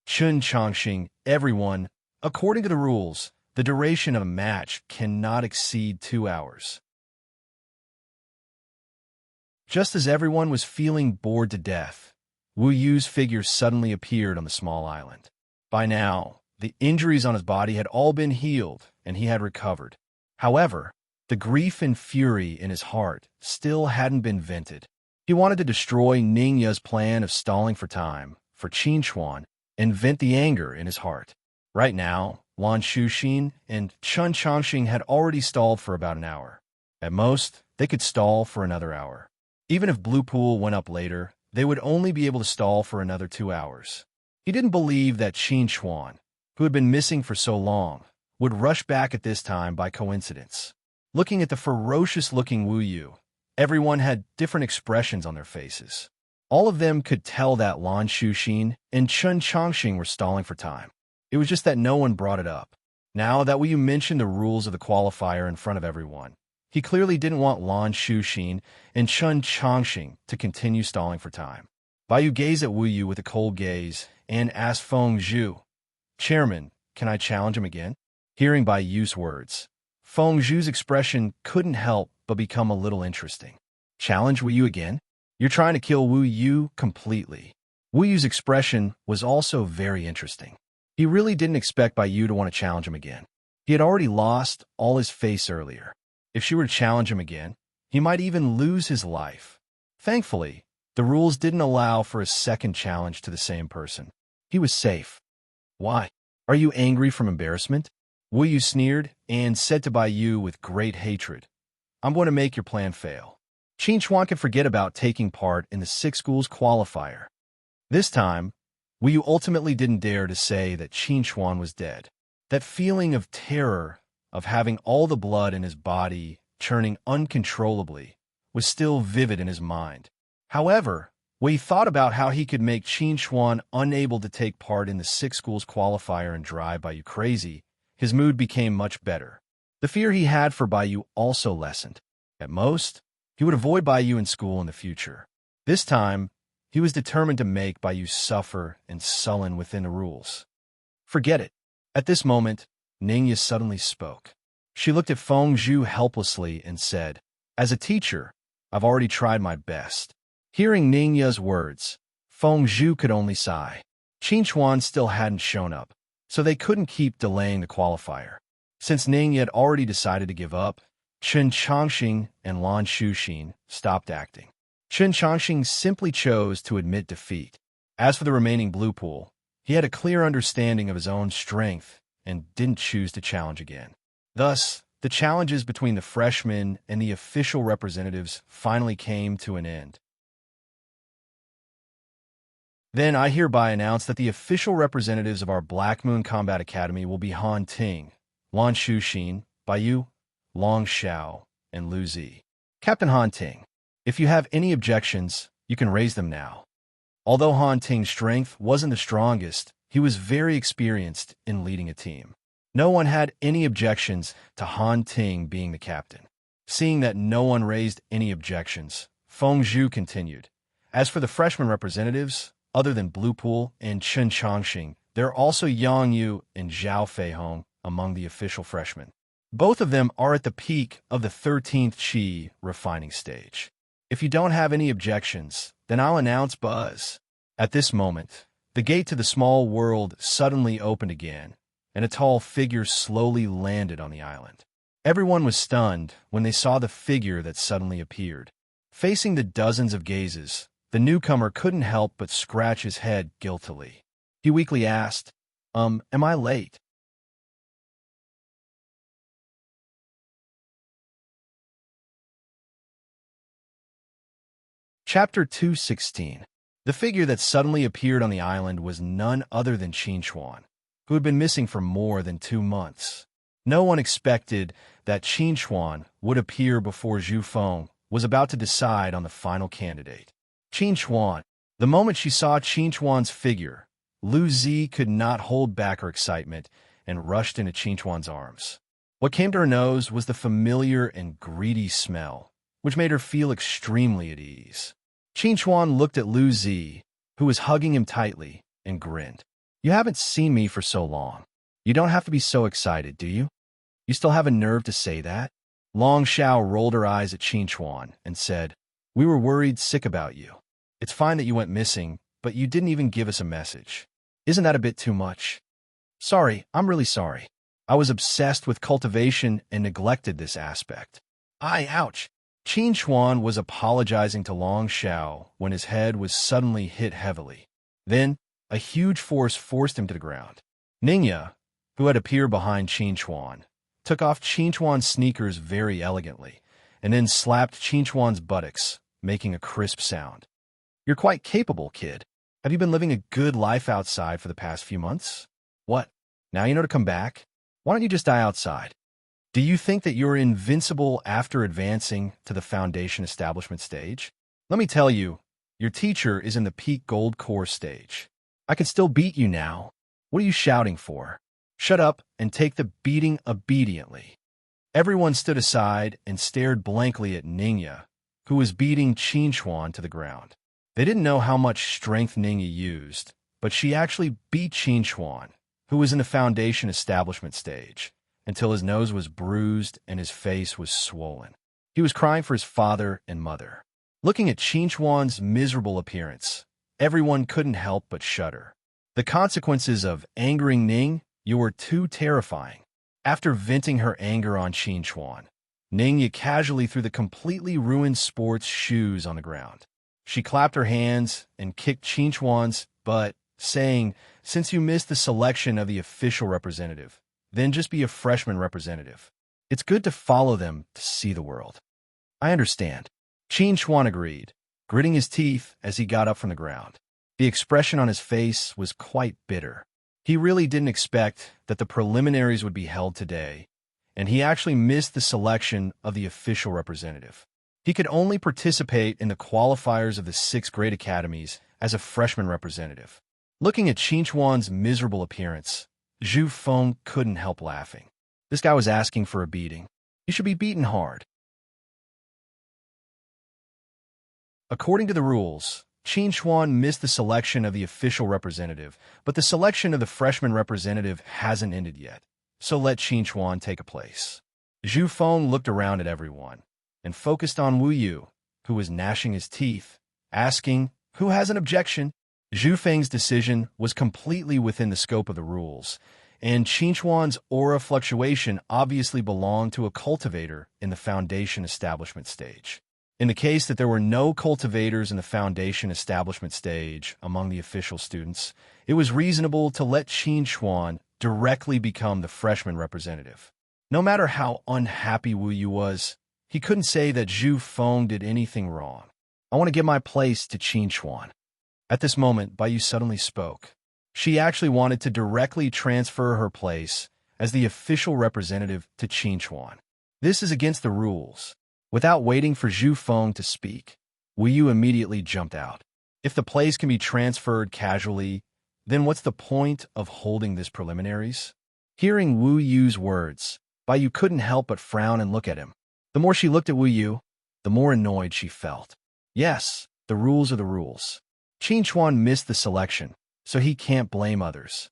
Chun Chongxing, everyone, according to the rules, the duration of a match cannot exceed 2 hours. Just as everyone was feeling bored to death, Wu Yu's figure suddenly appeared on the small island. By now, the injuries on his body had all been healed, and he had recovered. However, the grief and fury in his heart still hadn't been vented. He wanted to destroy Ningya's plan of stalling for time for Qin Chuan and vent the anger in his heart. Right now, Lan Shuxin and Chun Chongxing had already stalled for about an hour. At most, they could stall for another hour. Even if Blue Pool went up later, they would only be able to stall for another 2 hours. He didn't believe that Qin Chuan, who had been missing for so long, would rush back at this time by coincidence. Looking at the ferocious-looking Wu Yu, everyone had different expressions on their faces. All of them could tell that Lan Shuxin and Chun Chongxing were stalling for time. It was just that no one brought it up. Now that Wu Yu mentioned the rules of the qualifier in front of everyone, he clearly didn't want Lan Shuxin and Chun Chongxing to continue stalling for time. Baiyu gazed at Wu Yu with a cold gaze and asked Feng Zhu, "Chairman, can I challenge him again?" Hearing Baiyu's words, Feng Zhu's expression couldn't help but become a little interesting. "Challenge Wu Yu again? You're trying to kill Wu Yu completely." Wu Yu's expression was also very interesting. He really didn't expect Baiyu to want to challenge him again. He had already lost all his face earlier. If she were to challenge him again, he might even lose his life. Thankfully, the rules didn't allow for a second challenge to the same person. He was safe. "Why? Are you angry from embarrassment?" Wu Yu sneered and said to Baiyu with great hatred, "I'm going to make your plan fail." Qin Chuan could forget about taking part in the 6 schools qualifier. This time, Wu Yu ultimately didn't dare to say that Qin Chuan was dead. That feeling of terror, of having all the blood in his body churning uncontrollably, was still vivid in his mind. However, when he thought about how he could make Qin Chuan unable to take part in the 6 schools qualifier and drive Baiyu crazy, his mood became much better. The fear he had for Baiyu also lessened. At most, he would avoid Baiyu in school in the future. This time, he was determined to make Baiyu suffer and sullen within the rules. Forget it. At this moment, Ningya suddenly spoke. She looked at Feng Zhu helplessly and said, "As a teacher, I've already tried my best." Hearing Ningya's words, Feng Zhu could only sigh. Qin Chuan still hadn't shown up, so they couldn't keep delaying the qualifier. Since Ningya had already decided to give up, Chun Chongxing and Lan Shuxin stopped acting. Chun Chongxing simply chose to admit defeat. As for the remaining Blue Pool, he had a clear understanding of his own strength and didn't choose to challenge again. Thus, the challenges between the freshmen and the official representatives finally came to an end. Then I hereby announce that the official representatives of our Black Moon Combat Academy will be Han Ting, Lan Shuxin, Baiyu, Long Xiao, and Lu Zi. Captain Han Ting, if you have any objections, you can raise them now. Although Han Ting's strength wasn't the strongest, he was very experienced in leading a team. No one had any objections to Han Ting being the captain. Seeing that no one raised any objections, Feng Zhu continued. As for the freshman representatives, other than Blue Pool and Chun Chongxing, there are also Yang Yu and Zhao Feihong among the official freshmen. Both of them are at the peak of the 13th Qi refining stage. If you don't have any objections, then I'll announce buzz. At this moment, the gate to the small world suddenly opened again, and a tall figure slowly landed on the island. Everyone was stunned when they saw the figure that suddenly appeared. Facing the dozens of gazes, the newcomer couldn't help but scratch his head guiltily. He weakly asked, am I late?" Chapter 216. The figure that suddenly appeared on the island was none other than Qin Chuan, who had been missing for more than 2 months. No one expected that Qin Chuan would appear before Zhu Feng was about to decide on the final candidate. Qin Chuan. The moment she saw Qin Chuan's figure, Lu Zi could not hold back her excitement and rushed into Qinchuan's arms. What came to her nose was the familiar and greedy smell, which made her feel extremely at ease. Qinchuan looked at Lu Zi, who was hugging him tightly, and grinned. "You haven't seen me for so long. You don't have to be so excited, do you? You still have a nerve to say that?" Long Xiao rolled her eyes at Qinchuan and said, "We were worried sick about you. It's fine that you went missing, but you didn't even give us a message. Isn't that a bit too much?" "Sorry, I'm really sorry. I was obsessed with cultivation and neglected this aspect." Ouch. Qinchuan was apologizing to Long Xiao when his head was suddenly hit heavily. Then, a huge force forced him to the ground. Ningya, who had appeared behind Qinchuan, took off Qinchuan's sneakers very elegantly, and then slapped Qinchuan's buttocks, making a crisp sound. "You're quite capable, kid. Have you been living a good life outside for the past few months? What? Now you know to come back? Why don't you just die outside? Do you think that you're invincible after advancing to the foundation establishment stage? Let me tell you, your teacher is in the peak gold core stage. I can still beat you now. What are you shouting for? Shut up and take the beating obediently." Everyone stood aside and stared blankly at Ningya, who was beating Qinchuan to the ground. They didn't know how much strength Ningya used, but she actually beat Qinchuan, who was in the foundation establishment stage, until his nose was bruised and his face was swollen. He was crying for his father and mother. Looking at Qinchuan's miserable appearance, everyone couldn't help but shudder. The consequences of angering Ning were too terrifying. After venting her anger on Qinchuan, Ningya casually threw the completely ruined sports shoes on the ground. She clapped her hands and kicked Qinchuan's butt, saying, "Since you missed the selection of the official representative, then just be a freshman representative. It's good to follow them to see the world." "I understand." Qinchuan agreed, gritting his teeth as he got up from the ground. The expression on his face was quite bitter. He really didn't expect that the preliminaries would be held today, and he actually missed the selection of the official representative. He could only participate in the qualifiers of the 6 grade academies as a freshman representative. Looking at Qinchuan's miserable appearance, Zhu Feng couldn't help laughing. This guy was asking for a beating. He should be beaten hard. According to the rules, Qinchuan missed the selection of the official representative, but the selection of the freshman representative hasn't ended yet, so let Qinchuan take a place. Zhu Feng looked around at everyone and focused on Wu Yu, who was gnashing his teeth, asking, "Who has an objection?" Zhu Feng's decision was completely within the scope of the rules, and Qinchuan's aura fluctuation obviously belonged to a cultivator in the foundation establishment stage. In the case that there were no cultivators in the foundation establishment stage among the official students, it was reasonable to let Qinchuan directly become the freshman representative. No matter how unhappy Wu Yu was, he couldn't say that Zhu Feng did anything wrong. "I want to give my place to Qinchuan." At this moment, Bai Yu suddenly spoke. She actually wanted to directly transfer her place as the official representative to Qinchuan. This is against the rules. Without waiting for Zhu Feng to speak, Wu Yu immediately jumped out. If the place can be transferred casually, then what's the point of holding this preliminaries? Hearing Wu Yu's words, Bai Yu couldn't help but frown and look at him. The more she looked at Wu Yu, the more annoyed she felt. Yes, the rules are the rules. Qinchuan missed the selection, so he can't blame others.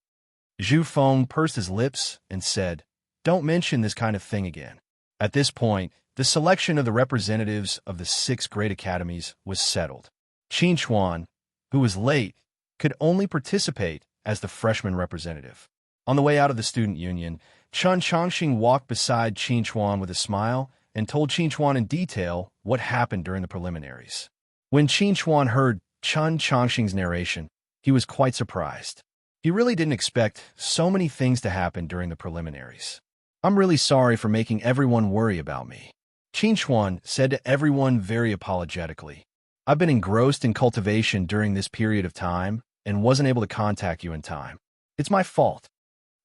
Zhu Feng pursed his lips and said, "Don't mention this kind of thing again." At this point, the selection of the representatives of the 6 grade academies was settled. Qinchuan, who was late, could only participate as the freshman representative. On the way out of the student union, Chun Chongqing walked beside Qinchuan with a smile and told Qinchuan in detail what happened during the preliminaries. When Qinchuan heard Chun Chongqing's narration, he was quite surprised. He really didn't expect so many things to happen during the preliminaries. "I'm really sorry for making everyone worry about me," Qinchuan said to everyone very apologetically. "I've been engrossed in cultivation during this period of time and wasn't able to contact you in time. It's my fault.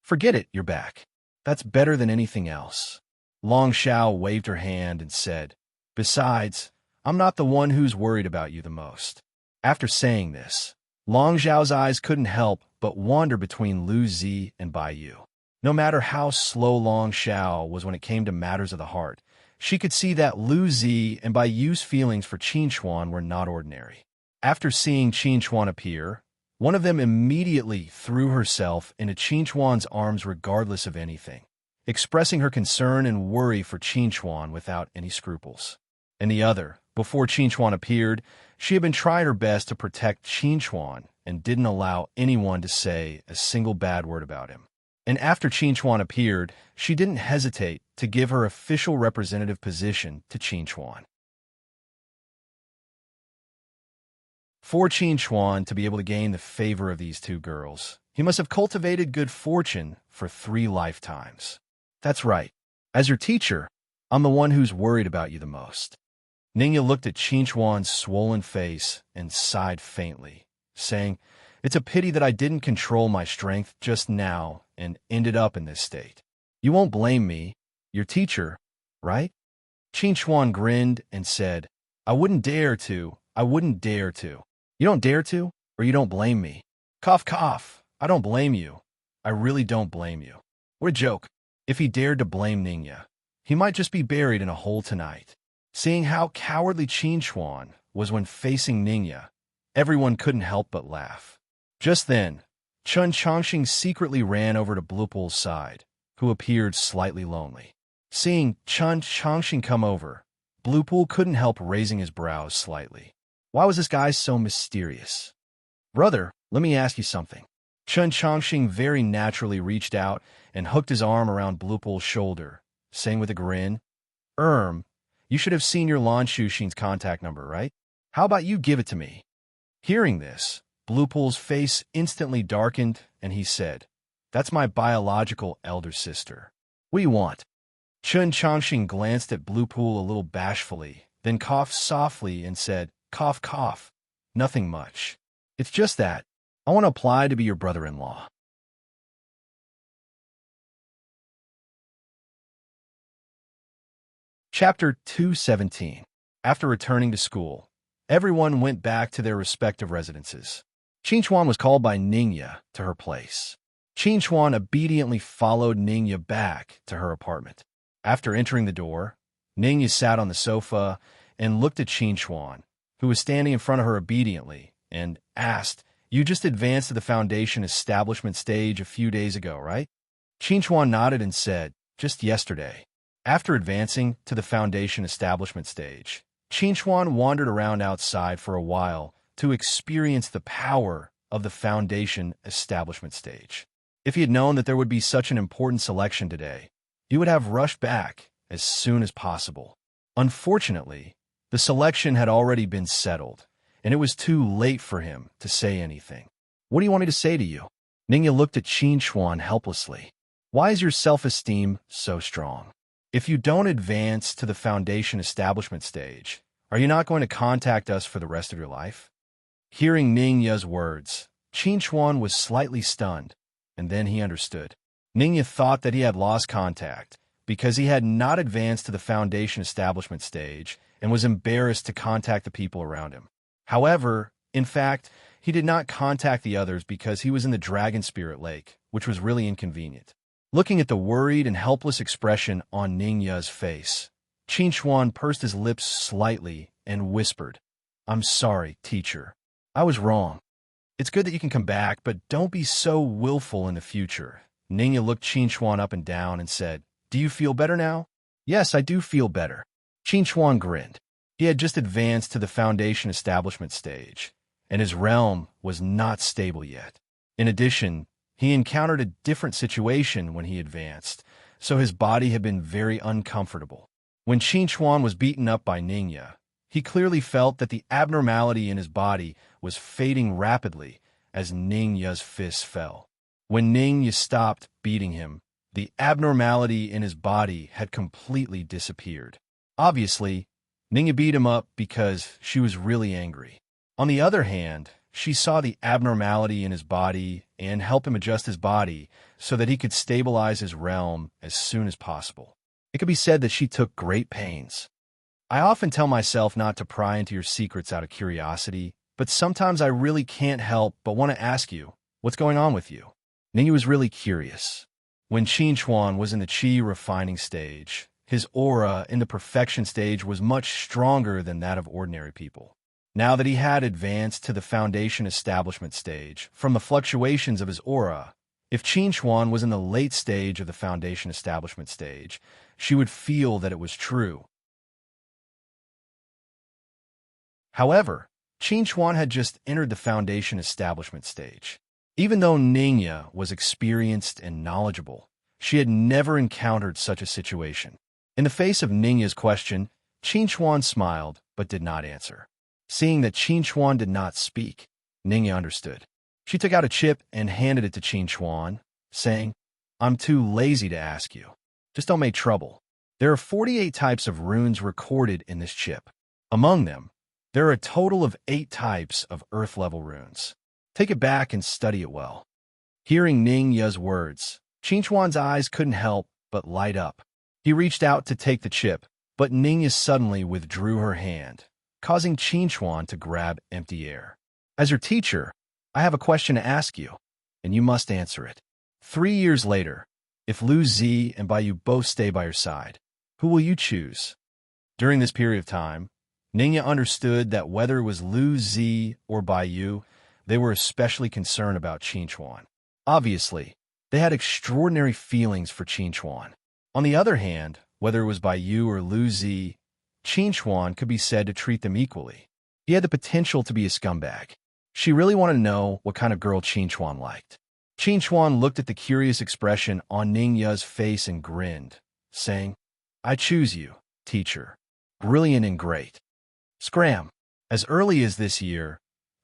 Forget it, you're back. That's better than anything else." Long Xiao waved her hand and said, "Besides, I'm not the one who's worried about you the most." After saying this, Long Xiao's eyes couldn't help but wander between Lu Zi and Bai Yu. No matter how slow Long Xiao was when it came to matters of the heart, she could see that Lu Zi and Bai Yu's feelings for Qin Chuan were not ordinary. After seeing Qin Chuan appear, one of them immediately threw herself into Qin Chuan's arms regardless of anything, expressing her concern and worry for Qin Chuan without any scruples. And the other, before Qin Chuan appeared, she had been trying her best to protect Qin Chuan and didn't allow anyone to say a single bad word about him. And after Qin Chuan appeared, she didn't hesitate to give her official representative position to Qin Chuan. For Qin Chuan to be able to gain the favor of these two girls, he must have cultivated good fortune for 3 lifetimes. That's right. As your teacher, I'm the one who's worried about you the most. Ningya looked at Qin Chuan's swollen face and sighed faintly, saying, "It's a pity that I didn't control my strength just now and ended up in this state. You won't blame me, your teacher, right?" Qin Chuan grinned and said, I wouldn't dare to. You don't dare to, or you don't blame me? Cough, cough. I don't blame you. I really don't blame you. What a joke. If he dared to blame Ningya, he might just be buried in a hole tonight. Seeing how cowardly Qin Chuan was when facing Ningya, everyone couldn't help but laugh. Just then, Chun Chongqing secretly ran over to Blupul's side, who appeared slightly lonely. Seeing Chun Chongqing come over, Blupul couldn't help raising his brows slightly. Why was this guy so mysterious? Brother, let me ask you something. Chun Chongqing very naturally reached out and hooked his arm around Blupul's shoulder, saying with a grin, you should have seen your Lan Shuxing's contact number, right? How about you give it to me? Hearing this, Blupul's face instantly darkened, and he said, That's my biological elder sister. What do you want? Chun Chongqing glanced at Blupul a little bashfully, then coughed softly and said, Cough, cough. Nothing much. It's just that I want to apply to be your brother-in-law. Chapter 217. After returning to school, everyone went back to their respective residences. Qin Chuan was called by Ningya to her place. Qin Chuan obediently followed Ningya back to her apartment. After entering the door, Ningya sat on the sofa and looked at Qin Chuan, who was standing in front of her obediently, and asked, You just advanced to the foundation establishment stage a few days ago, right? Qin Chuan nodded and said, Just yesterday. After advancing to the foundation establishment stage, Qin Chuan wandered around outside for a while to experience the power of the foundation establishment stage. If he had known that there would be such an important selection today, he would have rushed back as soon as possible. Unfortunately, the selection had already been settled, and it was too late for him to say anything. What do you want me to say to you? Ningya looked at Qin Chuan helplessly. Why is your self-esteem so strong? If you don't advance to the foundation establishment stage, are you not going to contact us for the rest of your life? Hearing Ningya's words, Qin Chuan was slightly stunned, and then he understood. Ningya thought that he had lost contact because he had not advanced to the foundation establishment stage and was embarrassed to contact the people around him. However, in fact, he did not contact the others because he was in the Dragon Spirit Lake, which was really inconvenient. Looking at the worried and helpless expression on Ningya's face, Qin Chuan pursed his lips slightly and whispered, I'm sorry, teacher. I was wrong. It's good that you can come back, but don't be so willful in the future. Ningya looked Qin Chuan up and down and said, Do you feel better now? Yes, I do feel better. Qin Chuan grinned. He had just advanced to the foundation establishment stage, and his realm was not stable yet. In addition, he encountered a different situation when he advanced, so his body had been very uncomfortable. When Qin Chuan was beaten up by Ningya, he clearly felt that the abnormality in his body was fading rapidly as Ningya's fists fell. When Ningya stopped beating him, the abnormality in his body had completely disappeared. Obviously, Ningya beat him up because she was really angry. On the other hand, she saw the abnormality in his body and helped him adjust his body so that he could stabilize his realm as soon as possible. It could be said that she took great pains. I often tell myself not to pry into your secrets out of curiosity, but sometimes I really can't help but want to ask you, what's going on with you? Ningya was really curious. When Qin Chuan was in the Qi refining stage, his aura in the perfection stage was much stronger than that of ordinary people. Now that he had advanced to the foundation establishment stage, from the fluctuations of his aura, if Qin Chuan was in the late stage of the foundation establishment stage, she would feel that it was true. However, Qin Chuan had just entered the foundation establishment stage. Even though Ningya was experienced and knowledgeable, she had never encountered such a situation. In the face of Ningya's question, Qin Chuan smiled but did not answer. Seeing that Qin Chuan did not speak, Ningya understood. She took out a chip and handed it to Qin Chuan, saying, "I'm too lazy to ask you. Just don't make trouble. There are 48 types of runes recorded in this chip. Among them, there are a total of 8 types of earth-level runes. Take it back and study it well." Hearing Ningya's words, Qin Chuan's eyes couldn't help but light up. He reached out to take the chip, but Ningya suddenly withdrew her hand, causing Qin Chuan to grab empty air. "As your teacher, I have a question to ask you, and you must answer it. 3 years later, if Lu Zi and Baiyu both stay by your side, who will you choose?" During this period of time, Ningya understood that whether it was Lu Zi or Baiyu, they were especially concerned about Qin Chuan. Obviously, they had extraordinary feelings for Qin Chuan. On the other hand, whether it was Baiyu or Lu Zi, Qin Chuan could be said to treat them equally. He had the potential to be a scumbag. She really wanted to know what kind of girl Qin Chuan liked. Qin Chuan looked at the curious expression on Ningya's face and grinned, saying, "I choose you, teacher. Brilliant and great." Scram! As early as this year,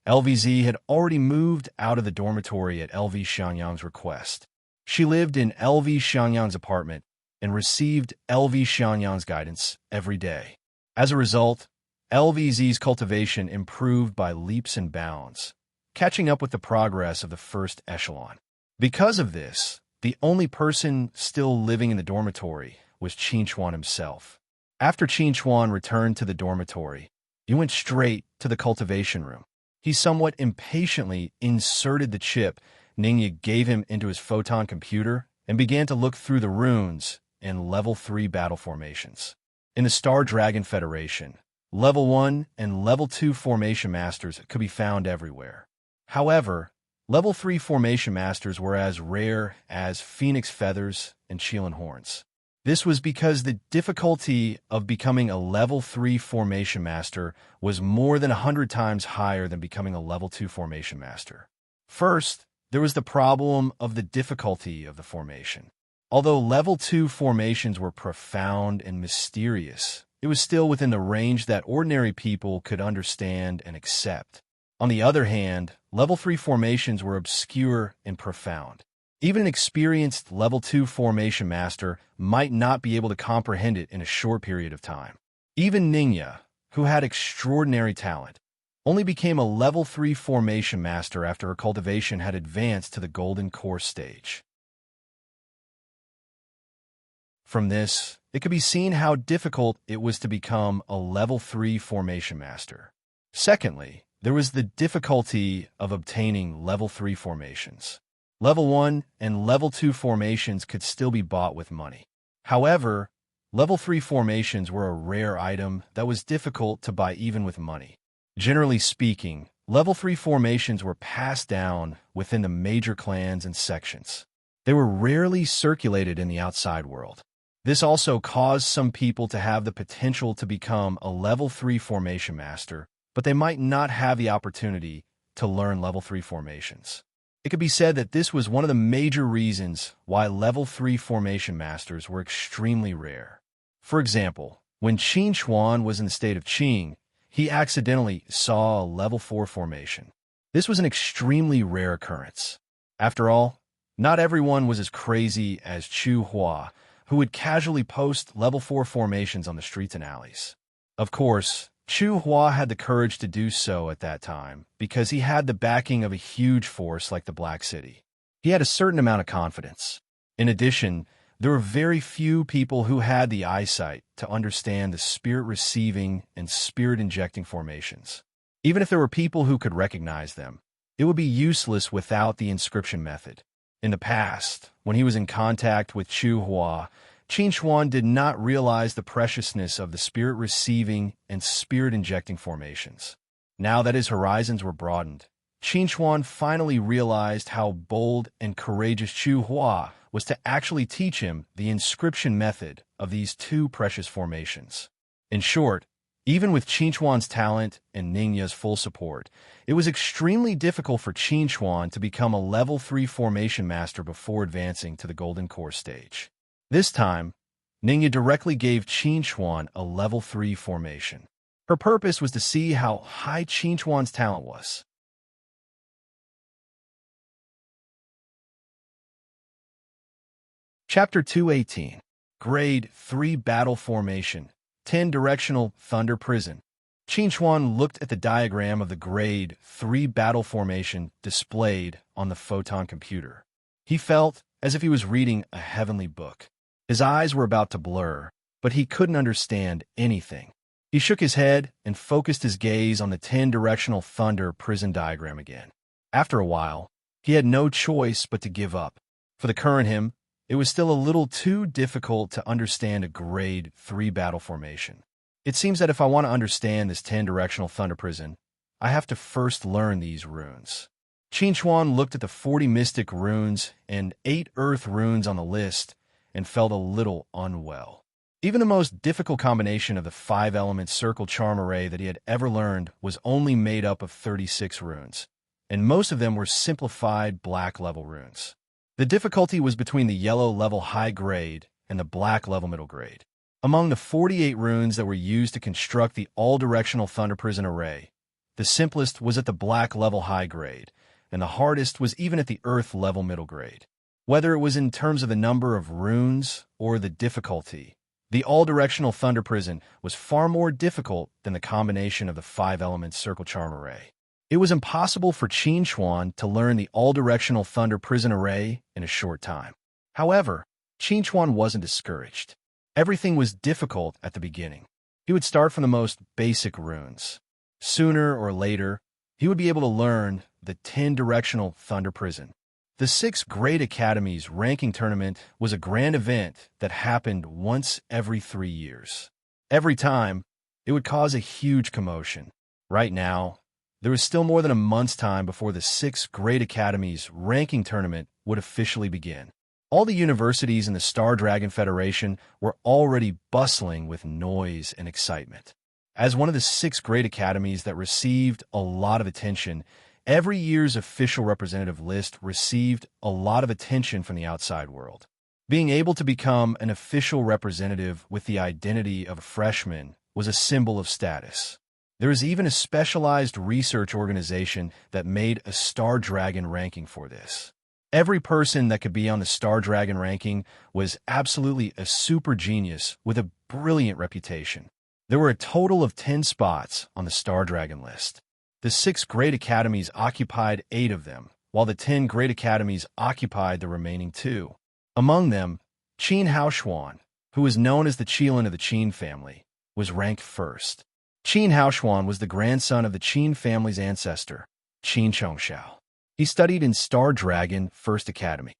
LVZ had already moved out of the dormitory at LV Xiangyang's request. She lived in LV Xiangyang's apartment and received LV Xiangyang's guidance every day. As a result, LVZ's cultivation improved by leaps and bounds, catching up with the progress of the first echelon. Because of this, the only person still living in the dormitory was Qin Chuan himself. After Qin Chuan returned to the dormitory, he went straight to the cultivation room. He somewhat impatiently inserted the chip Ningya gave him into his photon computer and began to look through the runes and Level 3 battle formations. In the Star Dragon Federation, Level 1 and Level 2 formation masters could be found everywhere. However, Level 3 formation masters were as rare as phoenix feathers and Qilin horns. This was because the difficulty of becoming a Level 3 formation master was more than 100 times higher than becoming a Level 2 formation master. First, there was the problem of the difficulty of the formation. Although Level 2 formations were profound and mysterious, it was still within the range that ordinary people could understand and accept. On the other hand, Level 3 formations were obscure and profound. Even an experienced Level 2 formation master might not be able to comprehend it in a short period of time. Even Ningya, who had extraordinary talent, only became a Level 3 formation master after her cultivation had advanced to the Golden Core stage. From this, it could be seen how difficult it was to become a Level 3 formation master. Secondly, there was the difficulty of obtaining Level 3 formations. Level 1 and Level 2 formations could still be bought with money. However, Level 3 formations were a rare item that was difficult to buy even with money. Generally speaking, Level 3 formations were passed down within the major clans and sections. They were rarely circulated in the outside world. This also caused some people to have the potential to become a Level 3 formation master, but they might not have the opportunity to learn Level 3 formations. It could be said that this was one of the major reasons why Level 3 formation masters were extremely rare. For example, when Qin Chuan was in the state of Qing, he accidentally saw a Level 4 formation. This was an extremely rare occurrence. After all, not everyone was as crazy as Chu Hua, who would casually post Level 4 formations on the streets and alleys. Of course, Chu Hua had the courage to do so at that time because he had the backing of a huge force like the Black City. He had a certain amount of confidence. In addition, there were very few people who had the eyesight to understand the spirit-receiving and spirit-injecting formations. Even if there were people who could recognize them, it would be useless without the inscription method. In the past, when he was in contact with Chu Hua, Qin Xuan did not realize the preciousness of the spirit-receiving and spirit-injecting formations. Now that his horizons were broadened, Qin Xuan finally realized how bold and courageous Chu Hua was to actually teach him the inscription method of these two precious formations. In short, even with Qin Xuan's talent and Ningya's full support, it was extremely difficult for Qin Xuan to become a level 3 formation master before advancing to the Golden Core stage. This time, Ningya directly gave Qin Xuan a level 3 formation. Her purpose was to see how high Qin Xuan's talent was. Chapter 218, Grade 3 Battle Formation, 10 Directional Thunder Prison. Qin Xuan looked at the diagram of the Grade 3 battle formation displayed on the photon computer. He felt as if he was reading a heavenly book. His eyes were about to blur, but he couldn't understand anything. He shook his head and focused his gaze on the 10 Directional Thunder Prison diagram again. After a while, he had no choice but to give up. For the current him, it was still a little too difficult to understand a Grade 3 battle formation. It seems that if I want to understand this 10-directional thunder prison, I have to first learn these runes. Qin Xuan looked at the 40 mystic runes and 8 earth runes on the list and felt a little unwell. Even the most difficult combination of the 5-element circle charm array that he had ever learned was only made up of 36 runes, and most of them were simplified black level runes. The difficulty was between the yellow level high grade and the black level middle grade. Among the 48 runes that were used to construct the all-directional Thunder Prison array, the simplest was at the black level high grade, and the hardest was even at the earth level middle grade. Whether it was in terms of the number of runes or the difficulty, the all-directional Thunder Prison was far more difficult than the combination of the 5-element circle charm array. It was impossible for Qin Xuan to learn the all-directional Thunder Prison array in a short time. However, Qin Xuan wasn't discouraged. Everything was difficult at the beginning. He would start from the most basic runes. Sooner or later, he would be able to learn the 10-directional Thunder Prison. The 6 Great Academies ranking tournament was a grand event that happened once every 3 years. Every time, it would cause a huge commotion. Right now, there was still more than a month's time before the 6 Great Academies ranking tournament would officially begin. All the universities in the Star Dragon Federation were already bustling with noise and excitement. As one of the 6 Great Academies that received a lot of attention, every year's official representative list received a lot of attention from the outside world. Being able to become an official representative with the identity of a freshman was a symbol of status. There is even a specialized research organization that made a Star Dragon ranking for this. Every person that could be on the Star Dragon ranking was absolutely a super genius with a brilliant reputation. There were a total of 10 spots on the Star Dragon list. The 6 Great Academies occupied 8 of them, while the 10 Great Academies occupied the remaining 2. Among them, Qin Haoshuan, who was known as the Qilin of the Qin family, was ranked first. Qin Haoshuan was the grandson of the Qin family's ancestor, Qin Chongxiao. He studied in Star Dragon First Academy.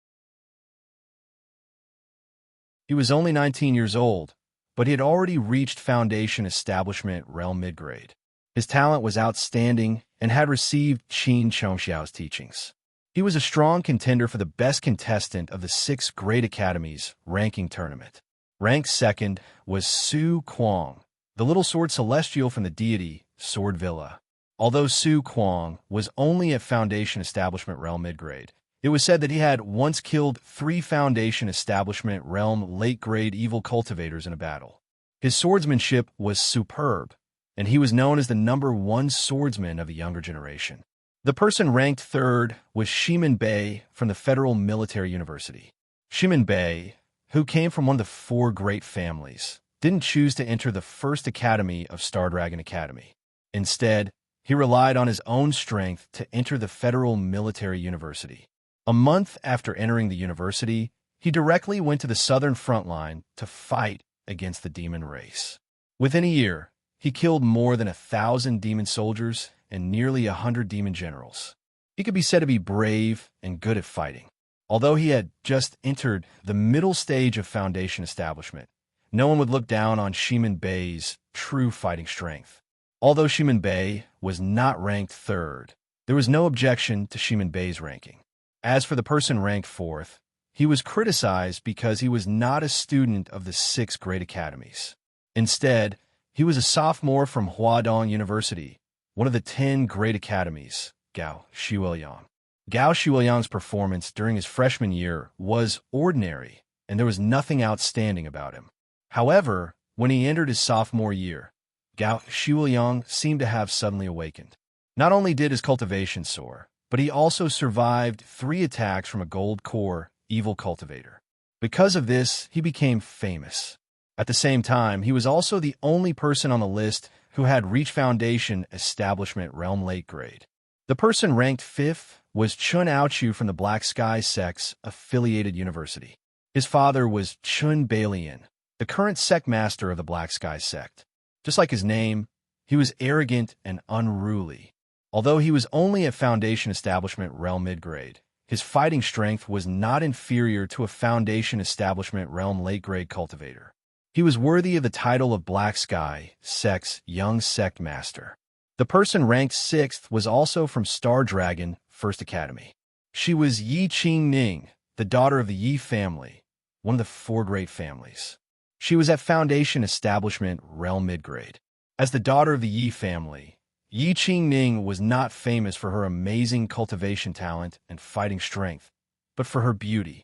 He was only 19 years old, but he had already reached Foundation Establishment Realm Midgrade. His talent was outstanding and had received Qin Chongxiao's teachings. He was a strong contender for the best contestant of the 6 Great Academies ranking tournament. Ranked second was Su Kuang, the little sword celestial from the deity Sword Villa. Although Su Kuang was only at Foundation Establishment Realm Midgrade, it was said that he had once killed 3 Foundation Establishment Realm late-grade evil cultivators in a battle. His swordsmanship was superb, and he was known as the #1 swordsman of the younger generation. The person ranked third was Shimin Bei from the Federal Military University. Shimin Bei, who came from one of the 4 great families, didn't choose to enter the first academy of Star Dragon Academy. Instead, he relied on his own strength to enter the Federal Military University. A month after entering the university, he directly went to the southern front line to fight against the demon race. Within a year, he killed more than 1,000 demon soldiers and nearly 100 demon generals. He could be said to be brave and good at fighting. Although he had just entered the middle stage of Foundation establishment, no one would look down on Shimin Bei's true fighting strength. Although Shimin Bei was not ranked third, there was no objection to Shimin Bei's ranking. As for the person ranked fourth, he was criticized because he was not a student of the 6 great academies. Instead, he was a sophomore from Huadong University, one of the 10 great academies, Gao Xiueliang. Gao Xiueliang's performance during his freshman year was ordinary, and there was nothing outstanding about him. However, when he entered his sophomore year, Gao Xiueliang seemed to have suddenly awakened. Not only did his cultivation soar, but he also survived 3 attacks from a gold core evil cultivator. Because of this, he became famous. At the same time, he was also the only person on the list who had reached Foundation Establishment Realm late grade. The person ranked 5th was Chun Aochu from the Black Sky Sect's affiliated university. His father was Chun Bailian, the current sect master of the Black Sky Sect. Just like his name, he was arrogant and unruly. Although he was only at Foundation Establishment Realm mid-grade, his fighting strength was not inferior to a Foundation Establishment Realm late-grade cultivator. He was worthy of the title of Black Sky Sect's Young Sect Master. The person ranked 6th was also from Star Dragon First Academy. She was Yi Qingning, the daughter of the Yi family, one of the 4 great families. She was at Foundation Establishment Realm mid-grade. As the daughter of the Yi family, Yi Qingning was not famous for her amazing cultivation talent and fighting strength, but for her beauty.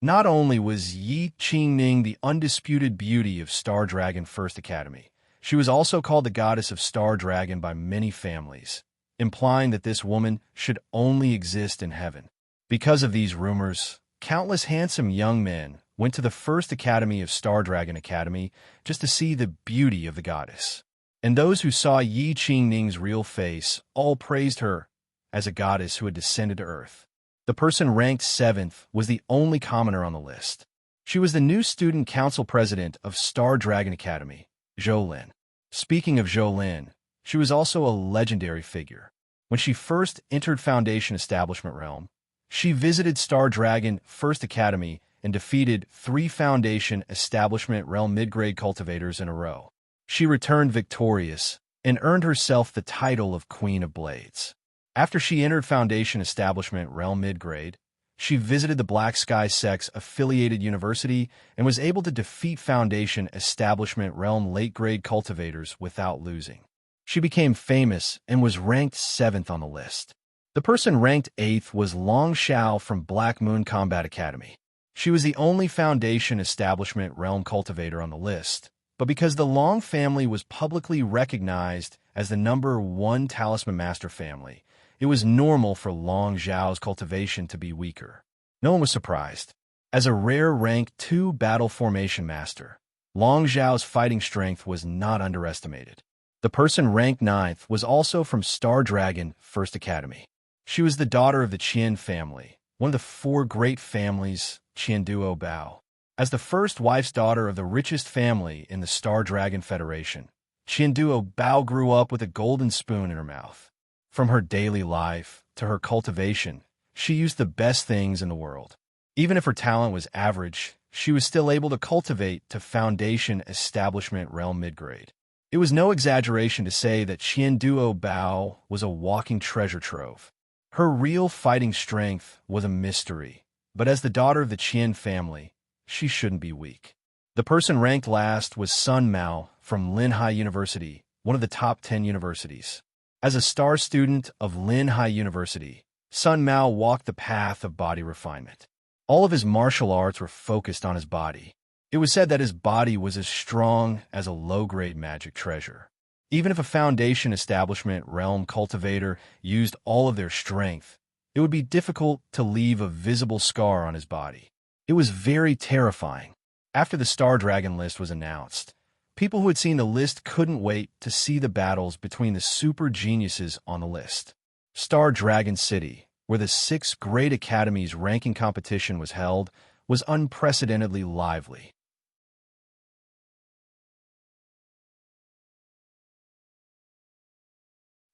Not only was Yi Qingning the undisputed beauty of Star Dragon First Academy, she was also called the goddess of Star Dragon by many families, implying that this woman should only exist in heaven. Because of these rumors, countless handsome young men went to the First Academy of Star Dragon Academy just to see the beauty of the goddess. And those who saw Yi Qingning's real face all praised her as a goddess who had descended to Earth. The person ranked 7th was the only commoner on the list. She was the new student council president of Star Dragon Academy, Zhou Lin. Speaking of Zhou Lin, she was also a legendary figure. When she first entered Foundation Establishment Realm, she visited Star Dragon First Academy and defeated 3 Foundation Establishment Realm mid-grade cultivators in a row. She returned victorious and earned herself the title of Queen of Blades. After she entered Foundation Establishment Realm mid-grade, she visited the Black Sky Sect's affiliated university and was able to defeat Foundation Establishment Realm late-grade cultivators without losing. She became famous and was ranked 7th on the list. The person ranked 8th was Long Xiao from Black Moon Combat Academy. She was the only Foundation Establishment Realm cultivator on the list, but because the Long family was publicly recognized as the #1 Talisman Master family, it was normal for Long Xiao's cultivation to be weaker. No one was surprised. As a rare rank 2 battle formation master, Long Xiao's fighting strength was not underestimated. The person ranked 9th was also from Star Dragon First Academy. She was the daughter of the Qian family, one of the 4 great families, Qianduo Bao. As the first wife's daughter of the richest family in the Star Dragon Federation, Qianduo Bao grew up with a golden spoon in her mouth. From her daily life to her cultivation, she used the best things in the world. Even if her talent was average, she was still able to cultivate to Foundation Establishment Realm mid-grade. It was no exaggeration to say that Qianduo Bao was a walking treasure trove. Her real fighting strength was a mystery, but as the daughter of the Qian family, she shouldn't be weak. The person ranked last was Sun Mao from Linhai University, one of the top 10 universities. As a star student of Linhai University, Sun Mao walked the path of body refinement. All of his martial arts were focused on his body. It was said that his body was as strong as a low-grade magic treasure. Even if a Foundation Establishment Realm cultivator used all of their strength, it would be difficult to leave a visible scar on his body. It was very terrifying. After the Star Dragon list was announced, people who had seen the list couldn't wait to see the battles between the super geniuses on the list. Star Dragon City, where the 6 great academies ranking competition was held, was unprecedentedly lively.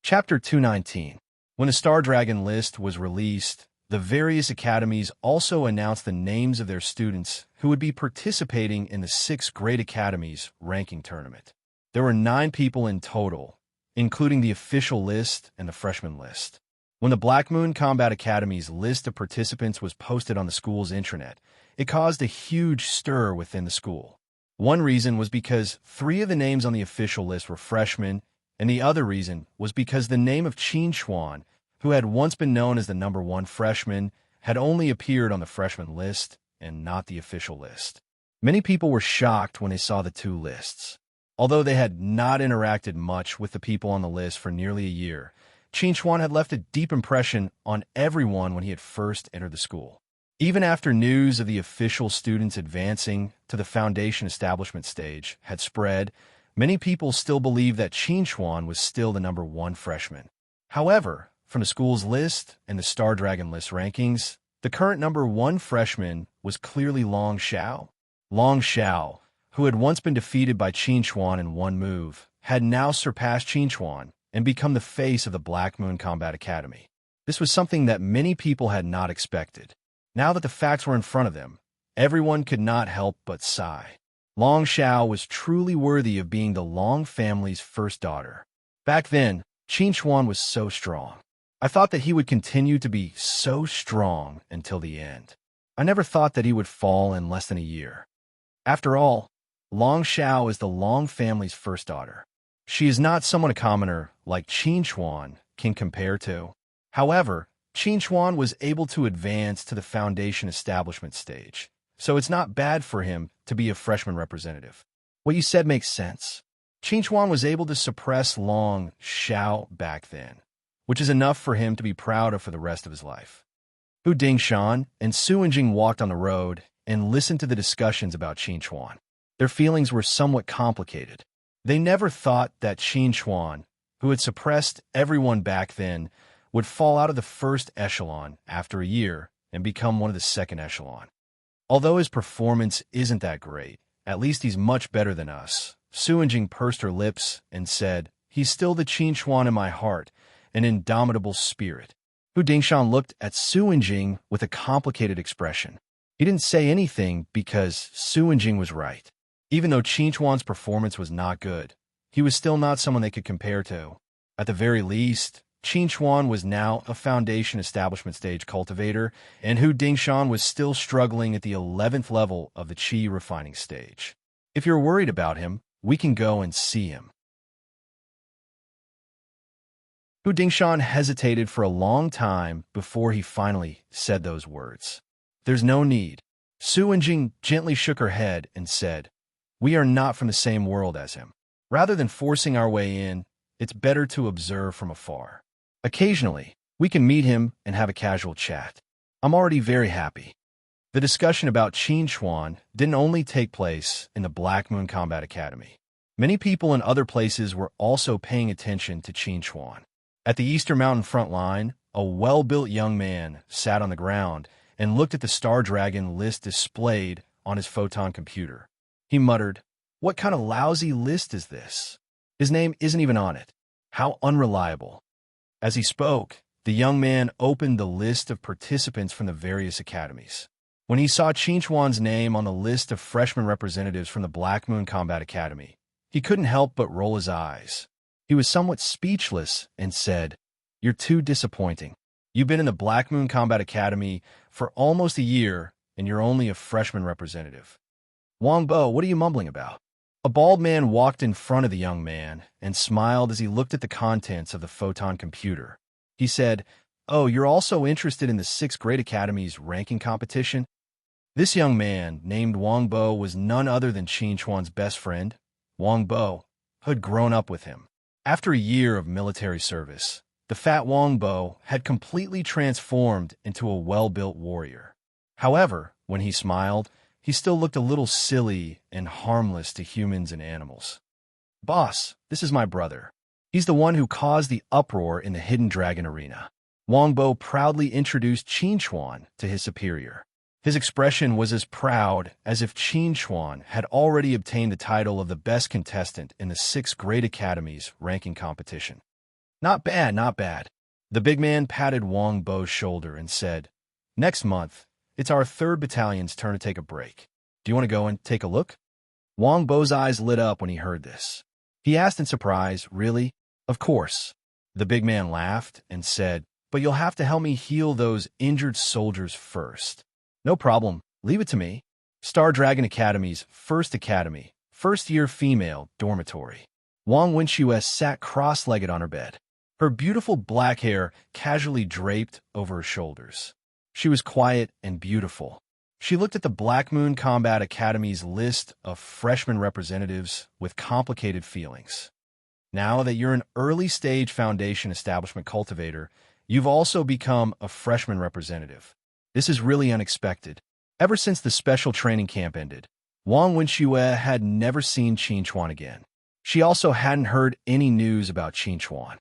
Chapter 219. When the Star Dragon list was released, the various academies also announced the names of their students who would be participating in the 6 Great Academies ranking tournament. There were 9 people in total, including the official list and the freshman list. When the Black Moon Combat Academy's list of participants was posted on the school's intranet, it caused a huge stir within the school. One reason was because 3 of the names on the official list were freshmen, and the other reason was because the name of Qin Xuan, who had once been known as the number 1 freshman, had only appeared on the freshman list and not the official list. Many people were shocked when they saw the 2 lists. Although they had not interacted much with the people on the list for nearly a year, Qin Xuan had left a deep impression on everyone when he had first entered the school. Even after news of the official students advancing to the foundation establishment stage had spread, many people still believed that Qin Xuan was still the number 1 freshman. However, from the school's list and the Star Dragon list rankings, the current number 1 freshman was clearly Long Xiao. Long Xiao, who had once been defeated by Qin Xuan in one move, had now surpassed Qin Xuan and become the face of the Black Moon Combat Academy. This was something that many people had not expected. Now that the facts were in front of them, everyone could not help but sigh. Long Xiao was truly worthy of being the Long family's first daughter. Back then, Qin Xuan was so strong. I thought that he would continue to be so strong until the end. I never thought that he would fall in less than a year. After all, Long Xiao is the Long family's first daughter. She is not someone a commoner like Qin Xuan can compare to. However, Qin Xuan was able to advance to the foundation establishment stage, so it's not bad for him to be a freshman representative. What you said makes sense. Qin Xuan was able to suppress Long Xiao back then, which is enough for him to be proud of for the rest of his life. Hu Dingshan and Su Wenjing walked on the road and listened to the discussions about Qin Xuan. Their feelings were somewhat complicated. They never thought that Qin Xuan, who had suppressed everyone back then, would fall out of the first echelon after a year and become one of the second echelon. Although his performance isn't that great, at least he's much better than us. Su Wenjing pursed her lips and said, "He's still the Qin Xuan in my heart, an indomitable spirit." Hu Dingshan looked at Su Wenjing with a complicated expression. He didn't say anything because Su Wenjing was right. Even though Qin Xuan's performance was not good, he was still not someone they could compare to. At the very least, Qin Xuan was now a foundation establishment stage cultivator, and Hu Dingshan was still struggling at the 11th level of the qi refining stage. If you're worried about him, we can go and see him. Hu Dingshan hesitated for a long time before he finally said those words. "There's no need." Su Wenjing gently shook her head and said, "We are not from the same world as him. Rather than forcing our way in, it's better to observe from afar. Occasionally, we can meet him and have a casual chat. I'm already very happy." The discussion about Qin Xuan didn't only take place in the Black Moon Combat Academy. Many people in other places were also paying attention to Qin Xuan. At the Eastern Mountain front line, a well-built young man sat on the ground and looked at the Star Dragon list displayed on his photon computer. He muttered, "What kind of lousy list is this? His name isn't even on it. How unreliable." As he spoke, the young man opened the list of participants from the various academies. When he saw Qin Xuan's name on the list of freshman representatives from the Black Moon Combat Academy, he couldn't help but roll his eyes. He was somewhat speechless and said, "You're too disappointing. You've been in the Black Moon Combat Academy for almost a year, and you're only a freshman representative. Wang Bo, what are you mumbling about?" A bald man walked in front of the young man and smiled as he looked at the contents of the photon computer. He said, "Oh, you're also interested in the 6 Great Academies ranking competition?" This young man, named Wang Bo, was none other than Qin Xuan's best friend, Wang Bo, who had grown up with him. After a year of military service, the fat Wang Bo had completely transformed into a well-built warrior. However, when he smiled, he still looked a little silly and harmless to humans and animals. "Boss, this is my brother. He's the one who caused the uproar in the Hidden Dragon Arena." Wang Bo proudly introduced Qin Xuan to his superior. His expression was as proud as if Qin Xuan had already obtained the title of the best contestant in the 6 Great Academies ranking competition. "Not bad, not bad. The big man patted Wang Bo's shoulder and said, "Next month, it's our 3rd Battalion's turn to take a break. Do you want to go and take a look?" Wang Bo's eyes lit up when he heard this. He asked in surprise, "Really?" "Of course." The big man laughed and said, "But you'll have to help me heal those injured soldiers first." "No problem. Leave it to me." Star Dragon Academy's first academy, first-year female dormitory. Wang Wenxue sat cross-legged on her bed, her beautiful black hair casually draped over her shoulders. She was quiet and beautiful. She looked at the Black Moon Combat Academy's list of freshman representatives with complicated feelings. Now that you're an early-stage foundation establishment cultivator, you've also become a freshman representative. This is really unexpected. Ever since the special training camp ended, Wang Wenxue had never seen Qinchuan again. She also hadn't heard any news about Qinchuan.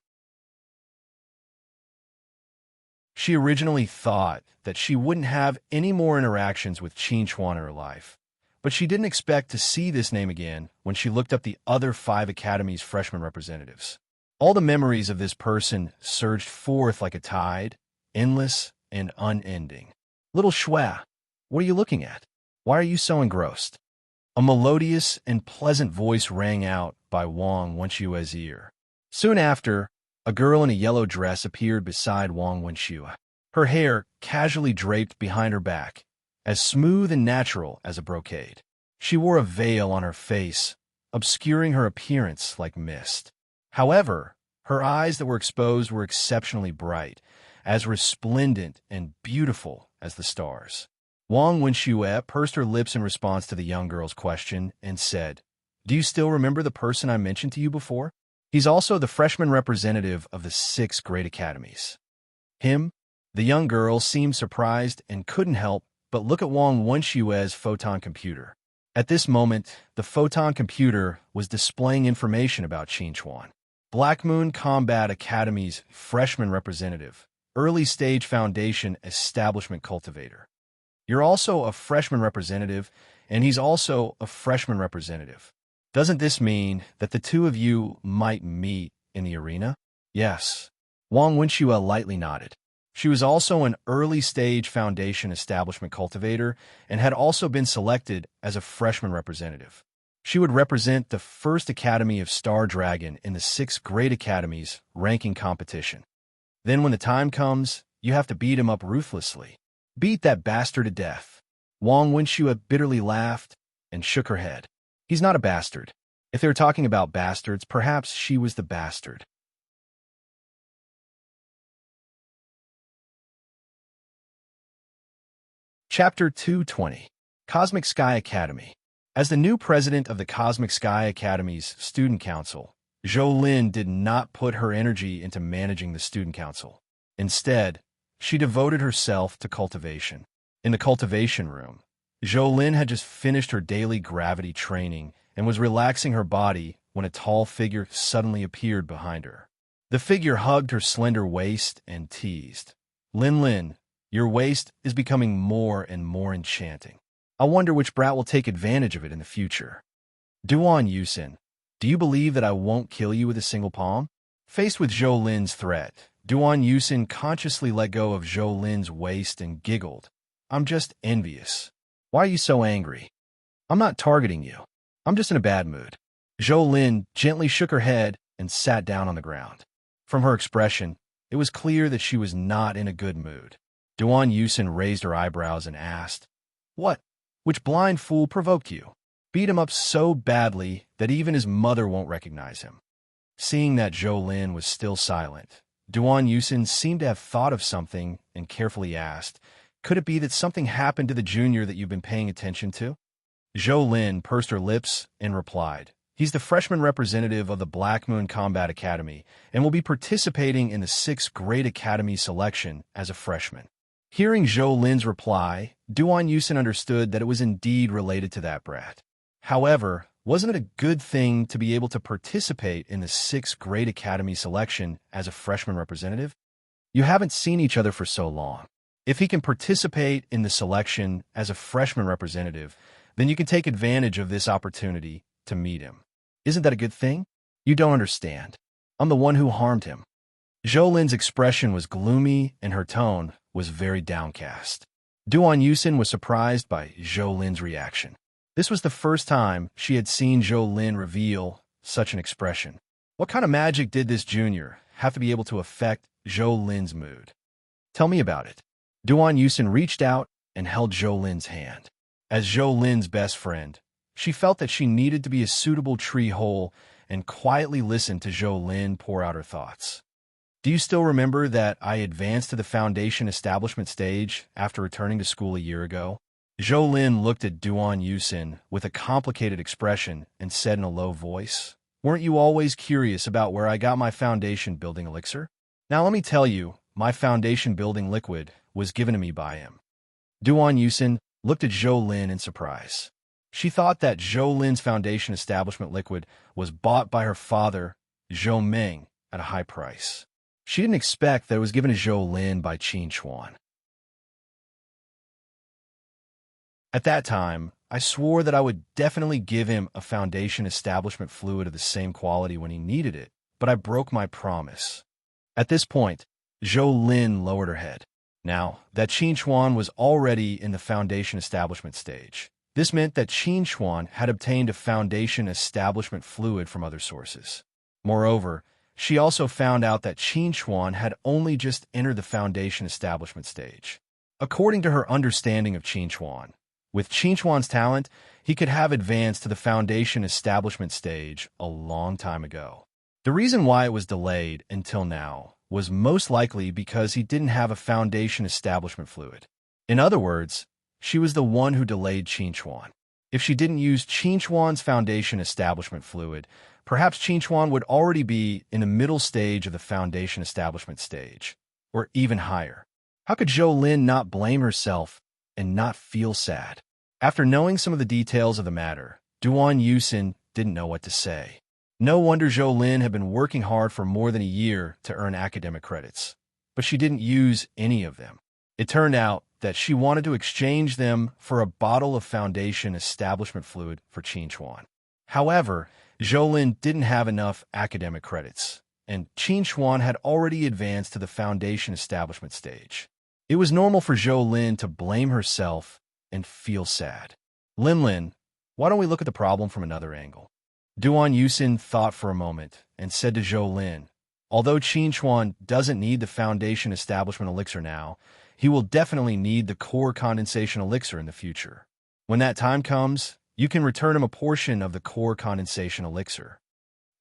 She originally thought that she wouldn't have any more interactions with Qinchuan in her life, but she didn't expect to see this name again when she looked up the other 5 academies' freshman representatives. All the memories of this person surged forth like a tide, endless and unending. "Little Xue, what are you looking at? Why are you so engrossed?" A melodious and pleasant voice rang out by Wang Wenxue's ear. Soon after, a girl in a yellow dress appeared beside Wang Wenxue, her hair casually draped behind her back, as smooth and natural as a brocade. She wore a veil on her face, obscuring her appearance like mist. However, her eyes that were exposed were exceptionally bright, as resplendent and beautiful as the stars. Wang Wenxue pursed her lips in response to the young girl's question and said, "Do you still remember the person I mentioned to you before? He's also the freshman representative of the 6 great academies." Him? The young girl seemed surprised and couldn't help but look at Wang Wenshue's photon computer. At this moment, the photon computer was displaying information about Qinchuan. Black Moon Combat Academy's freshman representative, early stage foundation establishment cultivator. You're also a freshman representative, and he's also a freshman representative. Doesn't this mean that the 2 of you might meet in the arena? Yes. Wang Wenxue lightly nodded. She was also an early-stage foundation establishment cultivator and had also been selected as a freshman representative. She would represent the first academy of Star Dragon in the 6 great academies ranking competition. Then when the time comes, you have to beat him up ruthlessly. Beat that bastard to death. Wang Wenxue bitterly laughed and shook her head. He's not a bastard. If they were talking about bastards, perhaps she was the bastard. Chapter 220. Cosmic Sky Academy. As the new president of the Cosmic Sky Academy's Student Council, Zhou Lin did not put her energy into managing the Student Council. Instead, she devoted herself to cultivation. In the cultivation room, Zhou Lin had just finished her daily gravity training and was relaxing her body when a tall figure suddenly appeared behind her. The figure hugged her slender waist and teased, "Lin Lin, your waist is becoming more and more enchanting. I wonder which brat will take advantage of it in the future." "Duan Yusin, do you believe that I won't kill you with a single palm?" Faced with Zhou Lin's threat, Duan Yusin consciously let go of Zhou Lin's waist and giggled. "I'm just envious. Why are you so angry?" "I'm not targeting you. I'm just in a bad mood." Zhou Lin gently shook her head and sat down on the ground. From her expression, it was clear that she was not in a good mood. Duan Yusin raised her eyebrows and asked, "What? Which blind fool provoked you? Beat him up so badly that even his mother won't recognize him." Seeing that Zhou Lin was still silent, Duan Yusin seemed to have thought of something and carefully asked, "Could it be that something happened to the junior that you've been paying attention to?" Zhou Lin pursed her lips and replied, "He's the freshman representative of the Black Moon Combat Academy and will be participating in the 6th Great Academy selection as a freshman." Hearing Zhou Lin's reply, Duan Yusin understood that it was indeed related to that brat. However, wasn't it a good thing to be able to participate in the 6th Great Academy selection as a freshman representative? You haven't seen each other for so long. If he can participate in the selection as a freshman representative, then you can take advantage of this opportunity to meet him. Isn't that a good thing? You don't understand. I'm the one who harmed him. Zhou Lin's expression was gloomy and her tone was very downcast. Duan Yusin was surprised by Zhou Lin's reaction. This was the first time she had seen Zhou Lin reveal such an expression. What kind of magic did this junior have to be able to affect Zhou Lin's mood? Tell me about it. Duan Yusin reached out and held Zhou Lin's hand. As Zhou Lin's best friend, she felt that she needed to be a suitable tree hole and quietly listen to Zhou Lin pour out her thoughts. Do you still remember that I advanced to the foundation establishment stage after returning to school a year ago? Zhou Lin looked at Duan Yusin with a complicated expression and said in a low voice, "Weren't you always curious about where I got my foundation building elixir? Now let me tell you, my foundation building liquid was given to me by him." Duan Yusin looked at Zhou Lin in surprise. She thought that Zhou Lin's foundation establishment liquid was bought by her father, Zhou Meng, at a high price. She didn't expect that it was given to Zhou Lin by Qin Chuan. At that time, I swore that I would definitely give him a foundation establishment fluid of the same quality when he needed it, but I broke my promise. At this point, Zhou Lin lowered her head. Now, that Qin Chuan was already in the foundation establishment stage. This meant that Qin Chuan had obtained a foundation establishment fluid from other sources. Moreover, she also found out that Qin Chuan had only just entered the foundation establishment stage. According to her understanding of Qin Chuan, with Qin Chuan's talent, he could have advanced to the foundation establishment stage a long time ago. The reason why it was delayed until now was most likely because he didn't have a foundation establishment fluid. In other words, she was the one who delayed Qin Chuan. If she didn't use Qin Chuan's foundation establishment fluid, perhaps Qin Chuan would already be in the middle stage of the foundation establishment stage, or even higher. How could Zhou Lin not blame herself and not feel sad? After knowing some of the details of the matter, Duan Yusin didn't know what to say. No wonder Zhou Lin had been working hard for more than a year to earn academic credits, but she didn't use any of them. It turned out that she wanted to exchange them for a bottle of foundation establishment fluid for Qin Chuan. However, Zhou Lin didn't have enough academic credits, and Qin Chuan had already advanced to the foundation establishment stage. It was normal for Zhou Lin to blame herself and feel sad. Lin, why don't we look at the problem from another angle? Duan Yusin thought for a moment and said to Zhou Lin, although Qin Chuan doesn't need the foundation establishment elixir now, he will definitely need the core condensation elixir in the future. When that time comes, you can return him a portion of the core condensation elixir.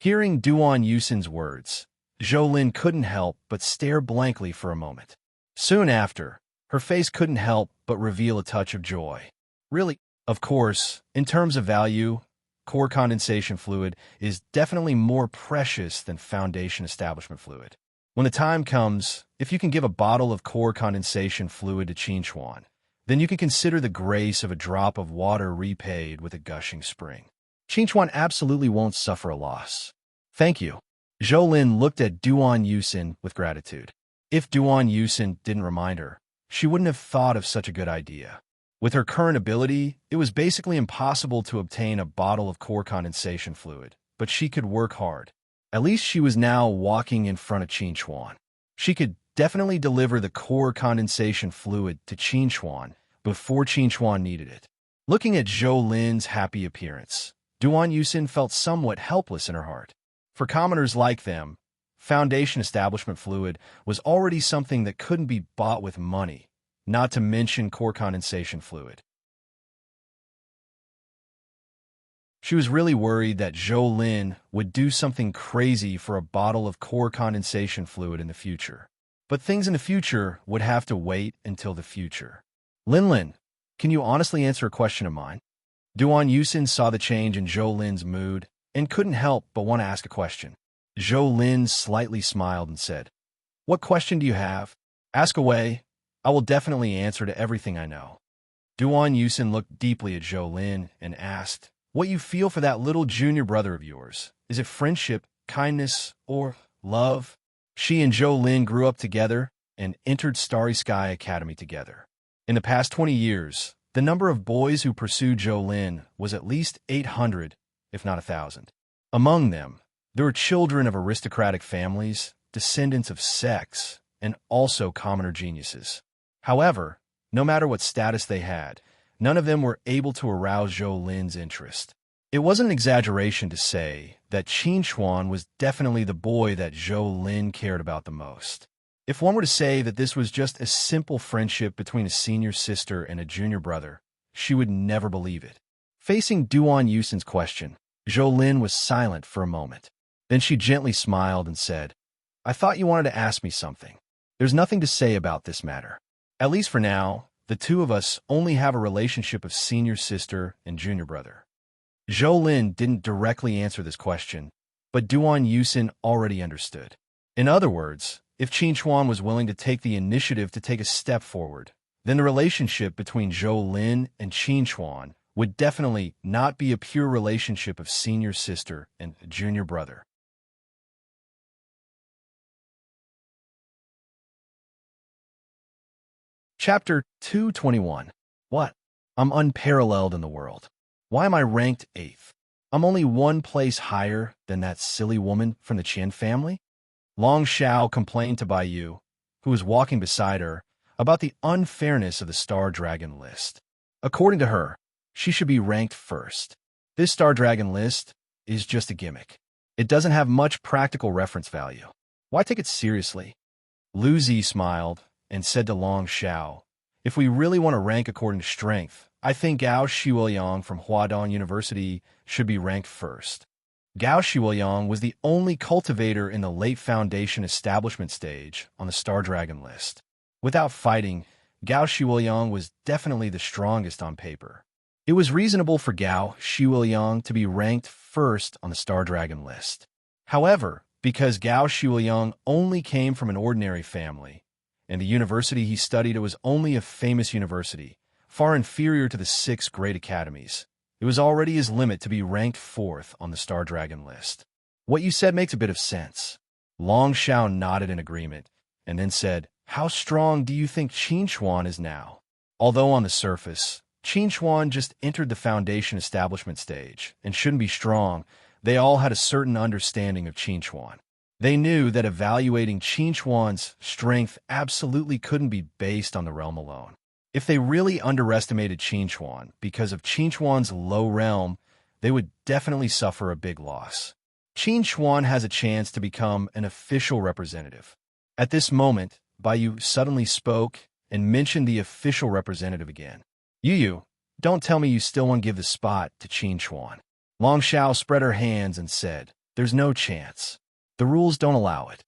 Hearing Duan Yusin's words, Zhou Lin couldn't help but stare blankly for a moment. Soon after, her face couldn't help but reveal a touch of joy. Really, of course, in terms of value, core condensation fluid is definitely more precious than foundation establishment fluid. When the time comes, if you can give a bottle of core condensation fluid to Qin Chuan, then you can consider the grace of a drop of water repaid with a gushing spring. Qin Chuan absolutely won't suffer a loss. Thank you. Zhou Lin looked at Duan Yusin with gratitude. If Duan Yusin didn't remind her, she wouldn't have thought of such a good idea. With her current ability, it was basically impossible to obtain a bottle of core condensation fluid, but she could work hard. At least she was now walking in front of Qin Chuan. She could definitely deliver the core condensation fluid to Qin Chuan before Qin Chuan needed it. Looking at Zhou Lin's happy appearance, Duan Yusin felt somewhat helpless in her heart. For commoners like them, foundation establishment fluid was already something that couldn't be bought with money, not to mention core condensation fluid. She was really worried that Zhou Lin would do something crazy for a bottle of core condensation fluid in the future. But things in the future would have to wait until the future. Lin, can you honestly answer a question of mine? Duan Yusin saw the change in Zhou Lin's mood and couldn't help but want to ask a question. Zhou Lin slightly smiled and said, "What question do you have? Ask away. I will definitely answer to everything I know." Duan Yusin looked deeply at Zhou Lin and asked, "What you feel for that little junior brother of yours? Is it friendship, kindness, or love?" She and Zhou Lin grew up together and entered Starry Sky Academy together. In the past 20 years, the number of boys who pursued Zhou Lin was at least 800, if not 1,000. Among them, there were children of aristocratic families, descendants of sex, and also commoner geniuses. However, no matter what status they had, none of them were able to arouse Zhou Lin's interest. It wasn't an exaggeration to say that Qin Chuan was definitely the boy that Zhou Lin cared about the most. If one were to say that this was just a simple friendship between a senior sister and a junior brother, she would never believe it. Facing Duan Yusin's question, Zhou Lin was silent for a moment. Then she gently smiled and said, "I thought you wanted to ask me something. There's nothing to say about this matter. At least for now, the two of us only have a relationship of senior sister and junior brother." Zhou Lin didn't directly answer this question, but Duan Yusin already understood. In other words, if Qin Chuan was willing to take the initiative to take a step forward, then the relationship between Zhou Lin and Qin Chuan would definitely not be a pure relationship of senior sister and junior brother. Chapter 221. What? I'm unparalleled in the world. Why am I ranked 8th? I'm only one place higher than that silly woman from the Qian family? Long Xiao complained to Bai Yu, who was walking beside her, about the unfairness of the Star Dragon list. According to her, she should be ranked first. This Star Dragon list is just a gimmick. It doesn't have much practical reference value. Why take it seriously? Lu Zi smiled and said to Long Xiao, "If we really want to rank according to strength, I think Gao Shiweyang from Huadong University should be ranked first." Gao Shiweyang was the only cultivator in the late Foundation establishment stage on the Star Dragon list. Without fighting, Gao Shiweyang was definitely the strongest on paper. It was reasonable for Gao Shiweyang to be ranked first on the Star Dragon list. However, because Gao Shiweyang only came from an ordinary family, and the university he studied was only a famous university, far inferior to the 6 great academies, it was already his limit to be ranked 4th on the Star Dragon list. What you said makes a bit of sense. Long Xiao nodded in agreement, and then said, "How strong do you think Qin Chuan is now?" Although on the surface, Qin Chuan just entered the Foundation establishment stage and shouldn't be strong, they all had a certain understanding of Qin Chuan. They knew that evaluating Qin Chuan's strength absolutely couldn't be based on the realm alone. If they really underestimated Qin Chuan because of Qin Chuan's low realm, they would definitely suffer a big loss. Qin Chuan has a chance to become an official representative. At this moment, Bai Yu suddenly spoke and mentioned the official representative again. Yu, don't tell me you still want to give the spot to Qin Chuan." Long Xiao spread her hands and said, "There's no chance. The rules don't allow it.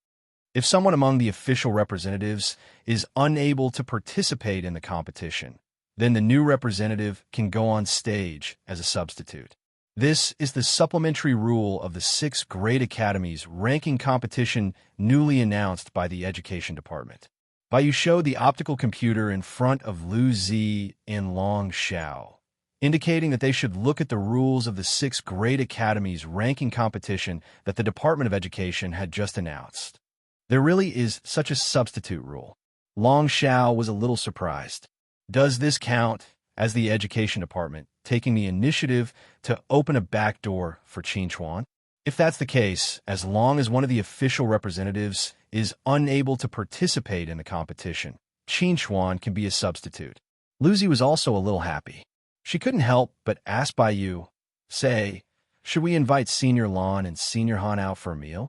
If someone among the official representatives is unable to participate in the competition, then the new representative can go on stage as a substitute. This is the supplementary rule of the 6 great academies ranking competition newly announced by the Education Department." Bai Yu showed the optical computer in front of Lu Zi and Long Xiao, indicating that they should look at the rules of the 6 great academies ranking competition that the Department of Education had just announced. There really is such a substitute rule. Long Xiao was a little surprised. Does this count as the Education Department taking the initiative to open a back door for Qin Chuan? If that's the case, as long as one of the official representatives is unable to participate in the competition, Qin Chuan can be a substitute. Lu Zi was also a little happy. She couldn't help but ask Bai Yu, "Say, should we invite Senior Lan and Senior Han out for a meal?"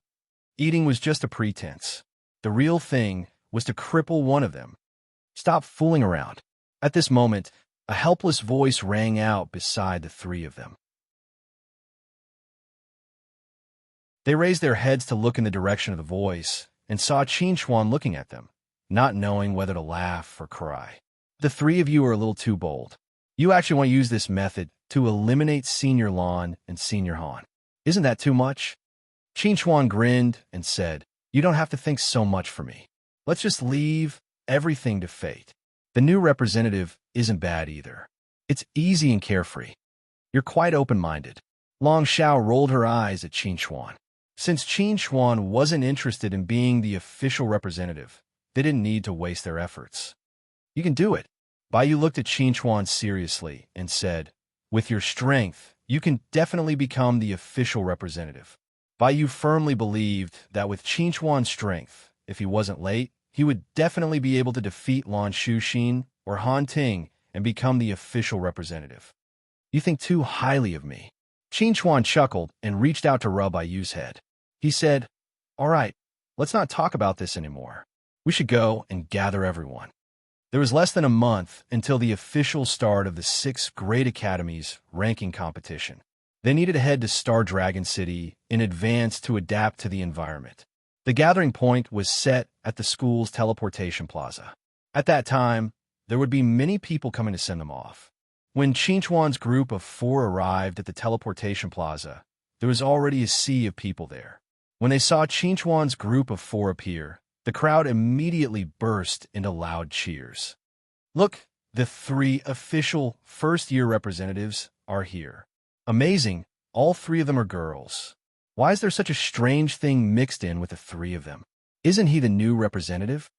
Eating was just a pretense. The real thing was to cripple one of them. Stop fooling around. At this moment, a helpless voice rang out beside the 3 of them. They raised their heads to look in the direction of the voice and saw Qin Chuan looking at them, not knowing whether to laugh or cry. "The 3 of you are a little too bold. You actually want to use this method to eliminate Senior Lan and Senior Han. Isn't that too much?" Qin Chuan grinned and said, "You don't have to think so much for me. Let's just leave everything to fate. The new representative isn't bad either. It's easy and carefree. You're quite open-minded." Long Xiao rolled her eyes at Qin Chuan. Since Qin Chuan wasn't interested in being the official representative, they didn't need to waste their efforts. "You can do it." Bai Yu looked at Qin Chuan seriously and said, "With your strength, you can definitely become the official representative. Bai firmly believed that with Qinchuan's strength, if he wasn't late, he would definitely be able to defeat Lan Shuxin or Han Ting and become the official representative. You think too highly of me. Qinchuan chuckled and reached out to rub Bai's head. He said, "All right, let's not talk about this anymore. We should go and gather everyone." There was less than a month until the official start of the 6 Great Academies ranking competition. They needed to head to Star Dragon City in advance to adapt to the environment. The gathering point was set at the school's teleportation plaza. At that time, there would be many people coming to send them off. When Qinchuan's group of 4 arrived at the teleportation plaza, there was already a sea of people there. When they saw Qinchuan's group of 4 appear, the crowd immediately burst into loud cheers. "Look, the 3 official first-year representatives are here. Amazing, all 3 of them are girls. Why is there such a strange thing mixed in with the 3 of them? Isn't he the new representative?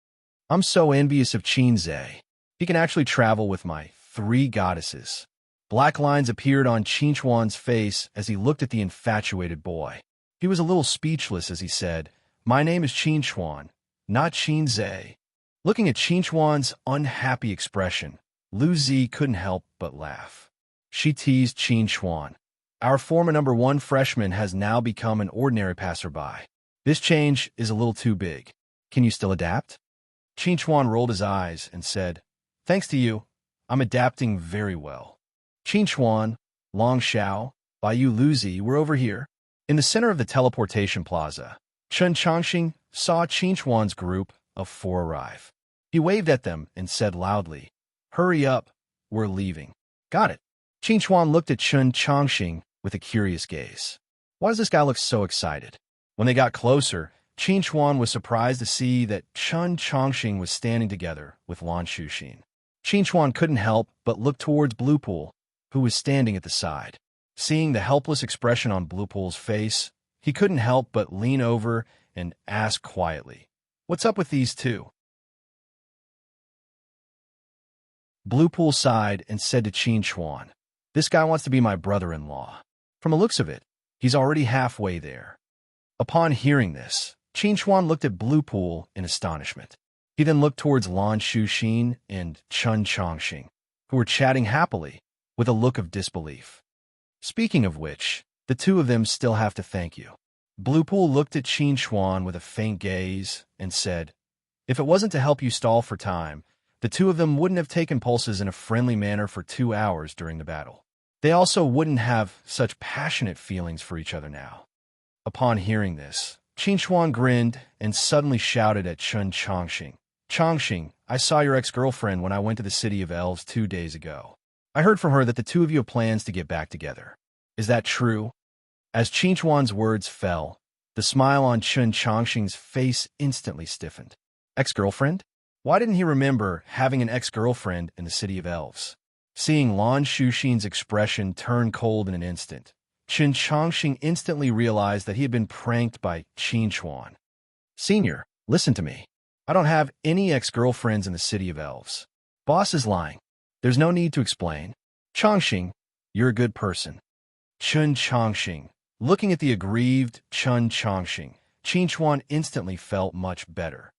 I'm so envious of Qinze. He can actually travel with my 3 goddesses." Black lines appeared on Qinchuan's face as he looked at the infatuated boy. He was a little speechless as he said, "My name is Qinchuan, not Qinze." Looking at Qinchuan's unhappy expression, Lu Zi couldn't help but laugh. She teased Qinchuan. "Our former number 1 freshman has now become an ordinary passerby. This change is a little too big. Can you still adapt?" Qinchuan rolled his eyes and said, "Thanks to you, I'm adapting very well." Qinchuan, Long Xiao, Baiyu Luzi were over here. In the center of the teleportation plaza, Chen Changxing saw Qinchuan's group of 4 arrive. He waved at them and said loudly, "Hurry up, we're leaving." "Got it." Qinchuan looked at Chen Changxing with a curious gaze. Why does this guy look so excited? When they got closer, Qinchuan was surprised to see that Chen Changxing was standing together with Lan Shuxin. Qinchuan couldn't help but look towards Blue Pool, who was standing at the side. Seeing the helpless expression on Blue Pool's face, he couldn't help but lean over and ask quietly, "What's up with these 2?" Blue Pool sighed and said to Qinchuan, "This guy wants to be my brother-in-law. From the looks of it, he's already halfway there." Upon hearing this, Qinchuan looked at Blue Pool in astonishment. He then looked towards Lan Shuxin and Chen Changxing, who were chatting happily, with a look of disbelief. "Speaking of which, the 2 of them still have to thank you." Blue Pool looked at Qinchuan with a faint gaze and said, "If it wasn't to help you stall for time, the 2 of them wouldn't have taken pulses in a friendly manner for 2 hours during the battle. They also wouldn't have such passionate feelings for each other now." Upon hearing this, Qinchuan grinned and suddenly shouted at Chen Changxing, "Changxing, I saw your ex-girlfriend when I went to the City of Elves 2 days ago. I heard from her that the 2 of you have plans to get back together. Is that true?" As Qinchuan's words fell, the smile on Chen Changxing's face instantly stiffened. Ex-girlfriend? Why didn't he remember having an ex-girlfriend in the City of Elves? Seeing Lan Shuxin's expression turn cold in an instant, Chen Changxing instantly realized that he had been pranked by Qinchuan. "Senior, listen to me. I don't have any ex-girlfriends in the City of Elves. Boss is lying. There's no need to explain. Changxing, you're a good person." Chen Changxing. Looking at the aggrieved Chen Changxing, Qinchuan instantly felt much better.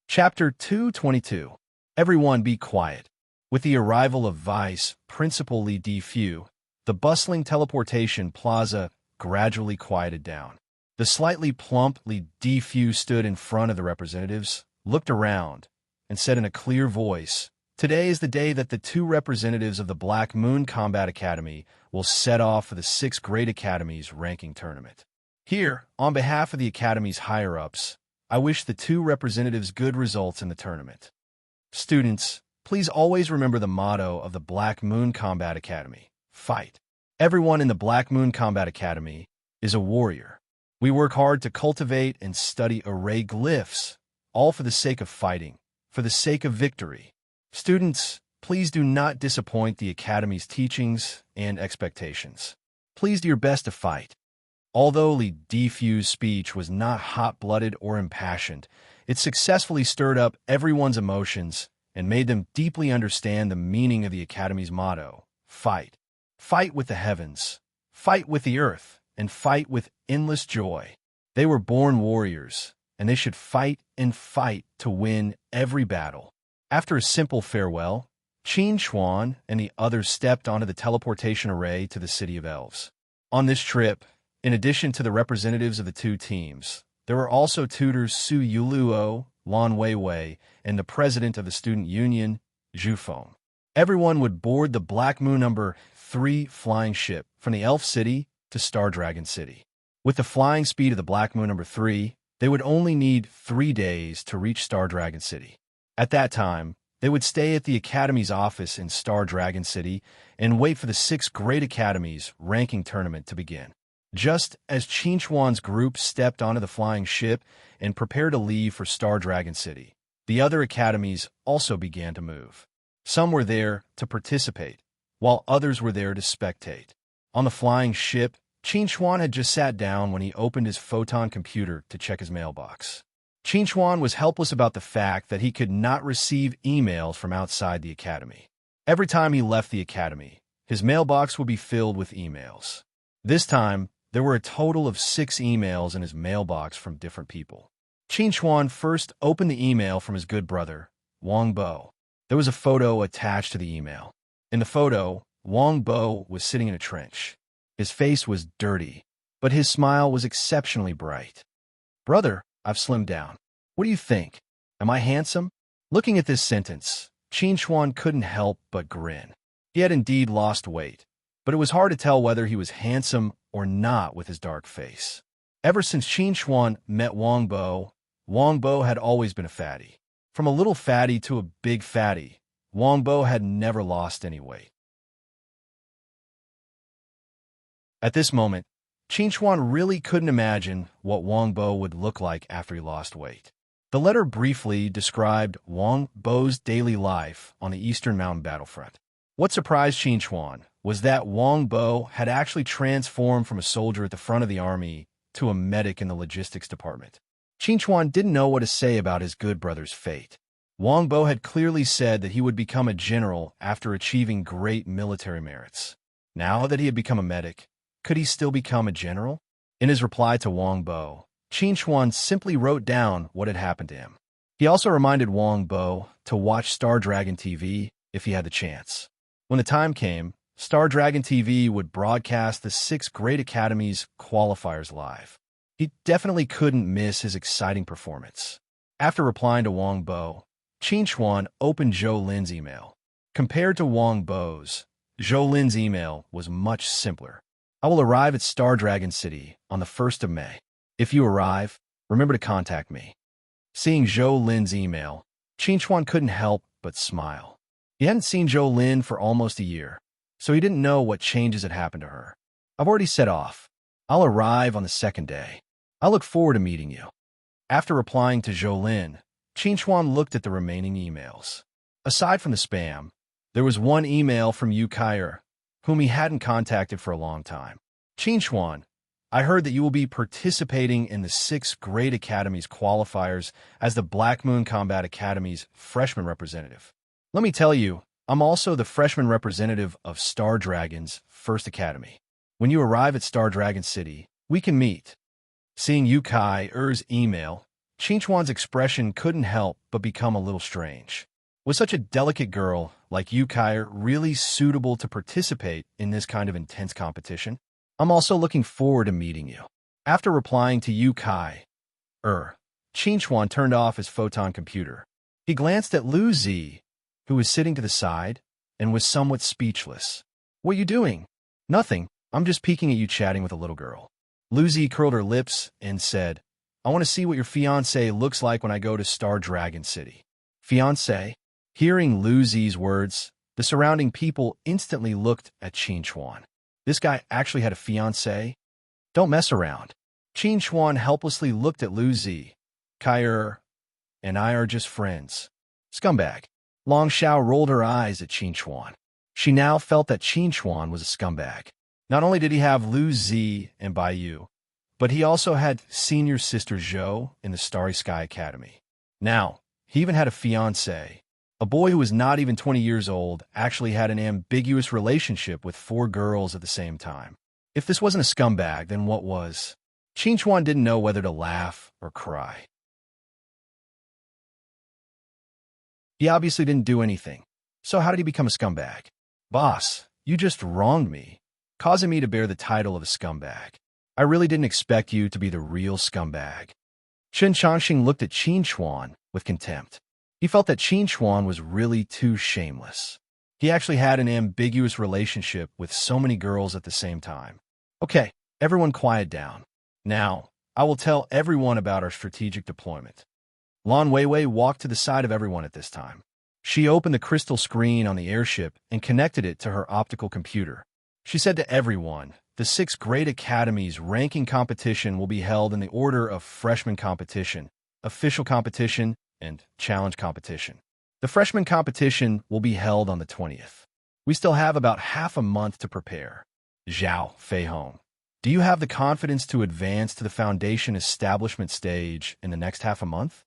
Chapter 222. Everyone be quiet. With the arrival of Vice Principal Li Difu, the bustling teleportation plaza gradually quieted down. The slightly plump Li Difu stood in front of the representatives, looked around, and said in a clear voice, "Today is the day that the 2 representatives of the Black Moon Combat Academy will set off for the 6 Great Academies ranking tournament. Here, on behalf of the Academy's higher-ups, I wish the 2 representatives good results in the tournament. Students, please always remember the motto of the Black Moon Combat Academy: fight. Everyone in the Black Moon Combat Academy is a warrior. We work hard to cultivate and study array glyphs, all for the sake of fighting, for the sake of victory. Students, please do not disappoint the Academy's teachings and expectations. Please do your best to fight." Although Li Difu's speech was not hot-blooded or impassioned, it successfully stirred up everyone's emotions and made them deeply understand the meaning of the Academy's motto: fight. Fight with the heavens, fight with the earth, and fight with endless joy. They were born warriors, and they should fight and fight to win every battle. After a simple farewell, Qin Xuan and the others stepped onto the teleportation array to the City of Elves. On this trip, in addition to the representatives of the two teams, there were also tutors Su Yuluo, Lan Weiwei, and the president of the student union, Zhu Feng. Everyone would board the Black Moon number 3 flying ship from the Elf City to Star Dragon City. With the flying speed of the Black Moon number 3, they would only need 3 days to reach Star Dragon City. At that time, they would stay at the Academy's office in Star Dragon City and wait for the 6 Great Academies ranking tournament to begin. Just as Qin Xuan's group stepped onto the flying ship and prepared to leave for Star Dragon City, the other academies also began to move. Some were there to participate, while others were there to spectate. On the flying ship, Qin Xuan had just sat down when he opened his photon computer to check his mailbox. Qin Xuan was helpless about the fact that he could not receive emails from outside the academy. Every time he left the academy, his mailbox would be filled with emails. This time, there were a total of 6 emails in his mailbox from different people. Qin Xuan first opened the email from his good brother, Wang Bo. There was a photo attached to the email. In the photo, Wang Bo was sitting in a trench. His face was dirty, but his smile was exceptionally bright. "Brother, I've slimmed down. What do you think? Am I handsome?" Looking at this sentence, Qin Xuan couldn't help but grin. He had indeed lost weight, but it was hard to tell whether he was handsome or not with his dark face. Ever since Qin Xuan met Wang Bo had always been a fatty. From a little fatty to a big fatty, Wang Bo had never lost any weight. At this moment, Qin Xuan really couldn't imagine what Wang Bo would look like after he lost weight. The letter briefly described Wang Bo's daily life on the Eastern Mountain battlefront. What surprised Qin Xuan was that Wang Bo had actually transformed from a soldier at the front of the army to a medic in the logistics department. Qin Xuan didn't know what to say about his good brother's fate. Wang Bo had clearly said that he would become a general after achieving great military merits. Now that he had become a medic, could he still become a general? In his reply to Wang Bo, Qin Xuan simply wrote down what had happened to him. He also reminded Wang Bo to watch Star Dragon TV if he had the chance. When the time came, Star Dragon TV would broadcast the 6 Great Academies qualifiers live. He definitely couldn't miss his exciting performance. After replying to Wang Bo, Qin Xuan opened Zhou Lin's email. Compared to Wang Bo's, Zhou Lin's email was much simpler. "I will arrive at Star Dragon City on the 1st of May. If you arrive, remember to contact me." Seeing Zhou Lin's email, Qin Xuan couldn't help but smile. He hadn't seen Zhou Lin for almost a year, so he didn't know what changes had happened to her. "I've already set off. I'll arrive on the 2nd day. I look forward to meeting you." After replying to Zhou Lin, Qin Xuan looked at the remaining emails. Aside from the spam, there was one email from Yu Kaier, whom he hadn't contacted for a long time. "Qin Xuan, I heard that you will be participating in the 6 Great Academies qualifiers as the Black Moon Combat Academy's freshman representative. Let me tell you, I'm also the freshman representative of Star Dragon's first academy. When you arrive at Star Dragon City, we can meet." Seeing Yu Kaier's email, Qin Xuan's expression couldn't help but become a little strange. Was such a delicate girl like Yu Kaier really suitable to participate in this kind of intense competition? "I'm also looking forward to meeting you." After replying to Yu Kaier, Qin Xuan turned off his photon computer. He glanced at Lu Zi, who was sitting to the side, and was somewhat speechless. "What are you doing?" "Nothing. I'm just peeking at you chatting with a little girl." Lu Zi curled her lips and said, "I want to see what your fiancé looks like when I go to Star Dragon City." "Fiancé?" Hearing Lu Zi's words, the surrounding people instantly looked at Qin Xuan. This guy actually had a fiancé? Don't mess around. Qin Xuan helplessly looked at Lu Zi. "Kaier and I are just friends." "Scumbag." Long Xiao rolled her eyes at Qin Xuan. She now felt that Qin Xuan was a scumbag. Not only did he have Lu Zi and Bai Yu, but he also had senior sister Zhou in the Starry Sky Academy. Now, he even had a fiancé. A boy who was not even 20 years old actually had an ambiguous relationship with 4 girls at the same time. If this wasn't a scumbag, then what was? Qin didn't know whether to laugh or cry. He obviously didn't do anything. So how did he become a scumbag? Boss, you just wronged me, causing me to bear the title of a scumbag. I really didn't expect you to be the real scumbag. Chen Changxing looked at Qin with contempt. He felt that Qin was really too shameless. He actually had an ambiguous relationship with so many girls at the same time. Okay, everyone quiet down. Now, I will tell everyone about our strategic deployment. Lan Weiwei walked to the side of everyone at this time. She opened the crystal screen on the airship and connected it to her optical computer. She said to everyone, the 6 Great Academies ranking competition will be held in the order of freshman competition, official competition, and challenge competition. The freshman competition will be held on the 20th. We still have about half a month to prepare. Zhao Feihong, do you have the confidence to advance to the foundation establishment stage in the next half a month?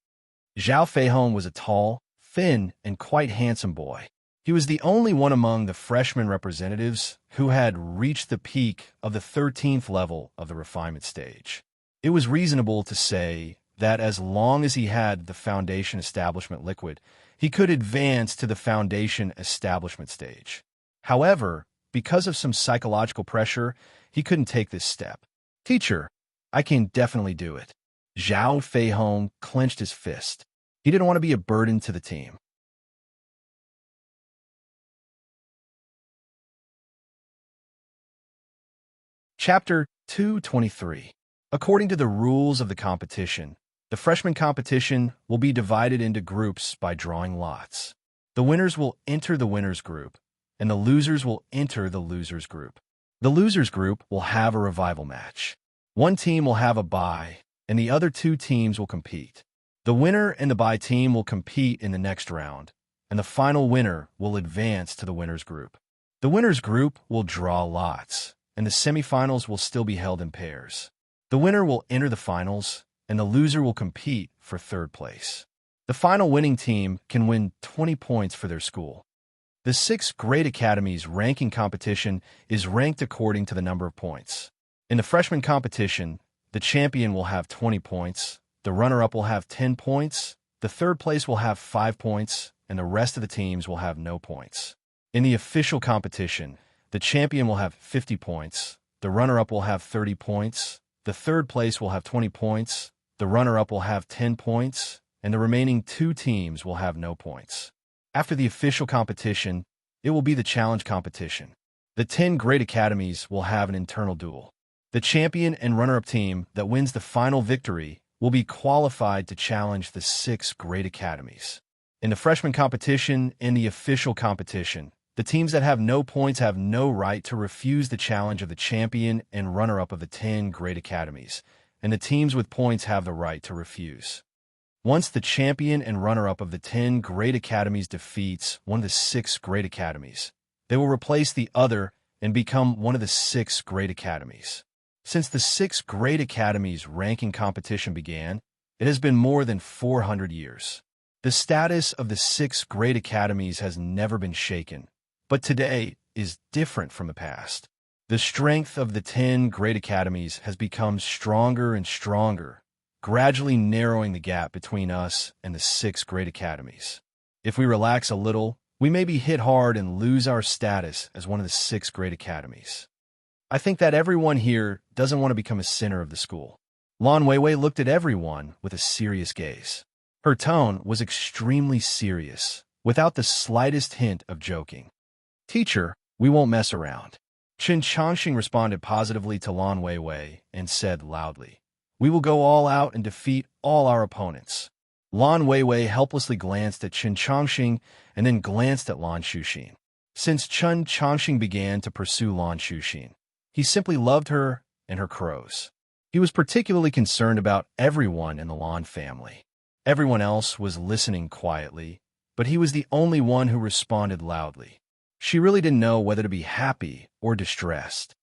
Zhao Feihong was a tall, thin, and quite handsome boy. He was the only one among the freshman representatives who had reached the peak of the 13th level of the refinement stage. It was reasonable to say that as long as he had the foundation establishment liquid, he could advance to the foundation establishment stage. However, because of some psychological pressure, he couldn't take this step. Teacher, I can definitely do it. Zhao Feihong clenched his fist. He didn't want to be a burden to the team. Chapter 223. According to the rules of the competition, the freshman competition will be divided into groups by drawing lots. The winners will enter the winners group, and the losers will enter the losers group. The losers group will have a revival match. One team will have a bye, and the other 2 teams will compete. The winner and the bye team will compete in the next round, and the final winner will advance to the winners group. The winners group will draw lots, and the semifinals will still be held in pairs. The winner will enter the finals, and the loser will compete for 3rd place. The final winning team can win 20 points for their school. The 6 Great Academies ranking competition is ranked according to the number of points. In the freshman competition, the champion will have 20 points, the runner-up will have 10 points, the 3rd place will have 5 points, and the rest of the teams will have no points. In the official competition, the champion will have 50 points, the runner-up will have 30 points, the 3rd place will have 20 points, the runner-up will have 10 points, and the remaining 2 teams will have no points. After the official competition, it will be the challenge competition. The 10 Great Academies will have an internal duel. The champion and runner-up team that wins the final victory will be qualified to challenge the 6 Great Academies. In the freshman competition and the official competition, the teams that have no points have no right to refuse the challenge of the champion and runner-up of the 10 Great Academies, and the teams with points have the right to refuse. Once the champion and runner-up of the 10 Great Academies defeats one of the 6 Great Academies, they will replace the other and become one of the 6 Great Academies. Since the 6 Great Academies ranking competition began, it has been more than 400 years. The status of the 6 Great Academies has never been shaken, but today is different from the past. The strength of the 10 Great Academies has become stronger and stronger, gradually narrowing the gap between us and the 6 Great Academies. If we relax a little, we may be hit hard and lose our status as one of the 6 Great Academies. I think that everyone here doesn't want to become a sinner of the school. Lan Weiwei looked at everyone with a serious gaze. Her tone was extremely serious, without the slightest hint of joking. Teacher, we won't mess around. Chen Changxing responded positively to Lan Weiwei and said loudly, we will go all out and defeat all our opponents. Lan Weiwei helplessly glanced at Chen Changxing and then glanced at Lan Xuxin. Since Chen Changxing began to pursue Lan Xuxin, he simply loved her and her crows. He was particularly concerned about everyone in the Lan family. Everyone else was listening quietly, but he was the only one who responded loudly. She really didn't know whether to be happy or distressed.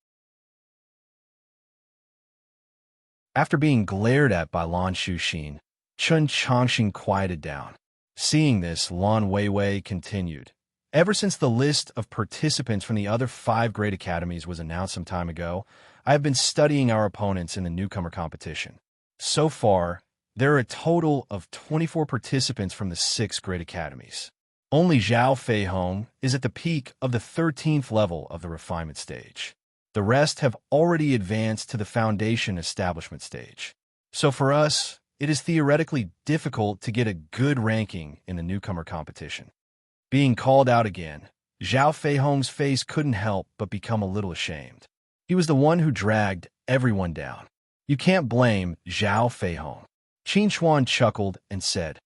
After being glared at by Lan Xuxin, Chen Changxing quieted down. Seeing this, Lan Weiwei continued. Ever since the list of participants from the other 5 great academies was announced some time ago, I have been studying our opponents in the newcomer competition. So far, there are a total of 24 participants from the 6 great academies. Only Zhao Feihong is at the peak of the 13th level of the refinement stage. The rest have already advanced to the foundation establishment stage. So for us, it is theoretically difficult to get a good ranking in the newcomer competition. Being called out again, Zhao Feihong's face couldn't help but become a little ashamed. He was the one who dragged everyone down. You can't blame Zhao Feihong. Qin Chuan chuckled and said,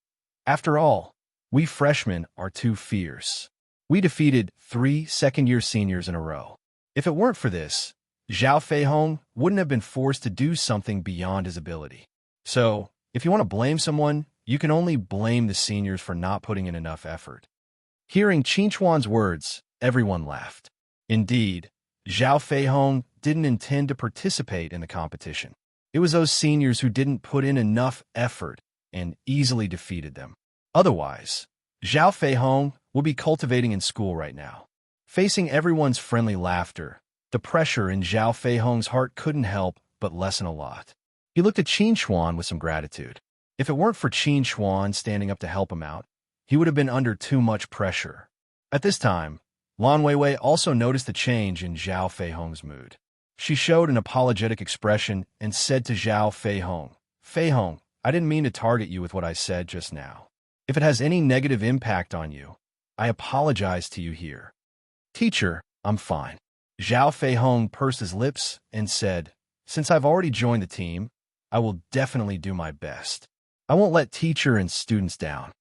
"After all, we freshmen are too fierce. We defeated 3 second-year seniors in a row. If it weren't for this, Zhao Feihong wouldn't have been forced to do something beyond his ability. So, if you want to blame someone, you can only blame the seniors for not putting in enough effort." Hearing Qin Chuan's words, everyone laughed. Indeed, Zhao Feihong didn't intend to participate in the competition. It was those seniors who didn't put in enough effort and easily defeated them. Otherwise, Zhao Feihong will be cultivating in school right now. Facing everyone's friendly laughter, the pressure in Zhao Feihong's heart couldn't help but lessen a lot. He looked at Qin Chuan with some gratitude. If it weren't for Qin Chuan standing up to help him out, he would have been under too much pressure. At this time, Lan Weiwei also noticed the change in Zhao Feihong's mood. She showed an apologetic expression and said to Zhao Feihong, "Feihong, I didn't mean to target you with what I said just now. If it has any negative impact on you, I apologize to you here." "Teacher, I'm fine." Zhao Feihong pursed his lips and said, "Since I've already joined the team, I will definitely do my best. I won't let teacher and students down."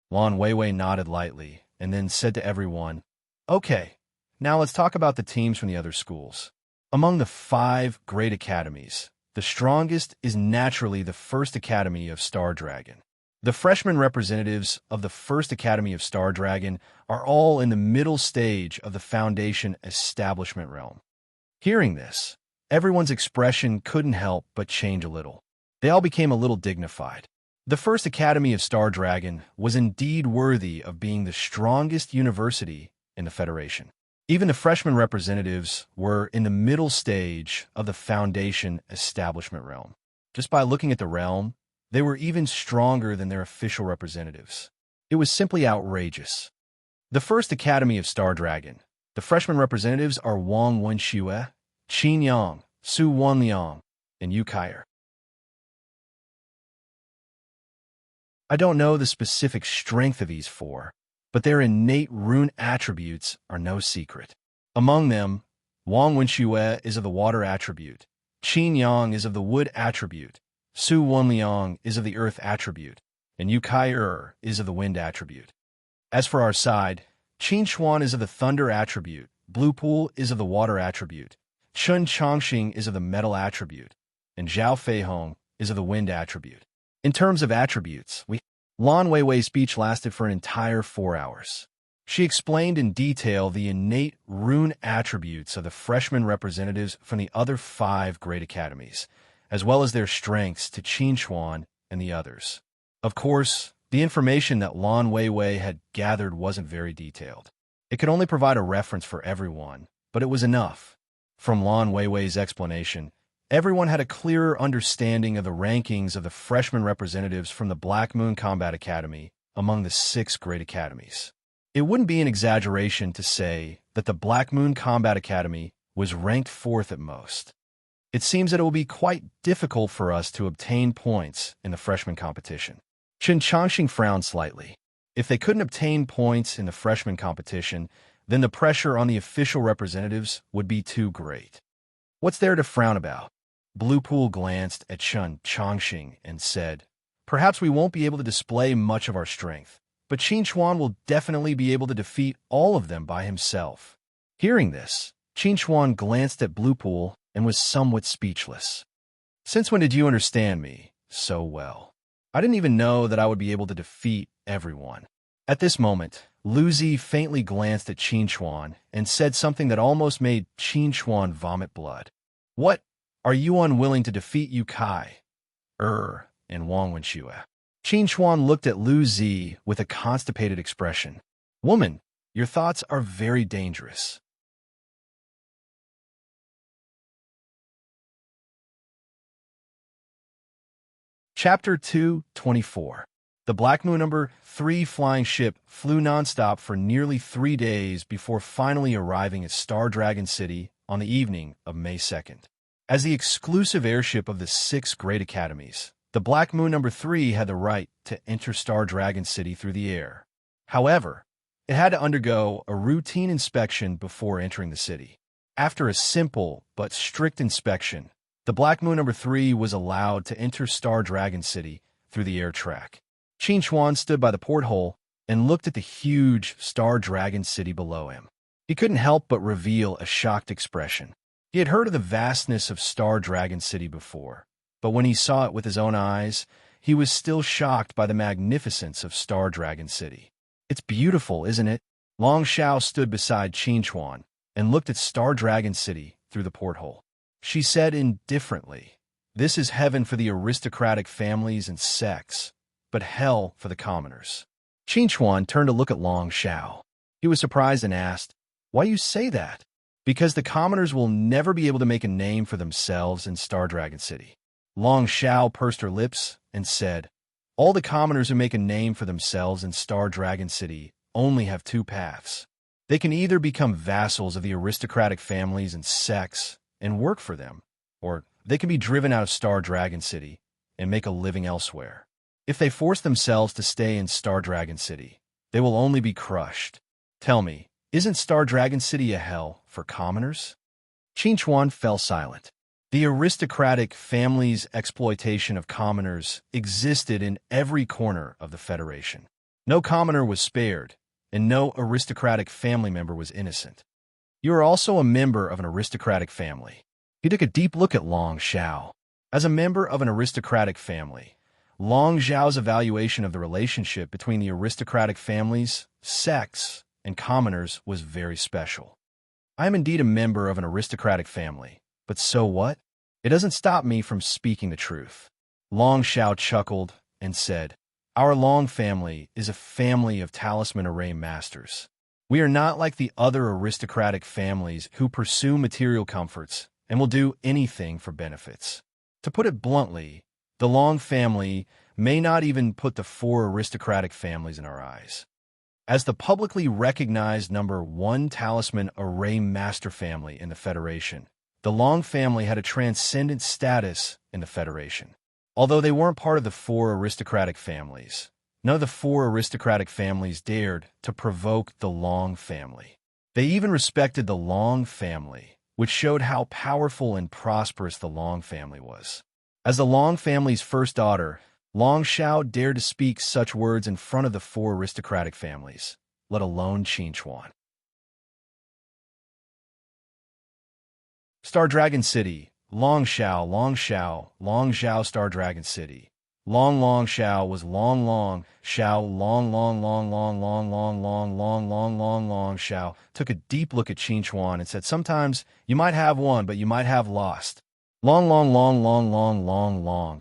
Lan Weiwei nodded lightly and then said to everyone, "Okay, now let's talk about the teams from the other schools. Among the 5 great academies, the strongest is naturally the First Academy of Star Dragon. The freshman representatives of the First Academy of Star Dragon are all in the middle stage of the Foundation establishment realm." Hearing this, everyone's expression couldn't help but change a little. They all became a little dignified. The First Academy of Star Dragon was indeed worthy of being the strongest university in the Federation. Even the freshman representatives were in the middle stage of the Foundation establishment realm. Just by looking at the realm, they were even stronger than their official representatives. It was simply outrageous. The First Academy of Star Dragon, the freshman representatives are Wang Wenxue, Qin Yang, Su Wanliang, and Yu Kaier. I don't know the specific strength of these 4, but their innate rune attributes are no secret. Among them, Wang Wenxue is of the water attribute, Qin Yang is of the wood attribute, Su Wanliang is of the earth attribute, and Yu Kaier is of the wind attribute. As for our side, Qin Chuan is of the thunder attribute, Blue Pool is of the water attribute, Chun Changxing is of the metal attribute, and Zhao Feihong is of the wind attribute. In terms of attributes, Lan Weiwei's speech lasted for an entire 4 hours. She explained in detail the innate rune attributes of the freshman representatives from the other 5 great academies, as well as their strengths to Qin Chuan and the others. Of course, the information that Lan Weiwei had gathered wasn't very detailed. It could only provide a reference for everyone, but it was enough. From Lan Weiwei's explanation, everyone had a clearer understanding of the rankings of the freshman representatives from the Black Moon Combat Academy among the 6 great academies. It wouldn't be an exaggeration to say that the Black Moon Combat Academy was ranked 4th at most. It seems that it will be quite difficult for us to obtain points in the freshman competition. Chen Changxing frowned slightly. If they couldn't obtain points in the freshman competition, then the pressure on the official representatives would be too great. What's there to frown about? Blue Pool glanced at Chun Changxing and said, "Perhaps we won't be able to display much of our strength, but Qin Chuan will definitely be able to defeat all of them by himself." Hearing this, Qin Chuan glanced at Blue Pool and was somewhat speechless. "Since when did you understand me so well? I didn't even know that I would be able to defeat everyone." At this moment, Lu Zi faintly glanced at Qin Chuan and said something that almost made Qin Chuan vomit blood. "What? Are you unwilling to defeat Yu Kai, and Wang Wenxue?" Qin Chuan looked at Lu Zi with a constipated expression. Woman, your thoughts are very dangerous. Chapter 2:24. The Black Moon number 3 flying ship flew nonstop for nearly 3 days before finally arriving at Star Dragon City on the evening of May 2nd. As the exclusive airship of the 6 Great Academies, the Black Moon number 3 had the right to enter Star Dragon City through the air. However, it had to undergo a routine inspection before entering the city. After a simple but strict inspection, the Black Moon number 3 was allowed to enter Star Dragon City through the air track. Qin Chuan stood by the porthole and looked at the huge Star Dragon City below him. He couldn't help but reveal a shocked expression. He had heard of the vastness of Star Dragon City before, but when he saw it with his own eyes, he was still shocked by the magnificence of Star Dragon City. It's beautiful, isn't it? Long Xiao stood beside Qin Chuan and looked at Star Dragon City through the porthole. She said indifferently, "This is heaven for the aristocratic families and sects, but hell for the commoners." Qin Chuan turned to look at Long Xiao. He was surprised and asked, "Why you say that?" "Because the commoners will never be able to make a name for themselves in Star Dragon City." Long Xiao pursed her lips and said, "All the commoners who make a name for themselves in Star Dragon City only have 2 paths. They can either become vassals of the aristocratic families and sects and work for them, or they can be driven out of Star Dragon City and make a living elsewhere. If they force themselves to stay in Star Dragon City, they will only be crushed. Tell me, isn't Star Dragon City a hell for commoners?" Qin Chuan fell silent. The aristocratic family's exploitation of commoners existed in every corner of the Federation. No commoner was spared, and no aristocratic family member was innocent. "You are also a member of an aristocratic family." He took a deep look at Long Xiao. As a member of an aristocratic family, Long Xiao's evaluation of the relationship between the aristocratic families, sects, and commoners was very special. "I am indeed a member of an aristocratic family, but so what? It doesn't stop me from speaking the truth." Long Xiao chuckled and said, "Our Long family is a family of talisman array masters. We are not like the other aristocratic families who pursue material comforts and will do anything for benefits. To put it bluntly, the Long family may not even put the 4 aristocratic families in our eyes. As the publicly recognized number 1 talisman array master family in the Federation, the Long family had a transcendent status in the Federation. Although they weren't part of the 4 aristocratic families, none of the 4 aristocratic families dared to provoke the Long family. They even respected the Long family, which showed how powerful and prosperous the Long family was. As the Long family's first daughter, Long Xiao dared to speak such words in front of the 4 aristocratic families, let alone Qin Chuan. Star Dragon City. Long Xiao, Long Xiao, Long Xiao, Star Dragon City. Long Xiao was Long Xiao, Long Xiao took a deep look at Qin Chuan and said, "Sometimes you might have won, but you might have lost. Long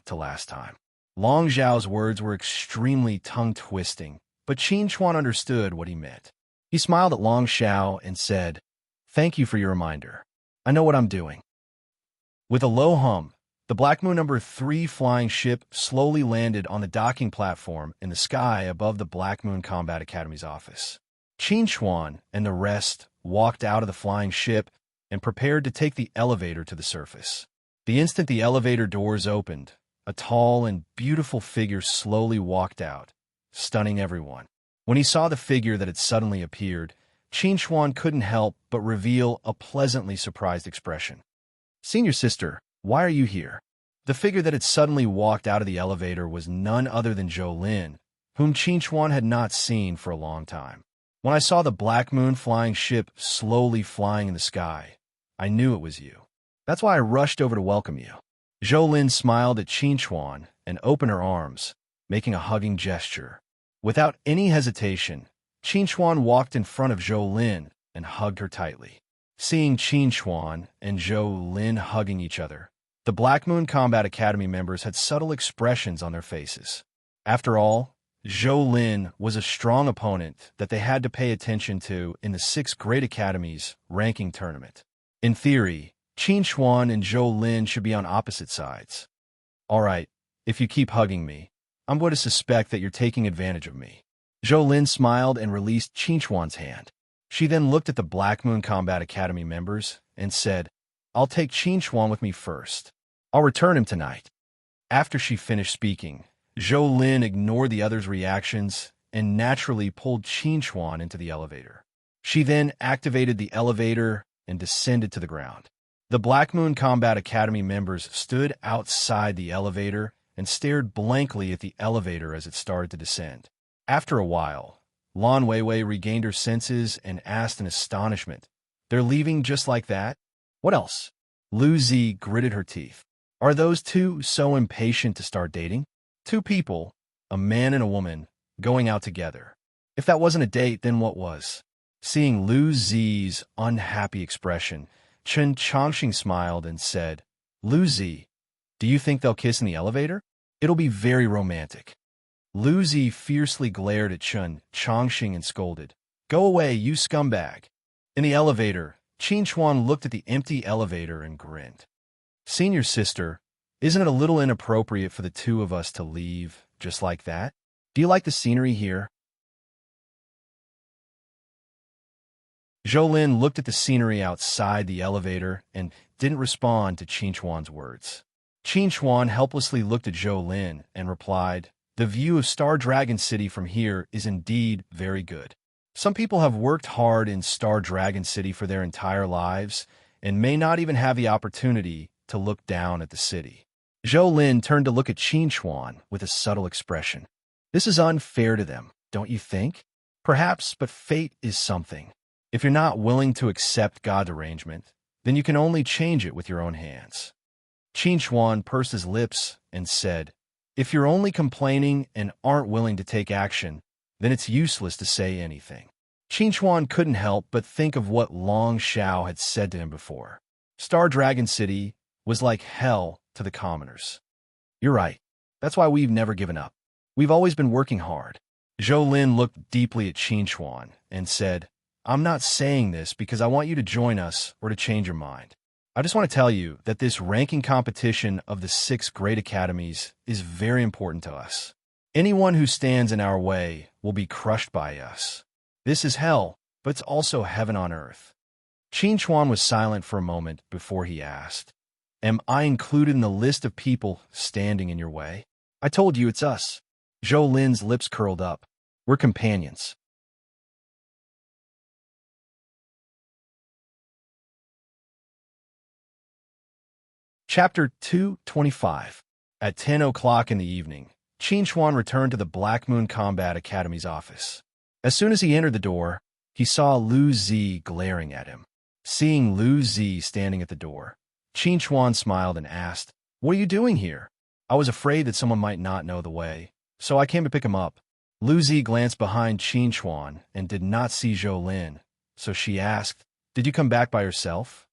to last time." Long Xiao's words were extremely tongue-twisting, but Qin Chuan understood what he meant. He smiled at Long Xiao and said, "Thank you for your reminder. I know what I'm doing." With a low hum, the Black Moon number 3 flying ship slowly landed on the docking platform in the sky above the Black Moon Combat Academy's office. Qin Chuan and the rest walked out of the flying ship and prepared to take the elevator to the surface. The instant the elevator doors opened, a tall and beautiful figure slowly walked out, stunning everyone. When he saw the figure that had suddenly appeared, Qin Chuan couldn't help but reveal a pleasantly surprised expression. "Senior sister, why are you here?" The figure that had suddenly walked out of the elevator was none other than Zhou Lin, whom Qin Chuan had not seen for a long time. "When I saw the Black Moon flying ship slowly flying in the sky, I knew it was you. That's why I rushed over to welcome you." Zhou Lin smiled at Qin Chuan and opened her arms, making a hugging gesture. Without any hesitation, Qin Chuan walked in front of Zhou Lin and hugged her tightly. Seeing Qin Chuan and Zhou Lin hugging each other, the Black Moon Combat Academy members had subtle expressions on their faces. After all, Zhou Lin was a strong opponent that they had to pay attention to in the 6 Great Academies ranking tournament. In theory, Qin Xuan and Zhou Lin should be on opposite sides. All right, if you keep hugging me, I'm going to suspect that you're taking advantage of me. Zhou Lin smiled and released Qin Xuan's hand. She then looked at the Black Moon Combat Academy members and said, I'll take Qin Xuan with me first. I'll return him tonight. After she finished speaking, Zhou Lin ignored the others' reactions and naturally pulled Qin Xuan into the elevator. She then activated the elevator and descended to the ground. The Black Moon Combat Academy members stood outside the elevator and stared blankly at the elevator as it started to descend. After a while, Lan Weiwei regained her senses and asked in astonishment, They're leaving just like that? What else? Lu Zi gritted her teeth. Are those two so impatient to start dating? 2 people, a man and a woman, going out together. If that wasn't a date, then what was? Seeing Lu Zi's unhappy expression, Chen Chongqing smiled and said, Lu Zi, do you think they'll kiss in the elevator? It'll be very romantic. Lu Zi fiercely glared at Chen Chongqing and scolded, Go away, you scumbag. In the elevator, Qin Xuan looked at the empty elevator and grinned. Senior sister, isn't it a little inappropriate for the 2 of us to leave just like that? Do you like the scenery here? Zhou Lin looked at the scenery outside the elevator and didn't respond to Qin Xuan's words. Qin Xuan helplessly looked at Zhou Lin and replied, The view of Star Dragon City from here is indeed very good. Some people have worked hard in Star Dragon City for their entire lives and may not even have the opportunity to look down at the city. Zhou Lin turned to look at Qin Xuan with a subtle expression. This is unfair to them, don't you think? Perhaps, but fate is something. If you're not willing to accept God's arrangement, then you can only change it with your own hands. Qin Xuan pursed his lips and said, If you're only complaining and aren't willing to take action, then it's useless to say anything. Qin Xuan couldn't help but think of what Long Xiao had said to him before. Star Dragon City was like hell to the commoners. You're right. That's why we've never given up. We've always been working hard. Zhou Lin looked deeply at Qin Xuan and said, I'm not saying this because I want you to join us or to change your mind. I just want to tell you that this ranking competition of the 6 Great Academies is very important to us. Anyone who stands in our way will be crushed by us. This is hell, but it's also heaven on earth. Qin Xuan was silent for a moment before he asked, Am I included in the list of people standing in your way? I told you it's us. Zhou Lin's lips curled up. We're companions. Chapter 225. At 10 o'clock in the evening, Qin Xuan returned to the Black Moon Combat Academy's office. As soon as he entered the door, he saw Lu Zi glaring at him. Seeing Lu Zi standing at the door, Qin Xuan smiled and asked, What are you doing here? I was afraid that someone might not know the way, so I came to pick him up. Lu Zi glanced behind Qin Xuan and did not see Zhou Lin, so she asked, Did you come back by yourself?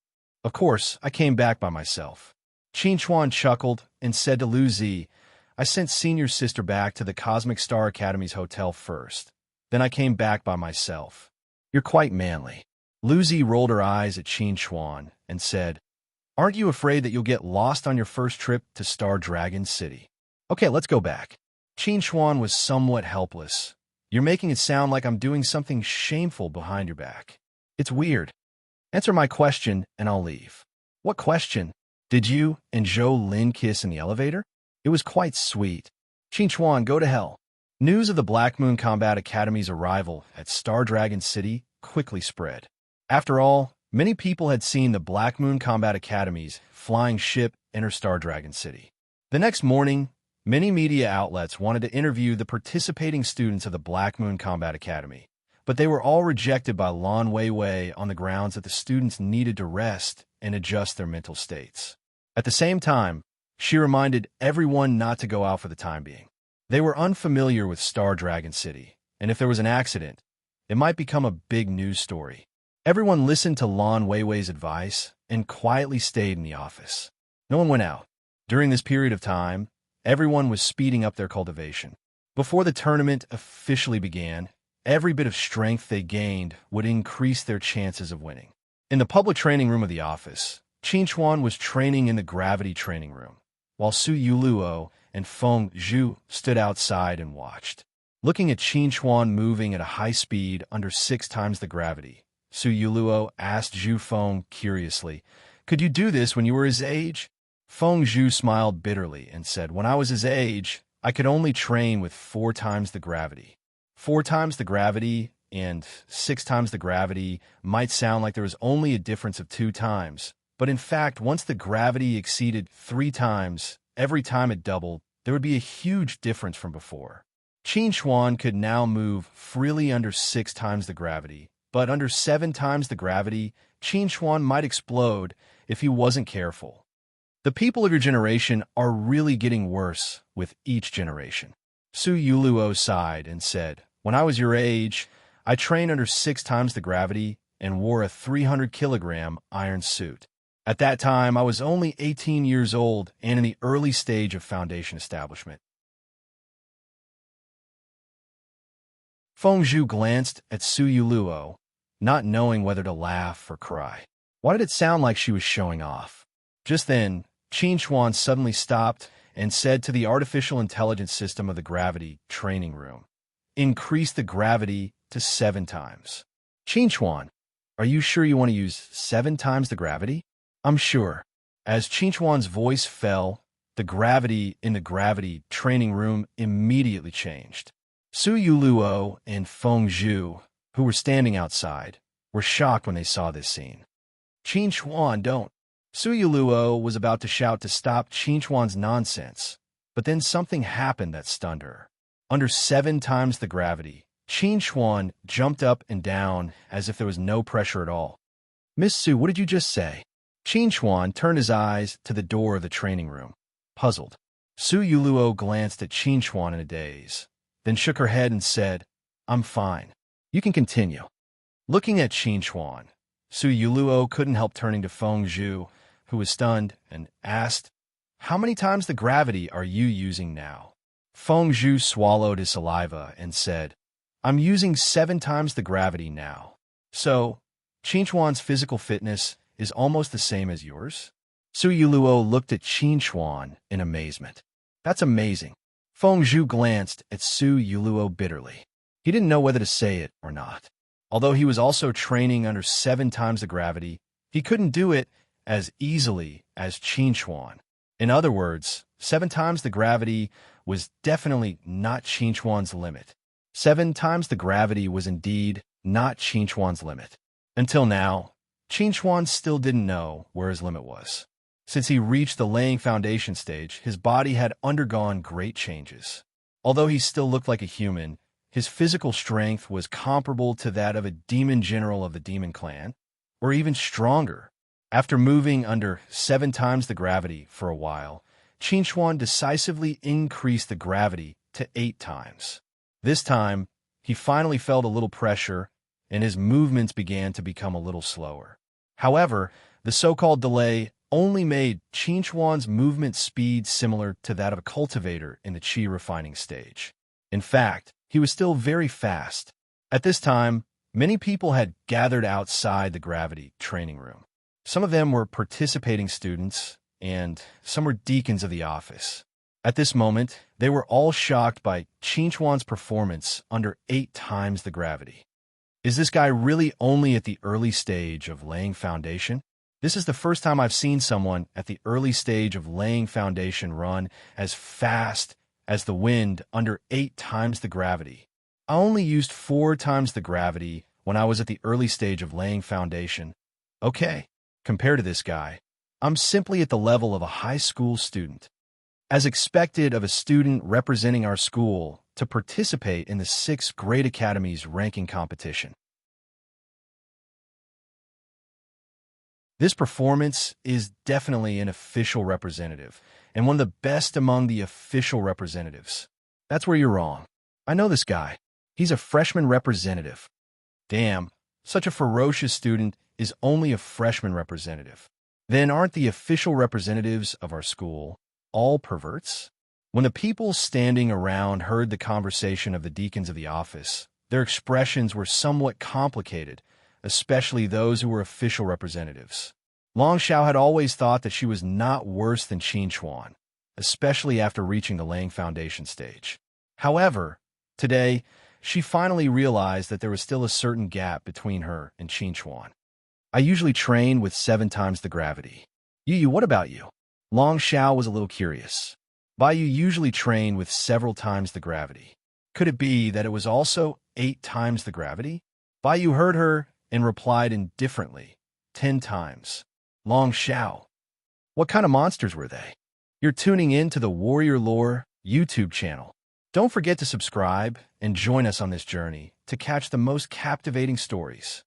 Of course, I came back by myself. Qin Xuan chuckled and said to Lu Zi, I sent senior sister back to the Cosmic Star Academy's hotel first. Then I came back by myself. You're quite manly. Lu Zi rolled her eyes at Qin Xuan and said, Aren't you afraid that you'll get lost on your first trip to Star Dragon City? Okay, let's go back. Qin Xuan was somewhat helpless. You're making it sound like I'm doing something shameful behind your back. It's weird. Answer my question and I'll leave. What question? Did you and Zhou Lin kiss in the elevator? It was quite sweet. Qin Xuan, go to hell. News of the Black Moon Combat Academy's arrival at Star Dragon City quickly spread. After all, many people had seen the Black Moon Combat Academy's flying ship enter Star Dragon City. The next morning, many media outlets wanted to interview the participating students of the Black Moon Combat Academy, but they were all rejected by Lan Weiwei on the grounds that the students needed to rest and adjust their mental states. At the same time, she reminded everyone not to go out for the time being. They were unfamiliar with Star Dragon City, and if there was an accident, it might become a big news story. Everyone listened to Lan Weiwei's advice and quietly stayed in the office. No one went out. During this period of time, everyone was speeding up their cultivation. Before the tournament officially began, every bit of strength they gained would increase their chances of winning. In the public training room of the office, Qin Chuan was training in the gravity training room, while Su Yuluo and Feng Zhu stood outside and watched. Looking at Qin Chuan moving at a high speed under 6 times the gravity, Su Yuluo asked Zhu Feng curiously, "Could you do this when you were his age?" Feng Zhu smiled bitterly and said, "When I was his age, I could only train with 4 times the gravity." 4 times the gravity and 6 times the gravity might sound like there was only a difference of 2 times, but in fact, once the gravity exceeded 3 times, every time it doubled, there would be a huge difference from before. Qin Chuan could now move freely under 6 times the gravity, but under 7 times the gravity, Qin Chuan might explode if he wasn't careful. The people of your generation are really getting worse with each generation. Su Yuluo sighed and said, "When I was your age, I trained under 6 times the gravity and wore a 300-kilogram iron suit. At that time, I was only 18 years old and in the early stage of foundation establishment." Feng Zhu glanced at Su Yuluo, not knowing whether to laugh or cry. Why did it sound like she was showing off? Just then, Qin Chuan suddenly stopped and said to the artificial intelligence system of the gravity training room, "Increase the gravity to 7 times. Qin Chuan, are you sure you want to use 7 times the gravity?" "I'm sure." As Qin Chuan's voice fell, the gravity in the gravity training room immediately changed. Su Yuluo and Feng Zhu, who were standing outside, were shocked when they saw this scene. "Qin Chuan, don't." Su Yuluo was about to shout to stop Qin Chuan's nonsense, but then something happened that stunned her. Under 7 times the gravity, Qin Chuan jumped up and down as if there was no pressure at all. "Miss Su, what did you just say?" Qin Chuan turned his eyes to the door of the training room, puzzled. Su Yuluo glanced at Qin Chuan in a daze, then shook her head and said, "I'm fine. You can continue." Looking at Qin Chuan, Su Yuluo couldn't help turning to Feng Zhu, who was stunned, and asked, "How many times the gravity are you using now?" Feng Zhu swallowed his saliva and said, "I'm using 7 times the gravity now." "So, Qin Chuan's physical fitness is almost the same as yours?" Su Yuluo looked at Qin Chuan in amazement. "That's amazing." Feng Zhu glanced at Su Yuluo bitterly. He didn't know whether to say it or not. Although he was also training under 7 times the gravity, he couldn't do it as easily as Qin Chuan. In other words, 7 times the gravity was definitely not Qin Chuan's limit. 7 times the gravity was indeed not Qin Chuan's limit. Until now, Qin Chuan still didn't know where his limit was. Since he reached the laying foundation stage, his body had undergone great changes. Although he still looked like a human, his physical strength was comparable to that of a demon general of the demon clan, or even stronger. After moving under 7 times the gravity for a while, Qin Chuan decisively increased the gravity to 8 times. This time, he finally felt a little pressure, and his movements began to become a little slower. However, the so-called delay only made Qin Chuan's movement speed similar to that of a cultivator in the qi refining stage. In fact, he was still very fast. At this time, many people had gathered outside the gravity training room. Some of them were participating students, and some were deacons of the office. At this moment, they were all shocked by Qin Chuan's performance under 8 times the gravity. Is this guy really only at the early stage of laying foundation? This is the first time I've seen someone at the early stage of laying foundation run as fast as the wind under 8 times the gravity. I only used 4 times the gravity when I was at the early stage of laying foundation. Okay, compared to this guy, I'm simply at the level of a high school student. As expected of a student representing our school to participate in the 6th grade academy's ranking competition. This performance is definitely an official representative, and one of the best among the official representatives. That's where you're wrong. I know this guy. He's a freshman representative. Damn, such a ferocious student is only a freshman representative. Then aren't the official representatives of our school all perverts? When the people standing around heard the conversation of the deacons of the office, their expressions were somewhat complicated, especially those who were official representatives. Long Xiao had always thought that she was not worse than Qin Chuan, especially after reaching the laying foundation stage. However, today, she finally realized that there was still a certain gap between her and Qin Chuan. I usually train with 7 times the gravity. Yu, what about you? Long Xiao was a little curious. Bai Yu usually train with several times the gravity. Could it be that it was also 8 times the gravity? Bai Yu heard her and replied indifferently, 10 times. Long Xiao. What kind of monsters were they? You're tuning in to the Warrior Lore YouTube channel. Don't forget to subscribe and join us on this journey to catch the most captivating stories.